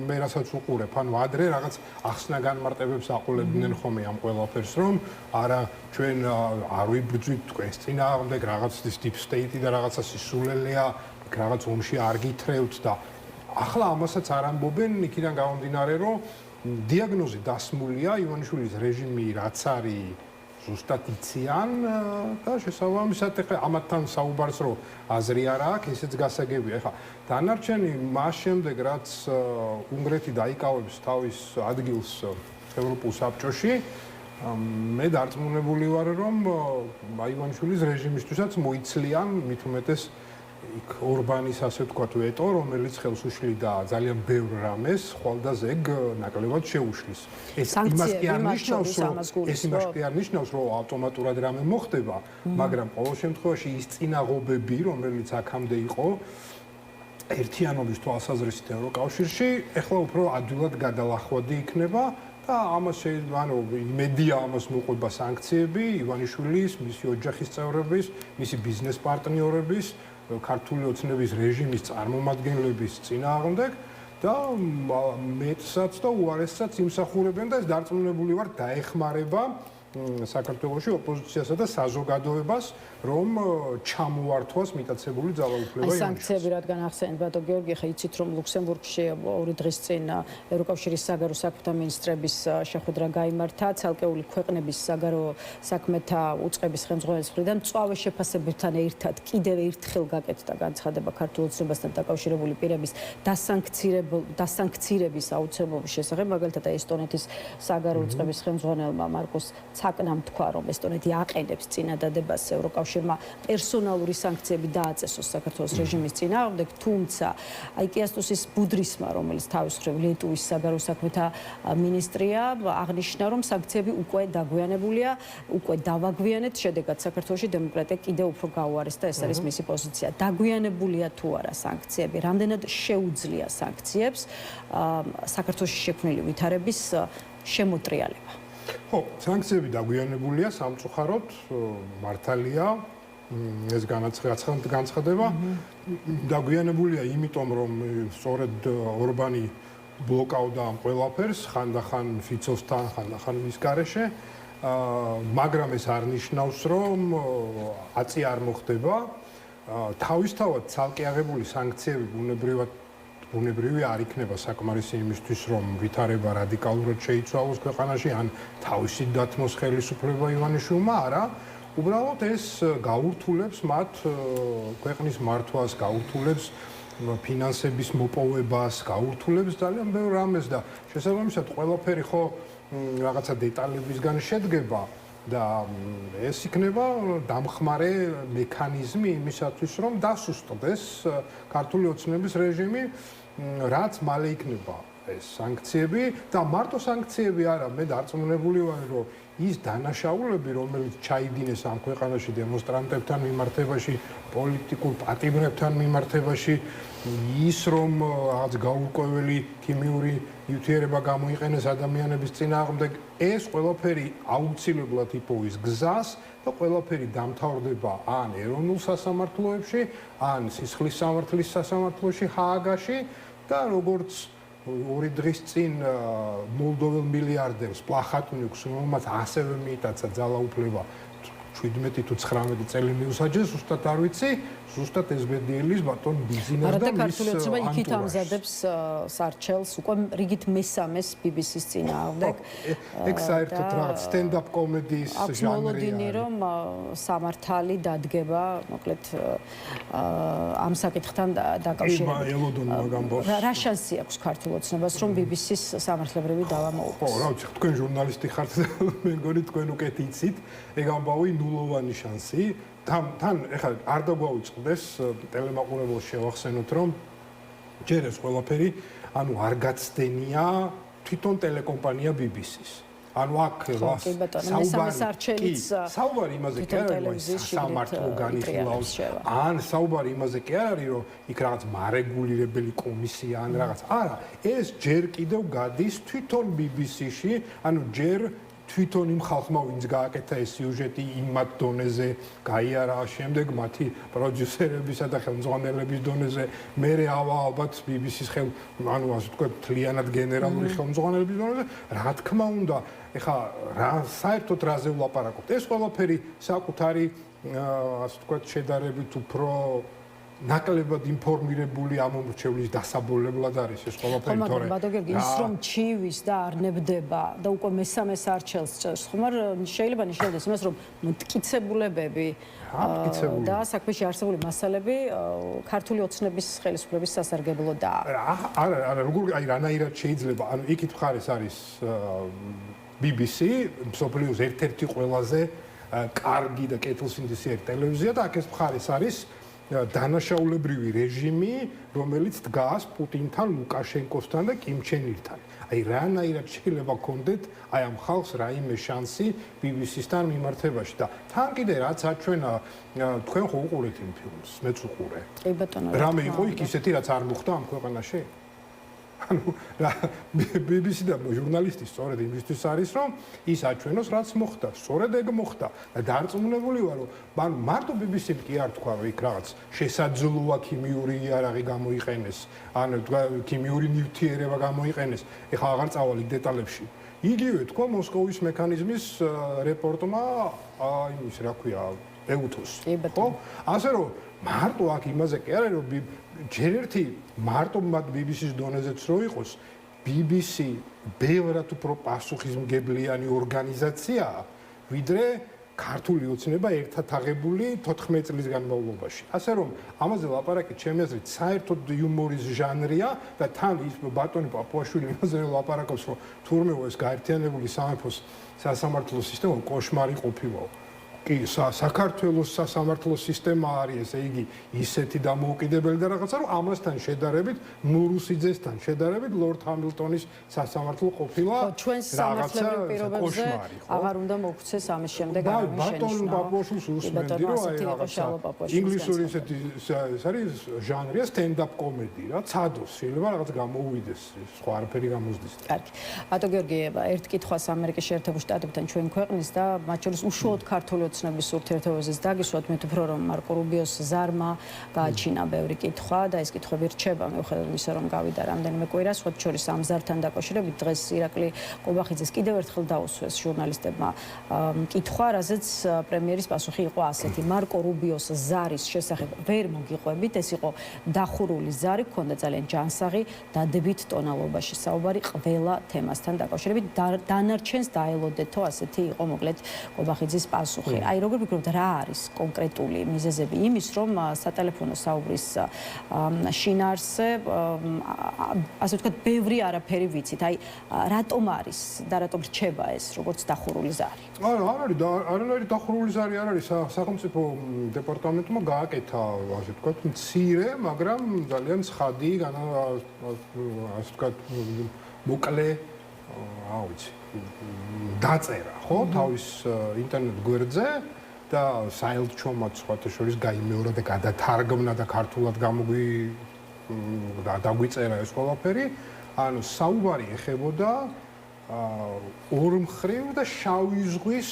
მე რასაც უყურებ, ანუ ადრე რაღაც ახსნა განმარტებებს აყოლებდნენ ხოლმე ამ ყველაფერს, რომ არა ჩვენ არ ვიბრძვით თქვენს წინააღმდეგ, რაღაც ის deep state და რაღაცა სისულელეა, რაღაც ომში არ გითხრევთ და ახლა ამასაც არ ამბობენ, იქიდან გამომდინარე, რომ დიაგნოზი დასმულია, ივანიშვილის რეჟიმი რაც არის ზუსტად იციან და შესაბამისად ეხლა ამათთან საუბარს რომ აზრი არ აქვს, ესეც გასაგებია. ეხლა დანარჩენი მას შემდეგ რაც უნგრეთი დაიკავებს თავის ადგილს ევროპულ საბჭოში, მე დარწმუნებული ვარ, რომ ივანიშვილის რეჟიმისთვისაც მოიცლიან მით უმეტეს იქ ორბანის ასე ვთქვათ ვეტო, რომელიც ხელს უშლიდა ძალიან ბევრ რამეს, ხვალ და ზეგ ნაკლებად შეუშლის. ეს იმას კი არ ნიშნავს, რომ ავტომატურად რამე მოხდება, მაგრამ ყოველ შემთხვევაში ის წინაღობები, რომელიც აქამდე იყო ერთიანობის თვალსაზრისით ევროკავშირში, ეხლა უფრო ადვილად გადალახვადი იქნება და ამას შეიძლება, ანუ იმედია ამას მოყვება სანქციები ივანიშვილის, მისი ოჯახის წევრების, მისი ბიზნეს პარტნიორების ქართული ოცნების რეჟიმის წარმომადგენლების წინააღმდეგ და მეტსაც და უარესსაც იმსახურებენ და ეს დარწმუნებული ვარ დაეხმარება საქართველოში ოპოზიციასა და საზოგადოებას, რომ ჩამოართვას მიტაცებული ძალაუფლება ივანიშვილს. სანქციები რადგან ახსენეთ ბატონ გიორგი, ხა იცით რომ ლუქსემბურგში 2 დღის წინ ევროკავშირის საგარეო საქმეთა მინისტრების შეხვედრა გაიმართა, ცალკეული ქვეყნების საგარეო საქმეთა უწყების ხელმძღვანელის მხრიდან მწვავე შეფასებებთან ერთად კიდევ ერთხელ გაკეთდა განცხადება ქართულ ოცნებასთან დაკავშირებული პირების დასანქცირების აუცილებლობის შესახებ, მაგალითად ესტონეთის საგარეო უწყების ხელმძღვანელმა მარკუს საკნამ თქვა, რომ ესტონეთი აყენებს წინადადებას ევროკავშირმა პერსონალური სანქციები დააწესოს საქართველოს რეჟიმის წინააღმდეგ, თუმცა აი კიასტუსის ბუდრისმა, რომელიც თავის მხრივ ლიტვის საგარეო საქმეთა მინისტრია, აღნიშნა, რომ სანქციები უკვე დაგვიანებულია, უკვე დავაგვიანეთ, შედეგად საქართველოში დემოკრატია კიდევ უფრო გაუარესდა, ეს არის მისი პოზიცია. დაგვიანებულია თუ არა სანქციები, რამდენად შეუძლია სანქციებს საქართველოში შექმნილი ვითარების შემოტრიალება. ხო, სანქციები დაგვიანებულია სამწუხაროდ, მართალია, ეს განცხადება დაგვიანებულია იმიტომ, რომ სწორედ ორბანი ბლოკავდა ამ ყველაფერს, ხანდახან ფიცოსთან, ხანდახან მის გარეშე, მაგრამ ეს არ ნიშნავს, რომ აწი არ მოხდება. თავისთავად ცალკე აღებული სანქციები ბუნებრივი არ იქნება საკმარისი იმისთვის, რომ ვითარება რადიკალურად შეიცვალოს ქვეყანაში, ან თავისით დათმოს ხელისუფლება ივანიშვილმა, არა. უბრალოდ ეს გაურთულებს მათ ქვეყნის მართვას, გაურთულებს ფინანსების მოპოვებას, გაურთულებს ძალიან ბევრ რამეს და შესაბამისად ყველაფერი ხო რაღაცა დეტალებისგან შედგება და ეს იქნება დამხმარე მექანიზმი იმისათვის, რომ დასუსტდეს ქართული ოცნების რეჟიმი, რაც მალე იქნება ეს სანქციები და მარტო სანქციები არა, მე დარწმუნებული ვარ, რომ ის დანაშაულები, რომელიც ჩაიდინეს ამ ქვეყანაში დემონსტრანტებთან მიმართებაში, პოლიტიკურ პატიმრებთან მიმართებაში, ის რომ რაღაც გაურკვეველი ქიმიური ნივთიერება გამოიყენეს ადამიანების წინააღმდეგ, ეს ყველაფერი აუცილებლად იპოვის გზას და ყველაფერი დამთავრდება ან ეროვნულ სასამართლოებში, ან სისხლის სამართლის სასამართლოში ჰააგაში და როგორც 2 დღის წინ მოლდოველ მილიარდერს პლახატნიუკს, რომელმაც ასევე მიიტაცა ძალაუფლება 17 თუ 19 წელი მიუსაჯეს, ზუსტად არ ვიცი, ზუსტად ეს ბედიელის ბატონ ბიზინას და მის ქართული ოცნება იქით ამზადებს სარჩელს უკვე რიგით მესამეს BBC-ს წინააღმდეგ. ეგ საერთოდ რაღაც stand-up comedy-ის ჟანრი მოლოდინი რომ სამართალი დადგება, მოკლედ ამ საკითხთან დაკავშირებით. ელოდონმა გამბოს. რა შანსი აქვს ქართულ ოცნებას რომ BBC-ს სამართლებრივი დავა მოუყოს? ხო, რა ვიცი, თქვენ ჟურნალისტი ხართ და მე მგონი თქვენ უკეთ იცით, ეგ ამბავი ნულოვანი შანსი. თან ეხლა არ დაგვაუწყდეს ტელემაყურებელს შევახსენოთ რომ ჯერ ეს ყველაფერი ანუ არ გაცდენია თვითონ ტელეკომპანია BBC-ს. ანუ აქ საუბარი იმაზე კი არ არის სამართლო განიხილავს ან საუბარი იმაზე კი არ არის რომ იქ რაღაც მარეგულირებელი კომისია ან რაღაც არა ეს ჯერ კიდევ გადის თვითონ BBC-ში ანუ ჯერ თვითონ იმ ხალხმა ვინც გააკეთა ეს სიუჟეტი იმათ დონეზე გაიარა შემდეგ მათი პროდიუსერებისა და ხელმძღვანელების დონეზე მე ალბათ BBC-ს ანუ ასე ვთქვათ თლიანად გენერალური ხელმძღვანელების დონეზე რა თქმა უნდა ეხა რა საერთოდ რაზე ვლაპარაკობთ ეს ყველაფერი საკუთარი ასე ვთქვათ შედარებით უფრო ნაკლებად ინფორმირებული ამომრჩევლის დასაბოლებლად არის ეს ყველაფერი თორე ის რომ ჩივის და არ ნებდება და უკვე მესამე სარჩელს წერს ხომ არ შეიძლება ნიშნავდეს იმას რომ მტკიცებულებები და საქმეში არსებული მასალები ქართული ოცნების ხელისუფლების სასარგებლოდაა არა როგორ აი რანაირად შეიძლება ანუ იქით მხარეს არის BBC მსოფლიოს ერთ-ერთი ყველაზე კარგი და კეთილსინდისიერი ტელევიზია და აქ ეს მხარეს არის დანაშაულებრივი რეჟიმი, რომელიც დგას პუტინთან, ლუკაშენკოსთან და კიმ ჩენ ირთან. აი რანაირად შეიძლება გქონდეთ აი ამ ხალხს რაიმე შანსი BBC-სთან მიმართებაში და თან კიდე რაც აჩვენა თქვენ ხო უყურეთ იმ ფილმს, მეც უყურე. კი ბატონო. რამე იყო იქ ისეთი რაც არ მოხდა ამ ქვეყანაში? ანუ BBC და ჟურნალისტი სწორედ იმისთვის არის რომ ის აჩვენოს რაც მოხდა, სწორედ ეგ მოხდა და დარწმუნებული ვარ რომ ანუ მარტო BBC-მ კი არ თქვა რომ იქ რაღაც შესაძლოა ქიმიური იარაღი გამოიყენეს, ანუ ქიმიური ნივთიერება გამოიყენეს, ეხლა აღარ წავალ იქ დეტალებში. იგივე თქვა მოსკოვის მექანიზმის რეპორტმა იმის რა ქვია ეუთოს. ხო? ასე რომ მარტო აქ იმაზე კი არა რომ ჯერ ერთი მარტო მათ BBC-ს დონეზეც რო იყოს BBC ბევრად უფრო პასუხისმგებლიანი ორგანიზაციაა ვიდრე ქართული ოცნება ერთად აღებული 14 წლის განმავლობაში. ასე რომ ამაზე ლაპარაკი ჩემი აზრით საერთოდ იუმორის ჟანრია და თან ის ბატონი პაპუაშვილი იმაზე ლაპარაკობს რომ თურმე ეს გაერთიანებული სამეფოს სასამართლო სისტემა კოშმარი ყოფილაო. კი, საქართველოს სასამართლო სისტემა არის, ესე იგი, ისეთი დამოუკიდებელი და რაღაცა, რომ ამასთან შედარებით, ნურუსიძესთან შედარებით, ლორდ ჰამილტონის სასამართლო ყოფილა ჩვენს სამართლებრივ პირობებზე აღარ უნდა მოგვცეს ამის შემდეგ არ აღნიშნავს. ბატონ პაპუაშვილს უსმენდი, რომ აი რაღაცა ინგლისური ესეთი ეს არის ჟანრია stand-up comedy რა, ცადოს, შეიძლება რაღაც გამოუვიდეს, სხვა არაფერი გამოსდის. კარგი. ბატონ გიორგიევა, ერთ კითხვას ამერიკის შეერთებულ შტატებთან ჩვენ ქვეყნის და მათ შორის უშუალოდ ქართული ოცნების ურთიერთობაზეც დაგისვათ მე თვითონ რომ მარკო რუბიოს ზარმა გააჩინა ბევრი კითხვა და ეს კითხვები რჩება მიუხედავად იმისა რომ გავიდა რამდენიმე კვირა სხვა შორის ამ ზართან დაკავშირებით დღეს ირაკლი ყობახიძეს კიდევ ერთხელ დაუსვეს ჟურნალისტებმა კითხვა რაზეც პრემიერის პასუხი იყო ასეთი მარკო რუბიოს ზარის შესახებ ვერ მოგიყვებით ეს იყო დახურული ზარი გქონდა ძალიან ჯანსაღი დადებით ტონალობაში საუბარი ყველა თემასთან დაკავშირებით დანარჩენს დაელოდეთო ასეთი იყო მოკლედ ყობახიძის პასუხი აი როგორ ვფიქრობთ რა არის კონკრეტული მიზეზები იმის რომ სატელეფონო საუბრის შინაარსზე ასე ვთქვათ ბევრი არაფერი ვიცით აი რატომ არის და რატომ რჩება ეს როგორც დახურული ზარი არ არის დახურული ზარი არ არის სახელმწიფო დეპარტამენტმა გააკეთა ასე ვთქვათ მცირე მაგრამ ძალიან ცხადი ასე ვთქვათ მოკლე რა ვიცი დაწერა ხო თავის ინტერნეტ გვერდზე და საელჩომაც სხვათა შორის გაიმეორა და გადათარგმნა და ქართულად დაგვიწერა ეს ყველაფერი ანუ საუბარი ეხებოდა ორმხრივ და შავი ზღვის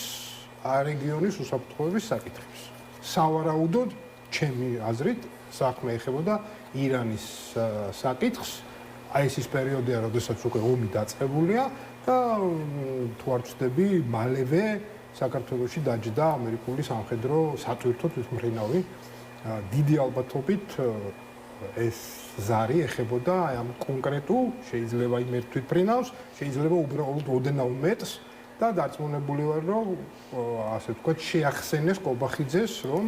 რეგიონის უსაფრთხოების საკითხებს სავარაუდოდ ჩემი აზრით საქმე ეხებოდა ირანის საკითხს აი ეს პერიოდია როდესაც უკვე ომი დაწყებულია და თუ არ ვცდები მალევე საქართველოში დაჯდა ამერიკული სამხედრო სატვირთო თვითმფრინავი. დიდი ალბათობით ეს ზარი ეხებოდა ამ კონკრეტულ შეიძლება იმ ერთ თვითმფრინავს, შეიძლება უბრალოდ ოდნავ მეტს და დარწმუნებული ვარ, რომ ასე ვთქვათ, შეახსენეს კობახიძეს, რომ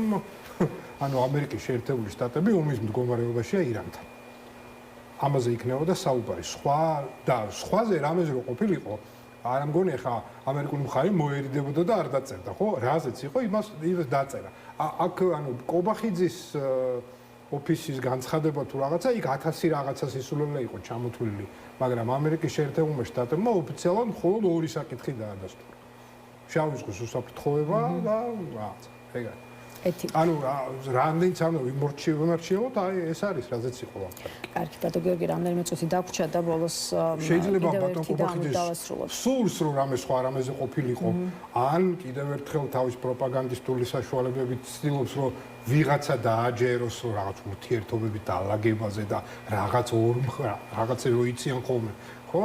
ანუ ამერიკის შეერთებული შტატები ომის მდგომარეობაშია ირანთან. ამაზე იქნებოდა საუბარი. სხვაზე რამეზე რო ყოფილიყო, არ ამგონი ხა ამერიკული მხარე მოერიდებოდა და არ დაწერდა, ხო? რაზეც იყო, იმას დაწერა. აქ ანუ კობახიძის ოფისის განცხადება თუ რაღაცა, იქ 1000 რაღაცა სისულელე იყო ჩამოთვლილი, მაგრამ ამერიკის შეერთებულმა შტატებმა ოფიციალურად მხოლოდ 2 საკითხი დაადასტურა. შავი ზღვის უსაფრთხოება და რაღაცა. ეგრე. ანუ რამდენიც ანუ ვიმორჩილებთ, აი ეს არის, რაზეც იყო ამ. კარგი, ბატონ გიორგი, რამდენიმე წუთი დაგვრჩა და ბოლოს შეიძლება ბატონ კობახიძეს სურს რომ რამე სხვა რამეზე ყოფილიყო, ან კიდევ ერთხელ თავის პროპაგანდისტული საშუალებებით ცდილობს რომ ვიღაცა დააჯეროს რაღაც ურთიერთობები დაალაგებაზე და რაღაცები მოიციან ხოლმე. ხო?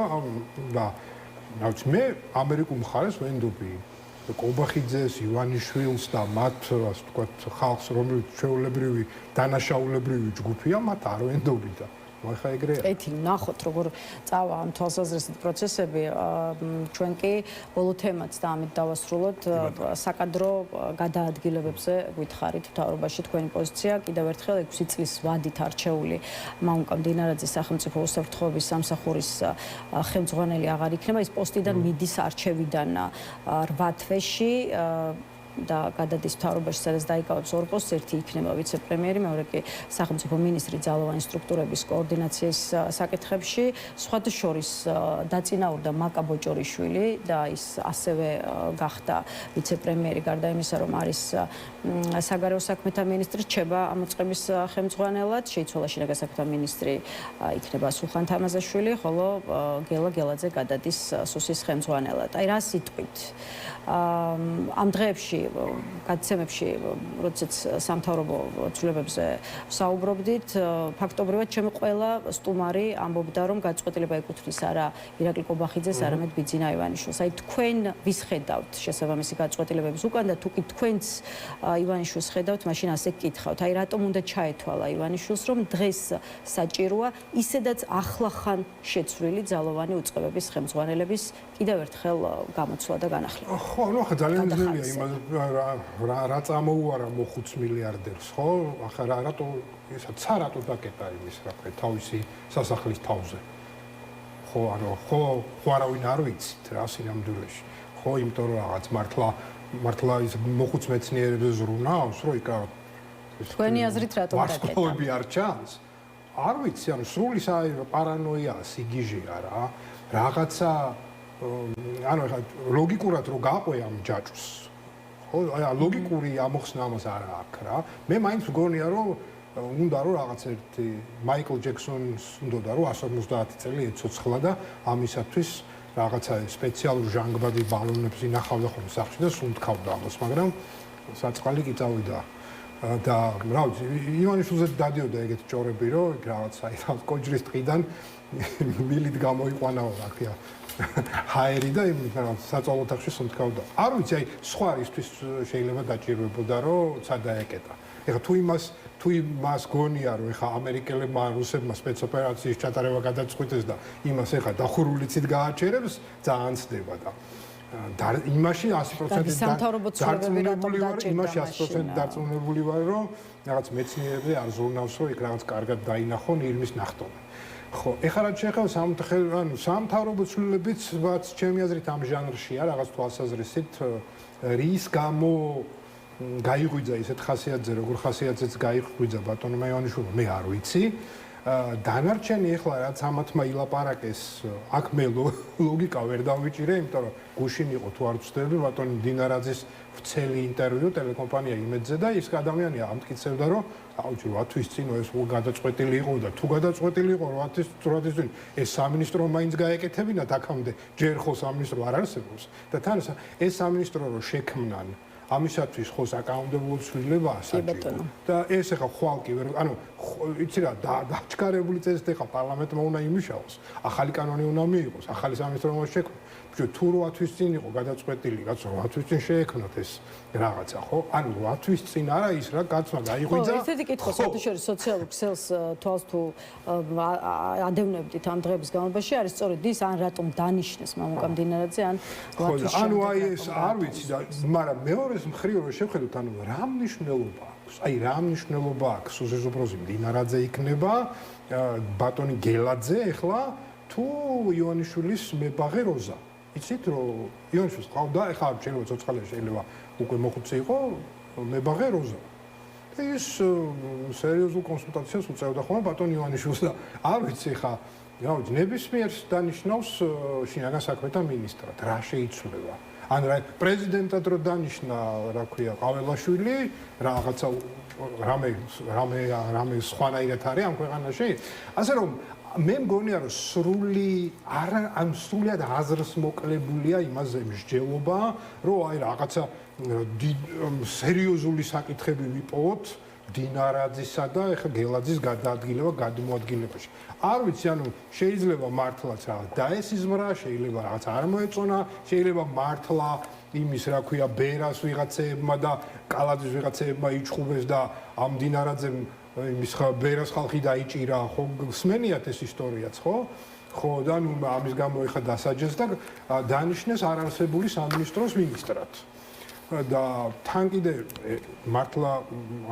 და რაც მე ამერიკულ მხარეს ვენდობი კობახიძეს, ივანიშვილს და მათ, ასე ვთქვათ, ხალხს, რომელიც ჩვეულებრივი, დანაშაულებრივი ჯგუფია, მათ არ ვენდობი და მოიხა ეგრეა. ეთი, ნახოთ, როგორ წავა ამ თვალსაზრისით პროცესები, ჩვენ კი ბოლო თემაც და ამით დავასრულოთ, საკადრო გადაადგილებებზე გითხარით მთავრობაში თქვენი პოზიცია, კიდევ ერთხელ 6 წლის ვადით არჩეული მამუკა მდინარაძის სახელმწიფო უსაფრთხოების სამსახურის ხელმძღვანელი აღარ იქნება, ის პოსტიდან მიდის არჩევიდან 8 თვეში და გადადის მთავრობაში, სადაც დაიკავებს 2 პოსტს, ერთი იქნება ვიცე-პრემიერი, მეორე კი სახელმწიფო მინისტრი ძალოვანი სტრუქტურების კოორდინაციის საკითხებში. სხვათა შორის დაწინაურდა მაკა ბოჭორიშვილი და ის ასევე გახდა ვიცე-პრემიერი, გარდა იმისა, რომ არის საგარეო საქმეთა მინისტრი, რჩება ამოწყების ხელმძღვანელად, შეიცვალა შინაგან საქმეთა მინისტრი იქნება სულხან თამაზაშვილი, ხოლო გელა გელაძე გადადის სუსის ხელმძღვანელად. აი რა სიტყვით ამ დღეებში გადაცემებში, როდესაც სამთავრობო ცვლილებებზე ვსაუბრობდით, ფაქტობრივად ჩემი ყველა სტუმარი ამბობდა, რომ გადაწყვეტილება ეკუთვნის არა ირაკლი კობახიძეს, არამედ ბიძინა ივანიშვილს. აი თქვენ ვის ხედავთ შესაბამისი გადაწყვეტილებების უკან და თუ კი თქვენც ივანიშვილს ხედავთ, მაშინ ასე გკითხავთ. აი რატომ უნდა ჩაეთვალა ივანიშვილს, რომ დღეს საჭიროა ისედაც ახლახან შეცვლილი ძალოვანი უწყებების ხელმძღვანელების კიდევ ერთხელ გამოცვლა და განახლება. ხო, ну ხა ძალიან ძნელია იმას რა წამოუარა მოხუც მილიარდერს, ხო? ახლა რატო ისა ცარატო დაკეტა იმის რა ქვია თავისი სასახლის თავზე. ხო, ანუ ხო არავინ არ ვიცით რა სინამდვილეში. ხო, იმიტომ რომ რაღაც მართლა ის მოხუც მეცნიერებს ზრუნავს, რომ იქ თქვენი აზრით რატო დაკეტა? ვარსკვლავები არ ჩანს? არ ვიცი, ანუ სრული პარანოია, სიგიჟეა რა. რაღაცა ანუ ხა ლოგიკურად რო გაყვე ამ ჯაჭვს. ხო, აი ლოგიკური ამოხსნა ამას არ აქვს რა. მე მაინც მგონია რომ უნდა რომ რაღაც ერთი მაიკლ ჯექსონს უნდა რომ 150 წელი ეცოცხლა და ამისათვის რაღაცა სპეციალურ ჟანგბადი ბალონებს ინახავდა ხოლმე სახში და სუნთქავდა ამას, მაგრამ საწყალი კი წავიდა. და რა ვიცი, ივანიშვილზე დადიოდა ეგეთი ჭორები, რომ რაღაც აი კოჯრის ტყიდან მილით გამოიყვანაო რა ქვია. ჰაერი და იმ საწოლო ოთახში სუნთქავდა. არ ვიცი, აი სხვა ისთვის შეიძლება დაჭირვებოდა, რომ ცადაეკეტა. ეხლა თუ იმას გონია, რომ ეხლა ამერიკელებმა რუსებმა სპეცოპერაციის ჩატარება გადაწყვიტეს და იმას ეხლა დახურული ცით გააჩერებს, ძალიან ცდება და იმაში 100% დარწმუნებული ვარ, რომ რაღაც მეცნიერები არ ზრუნავს, რომ იქ რაღაც კარგად დაინახონ ირმის ნახტომი. ხო, ეხლა რაც შეეხება სამთავრობო ცვლილებიც, რაც ჩემი აზრით ამ ჟანრშია, რაღაც თვალსაზრისით, რის გამო გაიღვიძა ისეთ ხასიათზე, როგორ ხასიათზეც გაიღვიძა ბატონმა ივანიშვილმა, მე არ ვიცი. დანარჩენი ეხლა რაც ამათმა ილაპარაკეს, აქ მე ლოგიკა ვერ დავიჭირე, იმიტომ რომ გუშინ იყო თუ არ ვცდები ბატონ დინარაძის ვრცელი ინტერვიუ ტელეკომპანია იმედზე და ის ადამიანი ამტკიცებდა, რომ აუჩი 8 თვის წინ ეს გადაწყვეტილი იყო და თუ გადაწყვეტილი იყო 8 თვის წინ ეს სამინისტრო მაინც გაეკეთებინათ აქამდე ჯერ ხო სამინისტრო არ არსებობს და თან ეს სამინისტრო რო შექმნან ამისათვის ხო საკანონმდებლო ცვლილებაა საჭირო. და ეს ახლა ხვალ კი ვერ ანუ იცი რა დაჩქარებული წესით ახლა პარლამენტმა უნდა იმუშაოს, ახალი კანონი უნდა მიიღოს, ახალი სამინისტრო უნდა შექმნას. თუ 8 თვის წინ იყო გადაწყვეტილი, რაც 8 თვის წინ შეექმნათ ეს რაღაცა, ხო? ანუ 8 თვის წინ არა ის რა გაცმა გაიღვიძა. ხო, ერთ-ერთი კითხვა საერთაშორისო სოციალურ ქსელს თვალს თუ ადევნებდით ამ დღეების განმავლობაში არის სწორედ ის, ან რატომ დანიშნეს მამუკა მდინარაძე, ან 8 თვის შემდეგ. ანუ აი ეს არ ვიცი და მაგრამ მეორეს მხრივ რო შევხედოთ, ანუ რა მნიშვნელობა აქვს? აი რა მნიშვნელობა აქვს უზეზობროზი მდინარაძე იქნება, ბატონი გელაძე ახლა თუ იონიშვილის მებაღე როზა. იცით რომ იონიშვილს ყავდა, ახლა შეიძლება ცოცხალია შეიძლება უკვე მოხუცი იყო მებაღე როზა. და ის სერიოზულ კონსულტაციას უწევდა ხოლმე ბატონ იონიშვილს და არ ვიცი ხა გავუძ ნებისმიერ დანიშნავს შინაგან საქმეთა მინისტრად. რა შეიცვლება? ან რა პრეზიდენტად რო დანიშნა, რა ქვია, ყაველაშვილი, რაღაცა რამე სხვანაირად არის ამ ქვეყანაში. ასე რომ მე მგონია რომ სრულიად აზრს მოკლებულია იმაზე მსჯელობა, რომ აი რაღაცა სერიოზული საკითხები ვიპოვოთ დინარაძისა და ეხა გელაძის გადაადგილება გადმოადგილებაში. არ ვიცი, ანუ შეიძლება მართლაც რა დაესიზმრა, შეიძლება რაღაც არ მოეწონა, შეიძლება მართლა იმის რა ქვია ბერას ვიღაცეებმა და კალაძის ვიღაცეებმა იჩხუბეს და ამ დინარაძემ იმის ბერას ხალხი დაიჭირა, ხო სმენიათ ეს ისტორიაც, ხო? ხო და ნუ ამის გამო ეხა დასაჯეს და დანიშნეს არარსებული სამინისტროს მინისტრად. და თან კიდე მართლა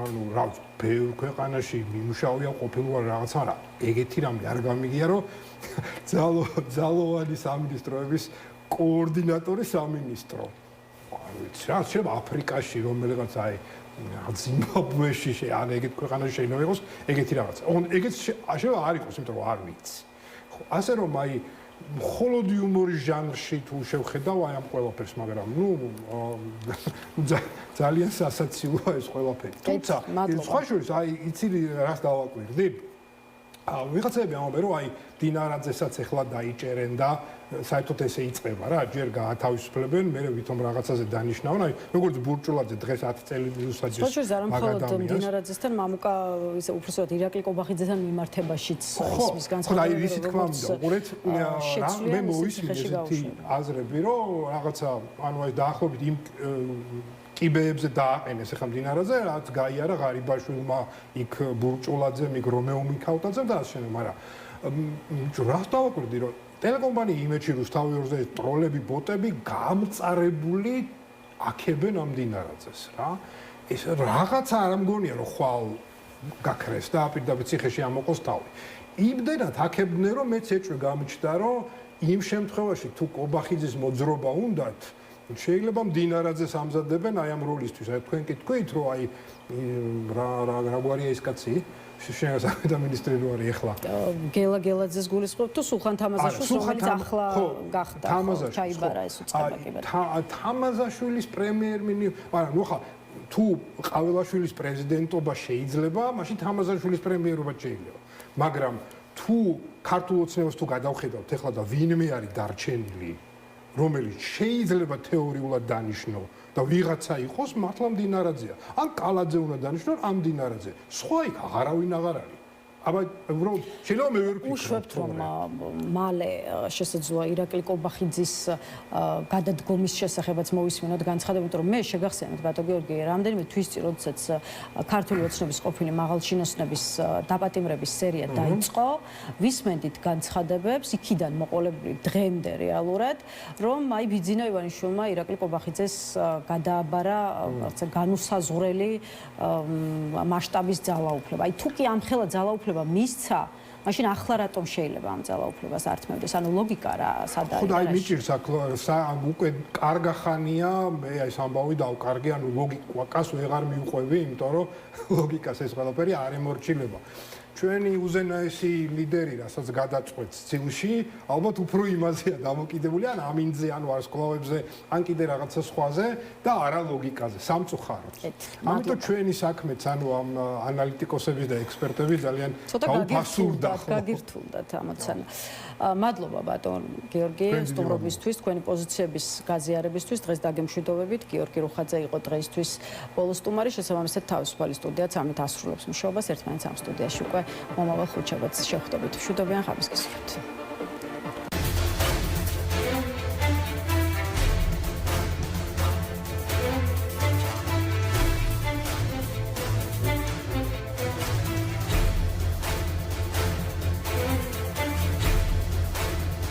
ანუ რა ბევრ ქვეყანაში მიმუშავია ყოფილვარ რაღაც არა ეგეთი რამე არ გამიგია რომ ძალოვანი სამინისტროების კოორდინატორი სამინისტრო არ ვიცი რა შეიძლება აფრიკაში რომელიღაც აი ზიმბაბვეში ან ეგეთ ქვეყანაში შეიძლება იყოს ეგეთი რაღაცა ეგეთ შეიძლება არ იყოს იმიტომ რომ არ ვიცი ხო ასე რომ აი მხოლოდ იუმორის ჟანრში თუ შევხედავ აი ამ ყველაფერს, მაგრამ ნუ ძალიან სასაცილოა ეს ყველაფერი. თუმცა სხვა შორის აი იცი რას დავაკვირდი? ვიღაცები ამბობენ რომ აი დინარაძესაც ეხლა დაიჭერენ და საერთოდ ესე იწყება რა, ჯერ გაათავისუფლებენ, მე ვითომ რაღაცაზე დანიშნავენ, აი როგორც ბურჭულაძე დღეს 10 წელი ზუსტად სხვა შორის არ მხოლოდ დინარაძესთან მამუკა ისე უბრალოდ ირაკლი კობახიძესთან მიმართებაშიც ის განცხადება აი ისი თქმა უნდა უყურეთ რა მე მოვისმინე ესეთი აზრები რომ რაღაცა ანუ აი დაახლოებით იმ კიბეებზე დააყენეს ახლა დინარაძე რაც გაიარა ღარიბაშვილმა იქ ბურჭულაძემ იქ რომეუმ იქაუტაძემ და ასე შემდეგ მაგრამ რა დავაკვირდი რომ ტელეკომპანია იმეჩი რუსთავი ორზე ტროლები ბოტები გამწარებული აქებენ ამ დინარაძეს რა ეს რაღაცა არ მგონია რომ ხვალ გაქრეს და პირდაპირ ციხეში ამოყოს თავი იმდენად აქებდნენ რომ მეც ეჭვი გამიჩნდა რომ იმ შემთხვევაში თუ კობახიძის მოძრობა უნდათ შეიძლება დინარაძეს ამზადებენ აი ამ როლისთვის აი თქვენ კი თქვით რომ აი რა გვარია ეს კაცი შენს საქმეთა მინისტრი რო არის ახლა გელაძეს გულისხმობ თუ სულხან თამაზაშვილს რომელიც ახლა გახდა ჩაიბარა ეს უწყება კიბერ თამაზაშვილის პრემიერ-მინისტრი მაგრამ ნუ ხა თუ ყაველაშვილის პრეზიდენტობა შეიძლება მაშინ თამაზაშვილის პრემიერობა შეიძლება მაგრამ თუ ქართულ ოცნებას თუ გადავხედავთ ახლა და ვინმე არის დარჩენილი რომელიც შეიძლება თეორიულად დანიშნო და ვიღაცა იყოს მართლა მდინარაძეა. ან კალაძე უნდა დანიშნო ამ მდინარაძე. სხვა იქ აღარავინ აღარ არის. აბა უბრალოდ შეიძლება მე ვერ ვფიქრობ. უშვებთ რომ მალე შესაძლოა ირაკლი კობახიძის გადადგომის შესახებაც მოვისმინოთ განცხადება, იმიტომ რომ მე შეგახსენებთ ბატონ გიორგი, რამდენიმე თვის წინ როდესაც ქართული ოცნების ყოფილი მაღალჩინოსნების დაპატიმრების სერია დაიწყო, ვისმენდით განცხადებებს იქიდან მოყოლებული დღემდე რეალურად, რომ აი ბიძინა ივანიშვილმა ირაკლი კობახიძეს გადააბარა განუსაზღვრელი მასშტაბის ძალაუფლება. აი თუ კი ამხელა ძალაუფლება მისცა, მაშინ ახლა რატომ შეიძლება ამ ძალაუფლებას ართმევდეს? ანუ ლოგიკა რა სად არის? ხო და აი მიჭირს უკვე კარგა ხანია, მე აი ეს ამბავი დავკარგე, ანუ ლოგიკას ვეღარ მიუყვები, იმიტომ რომ ლოგიკას ეს ყველაფერი არ ემორჩილება. ჩვენი უზენაესი ლიდერი, რასაც გადაწყვეტს ცილში, ალბათ უფრო იმაზეა დამოკიდებული, ან ამინძზე, ან ვარსკვლავებზე, ან კიდე რაღაცა სხვაზე და არა ლოგიკაზე, სამწუხაროდ. ამიტომ ჩვენი საქმეც, ანუ ამ ანალიტიკოსების და ექსპერტების ძალიან გაუფასურდა. გაგირთულდათ ამოცანა. მადლობა ბატონ გიორგი სტუმრობისთვის, თქვენი პოზიციების გაზიარებისთვის. დღეს დაგემშვიდობებით. გიორგი რუხაძე იყო დღეისთვის ბოლო სტუმარი, შესაბამისად თავისუფალი სტუდიაც ამით ასრულებს მუშაობას ერთმანეთს ამ სტუდიაში უკვე მომავალ ხუთშაბათს შევხვდებით. მშვიდობიან ხამის გისურვებთ.